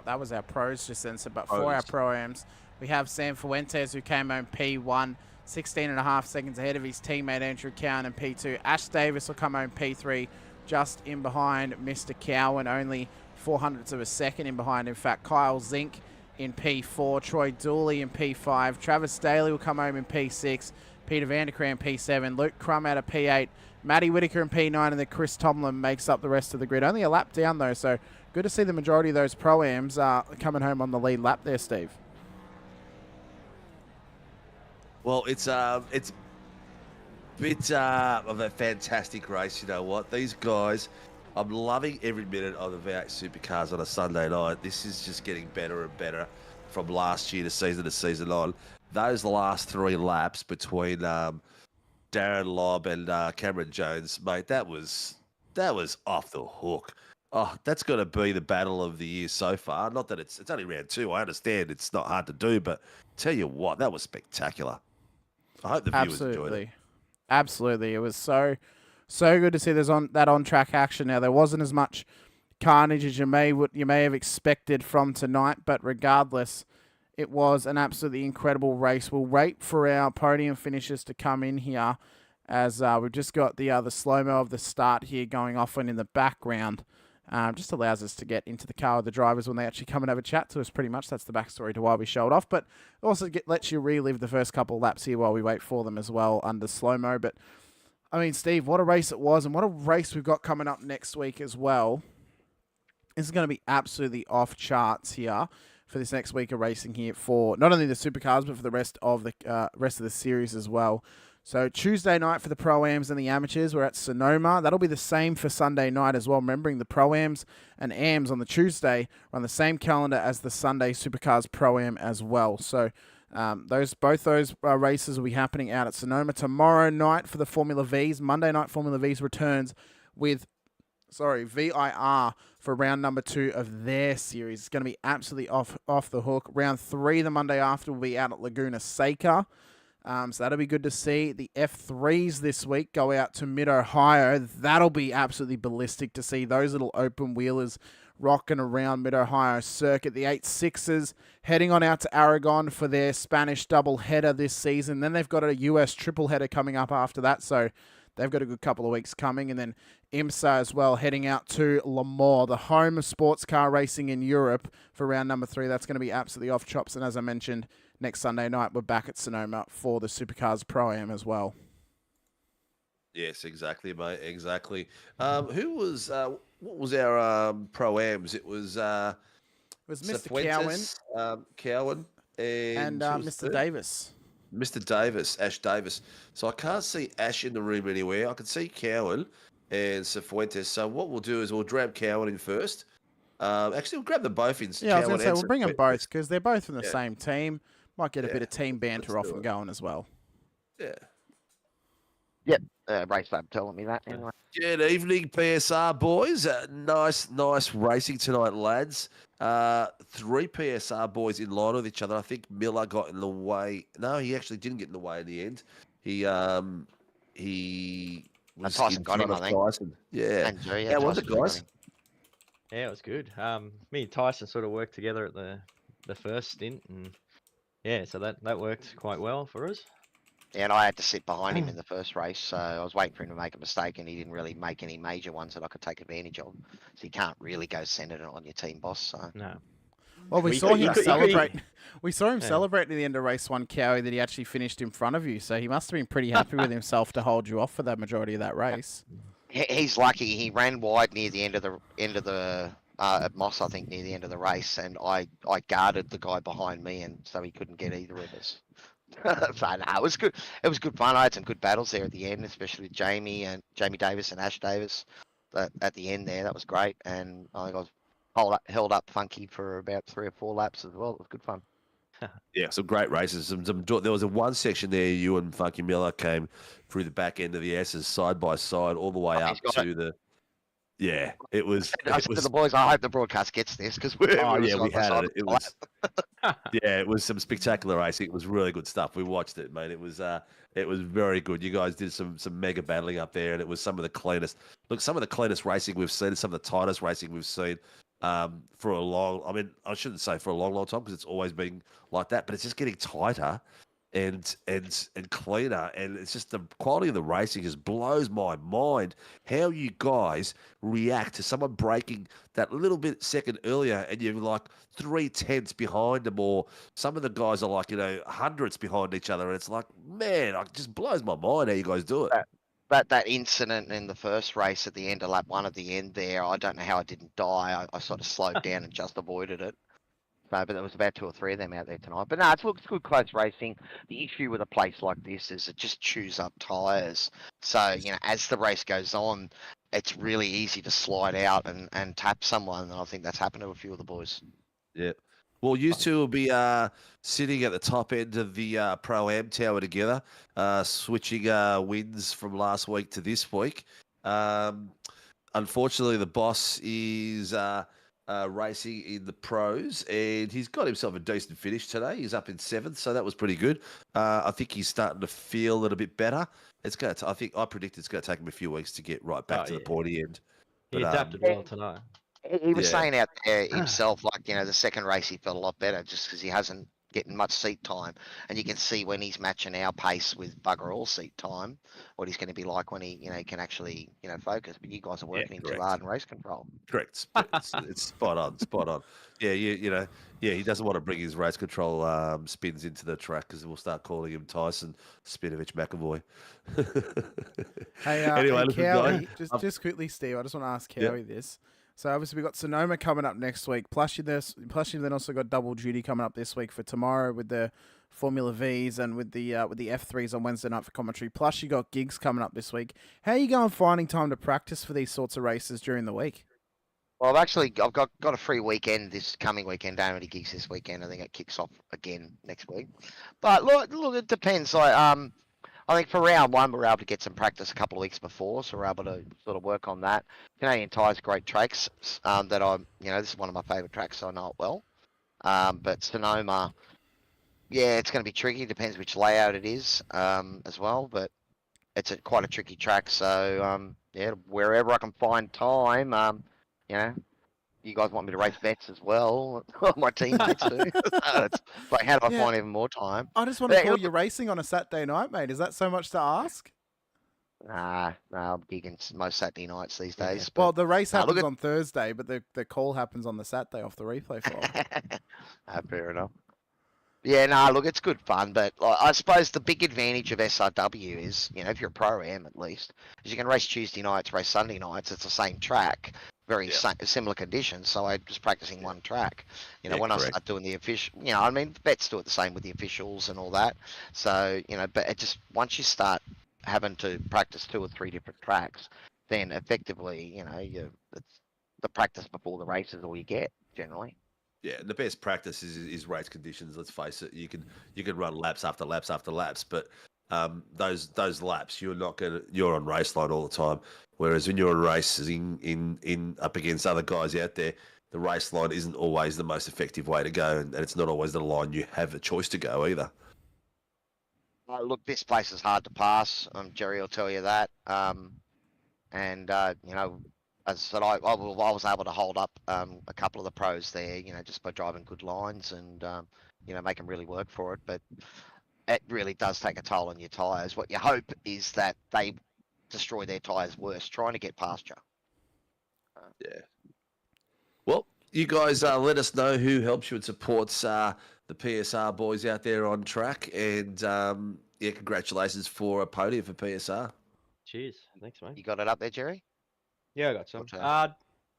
that was our pros just then, but for our Pro-Ams, we have Sam Fuentes, who came home P1, 16.5 seconds ahead of his teammate Andrew Cowan in P2. Ash Davis will come home P3, just in behind Mr. Cowan, only 0.04 of a second in behind. In fact, Kyle Zink in P4, Troy Dooley in P5, Travis Daly will come home in P6, Peter Vandercraan in P7, Luke Crum out of P8, Matty Whitaker in P9, and then Chris Tomlin makes up the rest of the grid. Only a lap down, though, so good to see the majority of those Pro-Ams coming home on the lead lap there, Steve. Well, it's a bit of a fantastic race. You know what? These guys, I'm loving every minute of the V8 Supercars on a Sunday night. This is just getting better and better from last year to season on. Those last 3 laps between Darren Lobb and Cameron Jones, mate, that was off the hook. Oh, that's going to be the battle of the year so far. Not that it's only round 2. I understand it's not hard to do, but tell you what, that was spectacular. I hope the viewers enjoyed it. Absolutely. It was so good to see that on-track action. Now, there wasn't as much carnage as you may have expected from tonight, but regardless, it was an absolutely incredible race. We'll wait for our podium finishers to come in here, as we've just got the slow-mo of the start here going off and in the background. Just allows us to get into the car with the drivers when they actually come and have a chat to us, pretty much. That's the backstory to why we showed off. But also lets you relive the first couple of laps here while we wait for them as well under slow-mo. But, I mean, Steve, what a race it was, and what a race we've got coming up next week as well. This is going to be absolutely off charts here for this next week of racing here for not only the Supercars, but for the rest of the series as well. So Tuesday night for the Pro-Ams and the Amateurs, we're at Sonoma. That'll be the same for Sunday night as well. Remembering the Pro-Ams and Ams on the Tuesday are on the same calendar as the Sunday Supercars Pro-Am as well. So both those races will be happening out at Sonoma tomorrow night for the Formula Vs. Monday night Formula Vs returns with VIR for round number 2 of their series. It's going to be absolutely off the hook. Round 3 the Monday after will be out at Laguna Seca. So that'll be good to see. The F3s this week go out to Mid-Ohio. That'll be absolutely ballistic to see those little open wheelers rocking around Mid-Ohio circuit. The 8.6s heading on out to Aragon for their Spanish double header this season. Then they've got a US triple header coming up after that. So they've got a good couple of weeks coming. And then IMSA as well heading out to Le Mans, the home of sports car racing in Europe for round number 3. That's going to be absolutely off chops. And as I mentioned, next Sunday night, we're back at Sonoma for the Supercars Pro-Am as well. Yes, exactly, mate. Exactly. What was our Pro-Ams? It was Mr. Cowan, and Mr. Davis. Mr. Davis, Ash Davis. So I can't see Ash in the room anywhere. I can see Cowan and Cifuentes. So what we'll do is we'll grab Cowan in first. Actually, we'll grab them both in. Yeah, I was going to say, we'll bring them both because they're both from the Yeah. same team. Might get a bit of team banter Let's off do and it. going as well. Yeah. Yep, race lab telling me that anyway. Good evening, PSR boys. Nice racing tonight, lads. 3 PSR boys in line with each other. I think Miller got in the way. No, he actually didn't get in the way in the end. He was Tyson in got him, front I of think. Tyson. Yeah. And Joe, How was it, Tyson got guys? him. Yeah, it was good. Me and Tyson sort of worked together at the first stint, and yeah, so that worked quite well for us. Yeah, and I had to sit behind him in the first race, so I was waiting for him to make a mistake, and he didn't really make any major ones that I could take advantage of. So you can't really go centered on your team boss. So no. Well, we saw him celebrate. We saw him celebrate at the end of race 1, Cowie, that he actually finished in front of you. So he must have been pretty happy with himself to hold you off for that majority of that race. He's lucky. He ran wide near the end of the at Moss, I think, near the end of the race, and I guarded the guy behind me, and so he couldn't get either of us. So no, it was good. It was good fun. I had some good battles there at the end, especially with Jamie Davis and Ash Davis. At the end there, that was great, and I think I was held up funky for about 3 or 4 laps as well. It was good fun. Yeah, some great races. There was one section there. You and Funky Miller came through the back end of the S's side by side, all the way up to the. Yeah, it was. I said to the boys, I hope the broadcast gets this because we had it. It was. Yeah, it was some spectacular racing. It was really good stuff. We watched it, mate. It was very good. You guys did some mega battling up there, and it was some of the cleanest. Look, some of the cleanest racing we've seen, some of the tightest racing we've seen for a long. I mean, I shouldn't say for a long time because it's always been like that, but it's just getting tighter and cleaner, and it's just the quality of the racing just blows my mind. How you guys react to someone breaking that little bit second earlier, and you're like 3/10 behind them, or some of the guys are like hundredths behind each other, and it's like, man, it just blows my mind how you guys do it. That incident in the first race at the end of lap 1 at the end there, I don't know how I didn't die. I sort of slowed down and just avoided it. So, but there was about 2 or 3 of them out there tonight. But no, it's good close racing. The issue with a place like this is it just chews up tyres. So, as the race goes on, it's really easy to slide out and tap someone. And I think that's happened to a few of the boys. Yeah. Well, you two will be sitting at the top end of the Pro-Am tower together, switching wins from last week to this week. Unfortunately, the boss is racing in the pros, and he's got himself a decent finish today. He's up in 7th, so that was pretty good. I think he's starting to feel a little bit better. I predict it's going to take him a few weeks to get right back to the pointy end. He adapted well tonight. He was saying out there himself, the second race he felt a lot better just because he hasn't getting much seat time. And you can see when he's matching our pace with bugger all seat time, what he's going to be like when he, can actually, focus. But you guys are working him too hard in race control. Correct. It's spot on. Yeah, he doesn't want to bring his race control spins into the track because we'll start calling him Tyson Spinovich McAvoy. Hey, anyway, Cowie, just quickly, Steve, I just want to ask Cowie this. So obviously we've got Sonoma coming up next week. Plus you've then also got double duty coming up this week for tomorrow with the Formula Vs and with the F3s on Wednesday night for commentary. Plus, you got gigs coming up this week. How are you going finding time to practice for these sorts of races during the week? Well, I've got a free weekend this coming weekend. Don't have any gigs this weekend. I think it kicks off again next week. But look, it depends. I think for round one, we're able to get some practice a couple of weeks before, so we're able to sort of work on that. Canadian Tyre's great tracks that this is one of my favourite tracks, so I know it well. But Sonoma, yeah, it's going to be tricky. Depends which layout it is as well, but it's quite a tricky track. So wherever I can find time, you guys want me to race vets as well? My team vets do. It's like, how do I find even more time? I just want to call you racing on a Saturday night, mate. Is that so much to ask? Nah, I'm gigging most Saturday nights these days. Well, the race happens on Thursday, but the call happens on the Saturday off the replay file. Fair enough. Yeah, look, it's good fun, but I suppose the big advantage of SRW is, if you're a Pro-Am at least, is you can race Tuesday nights, race Sunday nights. It's the same track, very similar conditions. So I'm just practicing one track. When I start doing the official, vets do it the same with the officials and all that. So, but it just, once you start having to practice 2 or 3 different tracks, then effectively, it's the practice before the race is all you get generally. Yeah, the best practice is race conditions. Let's face it. You can run laps after laps after laps, but those laps you're on race line all the time. Whereas when you're racing in up against other guys out there, the race line isn't always the most effective way to go, and it's not always the line you have a choice to go either. Look, this place is hard to pass. Jerry will tell you that. As I said, I was able to hold up a couple of the pros there, just by driving good lines and, make them really work for it. But it really does take a toll on your tyres. What you hope is that they destroy their tyres worse, trying to get past you. Yeah. Well, you guys let us know who helps you and supports the PSR boys out there on track. And, congratulations for a podium for PSR. Cheers. Thanks, mate. You got it up there, Jerry? Yeah, I got some.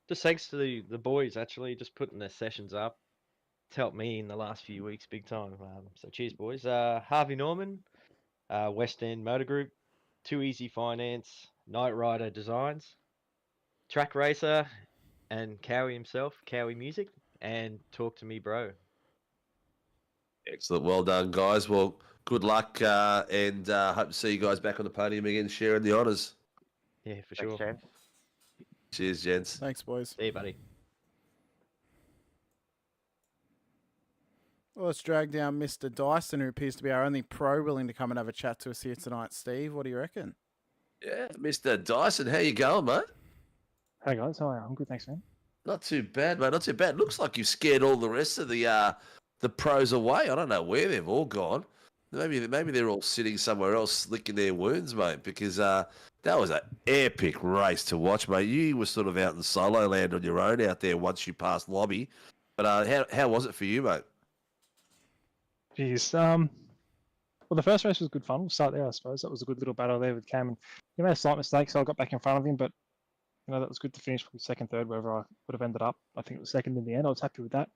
Just thanks to the boys, actually, just putting their sessions up. It's helped me in the last few weeks big time. So cheers, boys. Harvey Norman, West End Motor Group, Too Easy Finance, Night Rider Designs, Track Racer, and Cowie himself, Cowie Music, and Talk to Me Bro. Excellent. Well done, guys. Well, good luck, and hope to see you guys back on the podium again, sharing the honours. Yeah, for sure. Thanks, Cheers, gents. Thanks, boys. See you, buddy. Well, let's drag down Mr. Dyson, who appears to be our only pro willing to come and have a chat to us here tonight. Steve, what do you reckon? Yeah, Mr. Dyson, how you going, mate? Hey, guys. How are you? I'm good, thanks, man. Not too bad, mate. Not too bad. Looks like you've scared all the rest of the pros away. I don't know where they've all gone. Maybe they're all sitting somewhere else licking their wounds, mate, because that was an epic race to watch, mate. You were sort of out in solo land on your own out there once you passed lobby. But how was it for you, mate? Jeez. Well, the first race was good fun. We'll start there, I suppose. That was a good little battle there with Cam. And he made a slight mistake, so I got back in front of him. But, that was good to finish with second, third, wherever I would have ended up. I think it was second in the end. I was happy with that.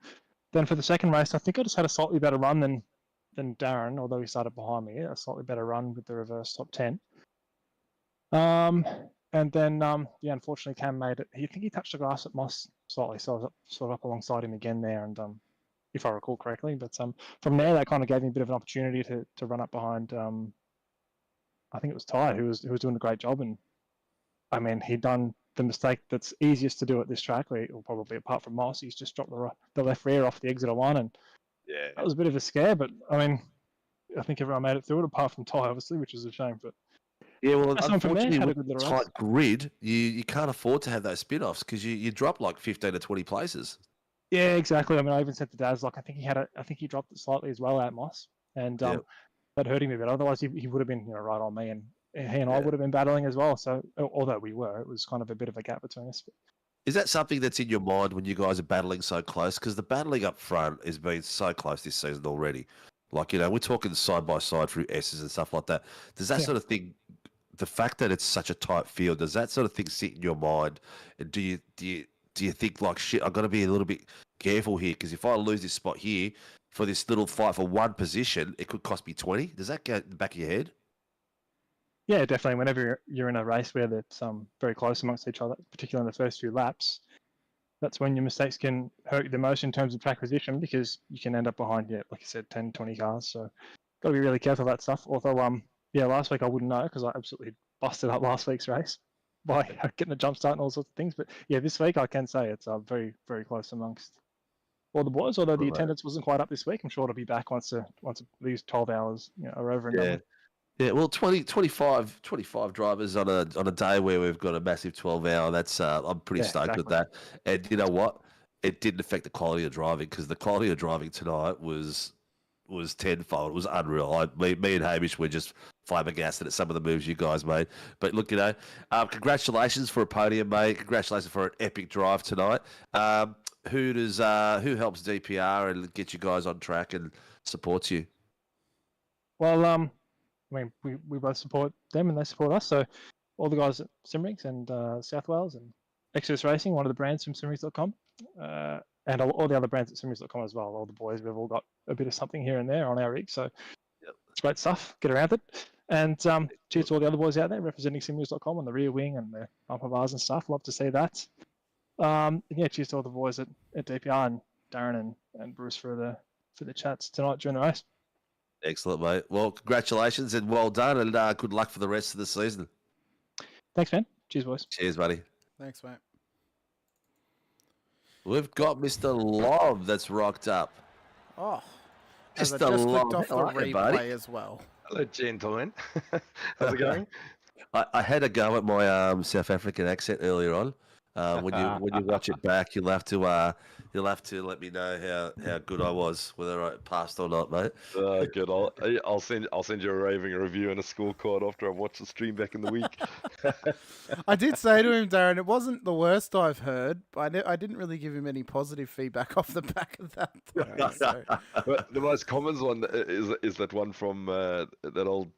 Then for the second race, I think I just had a slightly better run than Darren, although he started behind me. A slightly better run with the reverse top 10. And then, unfortunately, Cam made it. I think he touched the grass at Moss slightly, so I was up alongside him again there, and if I recall correctly. But from there, that kind of gave me a bit of an opportunity to run up behind. I think it was Ty who was doing a great job, and I mean he'd done the mistake that's easiest to do at this track, or probably apart from Moss. He's just dropped the left rear off the exit of one, and that was a bit of a scare. But I mean, I think everyone made it through it apart from Ty, obviously, which is a shame. But yeah, well, unfortunately, with a tight grid, you can't afford to have those spin-offs because you drop like 15 to 20 places. Yeah, exactly. I mean, I even said to Daz, like, I think he dropped it slightly as well at Moss, and that hurt him a bit. Otherwise, he would have been right on me, and he and I would have been battling as well. So, although we were, it was kind of a bit of a gap between us. Is that something that's in your mind when you guys are battling so close? Because the battling up front has been so close this season already. Like, we're talking side by side through S's and stuff like that. Does that sort of thing, the fact that it's such a tight field, does that sort of thing sit in your mind? And do you think like, shit, I've got to be a little bit careful here because if I lose this spot here, for this little fight for one position, it could cost me 20. Does that go in the back of your head? Yeah, definitely. Whenever you're in a race where it's very close amongst each other, particularly in the first few laps, that's when your mistakes can hurt you the most in terms of track position, because you can end up behind, like you said, 10, 20 cars. So got to be really careful of that stuff. Although, last week I wouldn't know because I absolutely busted up last week's race by getting a jump start and all sorts of things. But yeah, this week I can say it's very, very close amongst all the boys. Although the attendance wasn't quite up this week, I'm sure it'll be back once these 12 hours are over and done with. Yeah, well, 25 drivers on a day where we've got a massive 12-hour. That's I'm pretty stoked with that. And you know what? It didn't affect the quality of driving, because the quality of driving tonight was tenfold. It was unreal. Me and Hamish were just flabbergasted at some of the moves you guys made. But look, congratulations for a podium, mate. Congratulations for an epic drive tonight. Who helps DPR and get you guys on track and supports you? Well, we both support them and they support us. So all the guys at Simrigs and South Wales and Exodus Racing, one of the brands from Simrigs.com, and all the other brands at Simrigs.com as well. All the boys, we've all got a bit of something here and there on our rig. So it's great stuff. Get around it. And cheers to all the other boys out there representing Simrigs.com on the rear wing and the bumper bars and stuff. Love to see that. Cheers to all the boys at DPR and Darren and Bruce for the chats tonight during the race. Excellent, mate. Well, congratulations and well done, and good luck for the rest of the season. Thanks, man. Cheers, boys. Cheers, buddy. Thanks, mate. We've got Mr. Lob that's rocked up. Oh, as I Mr. just Lob. clicked off the replay buddy. as well. Hello, gentlemen. How's it going? I had a go at my South African accent earlier on. When you watch it back, you'll have to let me know how good I was, whether I passed or not, mate. Good. I'll send you a raving review and a scorecard after I've watched the stream back in the week. I did say to him, Darren, it wasn't the worst I've heard, but I didn't really give him any positive feedback off the back of that. So. But the most common one is that one from that old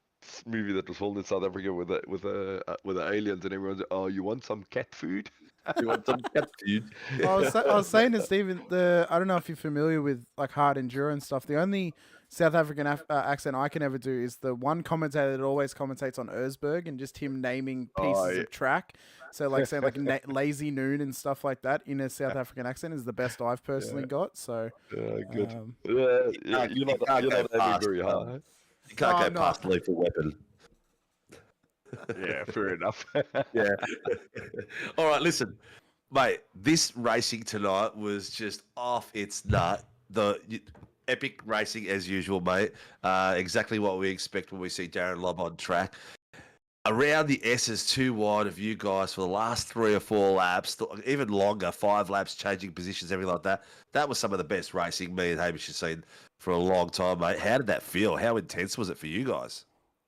movie that was filmed in South Africa with the aliens, and everyone's, oh, you want some cat food? You want some cat food? I was saying to Stephen, I don't know if you're familiar with like hard endurance stuff. The only South African accent I can ever do is the one commentator that always commentates on Erzberg and just him naming pieces of track. So like saying like Lazy Noon and stuff like that in a South African accent is the best I've personally got. So good. You're not aiming very hard. You can't go past Lethal Weapon. Yeah, fair enough. Yeah. All right, listen, mate. This racing tonight was just off its nut. The epic racing as usual, mate. Exactly what we expect when we see Darren Lobb on track. Around the S's, too wide of you guys for the last 3 or 4 laps, even longer, 5 laps, changing positions, everything like that. That was some of the best racing me and Hamish have seen for a long time, mate. How did that feel? How intense was it for you guys?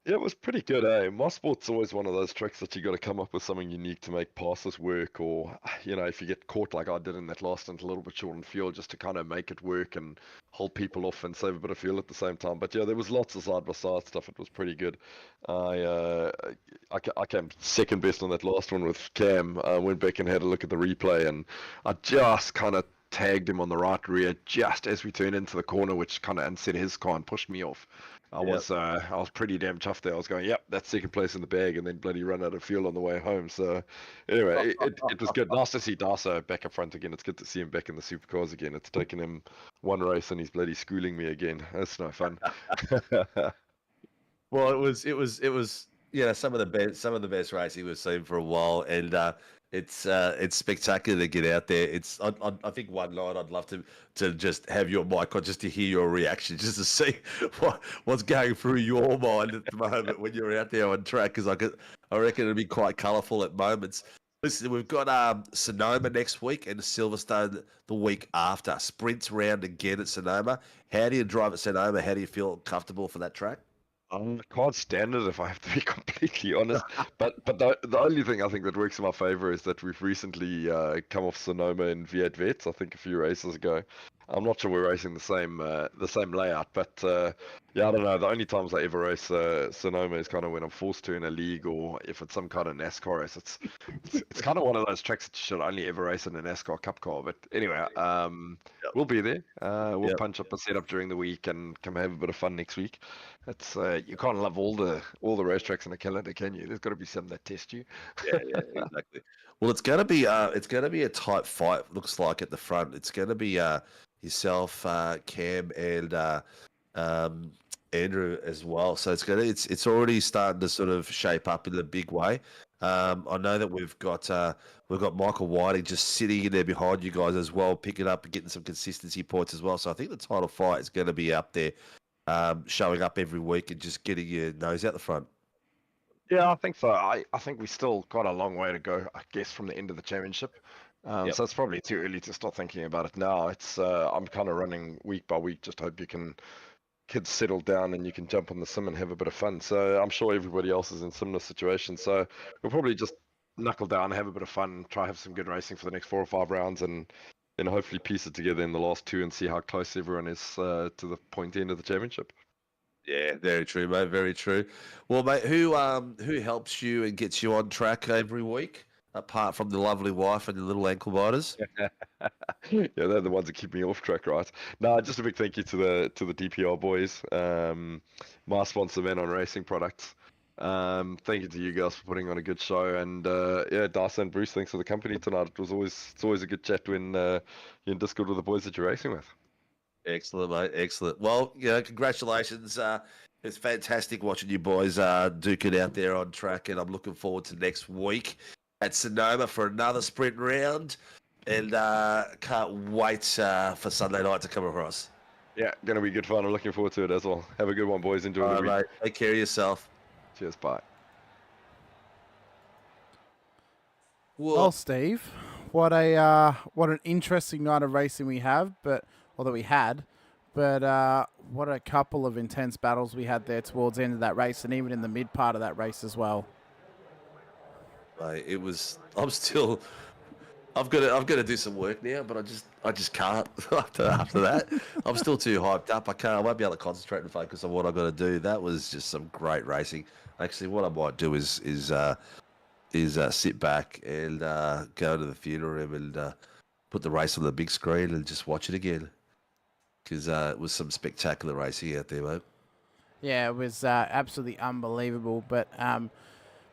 Yeah, it was pretty good, eh? Motorsport's always one of those tricks that you got to come up with something unique to make passes work, or, if you get caught like I did in that last stint, a little bit short on fuel, just to kind of make it work and hold people off and save a bit of fuel at the same time. But yeah, there was lots of side-by-side stuff. It was pretty good. I came second best on that last one with Cam. I went back and had a look at the replay, and I just kind of tagged him on the right rear just as we turned into the corner, which kind of unset his car and pushed me off. I was pretty damn tough there. I was going, yep, that's second place in the bag, and then bloody run out of fuel on the way home. So anyway, it was good. Nice to see Darso back up front again. It's good to see him back in the supercars again. It's taken him one race and he's bloody schooling me again. That's no fun. Well, it was some of the best racing we've seen for a while, and it's spectacular to get out there. I think one night I'd love to just have your mic on, just to hear your reaction, just to see what's going through your mind at the moment when you're out there on track, because I reckon it'll be quite colourful at moments. Listen, we've got Sonoma next week and Silverstone the week after. Sprints round again at Sonoma. How do you drive at Sonoma? How do you feel comfortable for that track? I can't stand it, if I have to be completely honest. But the only thing I think that works in my favour is that we've recently come off Sonoma in V8 Vets, I think a few races ago. I'm not sure we're racing the same layout, but yeah, I don't know. The only times I ever race Sonoma is kind of when I'm forced to in a league, or if it's some kind of NASCAR race. It's kind of one of those tracks that you should only ever race in a NASCAR Cup car. But anyway, we'll be there. We'll punch up a setup during the week and come have a bit of fun next week. It's you can't love all the racetracks in the calendar, can you? There's got to be some that test you. Yeah, exactly. Well, it's gonna be a tight fight. Looks like at the front. It's gonna be yourself, Cam, and Andrew as well. So it's already starting to sort of shape up in a big way. I know that we've got Michael Whiting just sitting in there behind you guys as well, picking up and getting some consistency points as well. So I think the title fight is going to be up there, showing up every week and just getting your nose out the front. Yeah, I think so. I think we still got a long way to go, I guess, from the end of the championship. So it's probably too early to start thinking about it now. It's I'm kind of running week by week. Just hope kids settle down and you can jump on the sim and have a bit of fun. So I'm sure everybody else is in similar situations. So we'll probably just knuckle down, have a bit of fun, try have some good racing for the next 4 or 5 rounds, and then hopefully piece it together in the last 2 and see how close everyone is to the point end of the championship. Yeah, very true, mate. Very true. Well, mate, who helps you and gets you on track every week, apart from the lovely wife and the little ankle biters? Yeah, they're the ones that keep me off track, right? No, just a big thank you to the DPR boys, my sponsor, Man on Racing Products. Thank you to you guys for putting on a good show, and yeah, Darcy and Bruce, thanks for the company tonight. It's always a good chat when you're in Discord with the boys that you're racing with. Excellent, mate. Excellent. Well, congratulations. It's fantastic watching you boys duke it out there on track, and I'm looking forward to next week at Sonoma for another sprint round, and can't wait for Sunday night to come across. Yeah, going to be good fun. I'm looking forward to it as well. Have a good one, boys. Enjoy the week. Mate. Take care of yourself. Cheers. Bye. Well, Steve, what an interesting night of racing we have, but what a couple of intense battles we had there towards the end of that race, and even in the mid part of that race as well. Mate, it was. I've got to do some work now, but I just can't after that. I'm still too hyped up. I won't be able to concentrate and focus on what I've got to do. That was just some great racing. Actually, what I might do is sit back and go to the theatre room and put the race on the big screen and just watch it again. Because it was some spectacular racing out there, mate. Yeah, it was absolutely unbelievable. But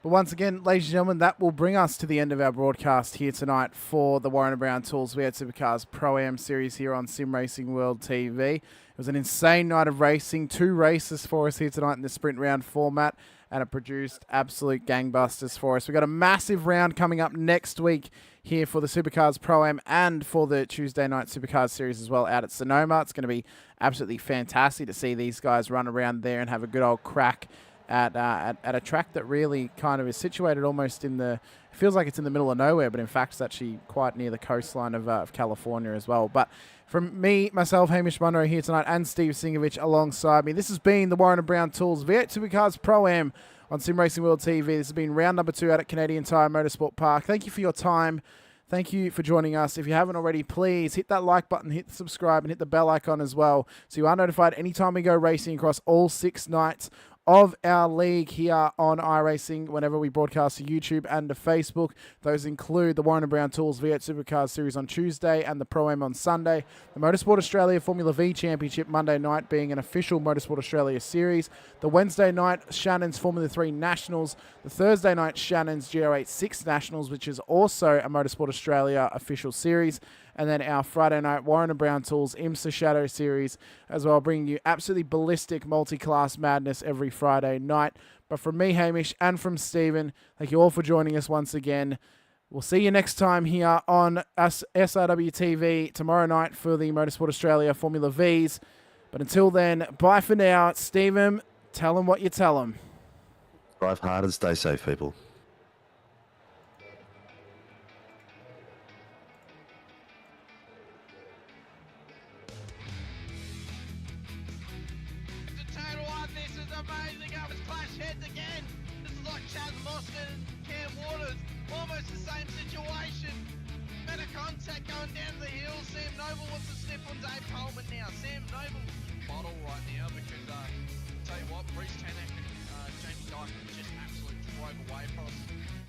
once again, ladies and gentlemen, that will bring us to the end of our broadcast here tonight for the Warren & Brown Tools V8 Supercars Pro-Am series here on Sim Racing World TV. It was an insane night of racing. 2 races for us here tonight in the sprint round format, and it produced absolute gangbusters for us. We've got a massive round coming up next week here for the Supercars Pro-Am and for the Tuesday night Supercars series as well out at Sonoma. It's going to be absolutely fantastic to see these guys run around there and have a good old crack at a track that really kind of is situated almost in the, it feels like it's in the middle of nowhere, but in fact it's actually quite near the coastline of California as well. But from me, myself, Hamish Munro here tonight, and Steve Sinkovic alongside me, this has been the Warren & Brown Tools V8 Supercars Pro-Am on Sim Racing World TV. This has been round number 2 out at Canadian Tyre Motorsport Park. Thank you for your time. Thank you for joining us. If you haven't already, please hit that like button, hit subscribe, and hit the bell icon as well, so you are notified anytime we go racing across all 6 nights of our league here on iRacing whenever we broadcast to YouTube and to Facebook. Those include the Warren & Brown Tools V8 Supercars series on Tuesday and the Pro-Am on Sunday. The Motorsport Australia Formula V Championship Monday night being an official Motorsport Australia series. The Wednesday night Shannon's Formula 3 Nationals. The Thursday night Shannon's GR8 6 Nationals, which is also a Motorsport Australia official series. And then our Friday night Warren & Brown Tools IMSA Shadow series as well, bringing you absolutely ballistic multi-class madness every Friday night. But from me, Hamish, and from Stephen, thank you all for joining us once again. We'll see you next time here on SRW TV tomorrow night for the Motorsport Australia Formula Vs. But until then, bye for now. Stephen, tell them what you tell them. Drive hard and stay safe, people. Almost the same situation. Better contact going down the hill. See if Noble wants to snip for Dave Coleman now. Sam Noble bottle right now because, tell you what, Bruce Tanak and Jamie Dyke just absolutely drove away from us.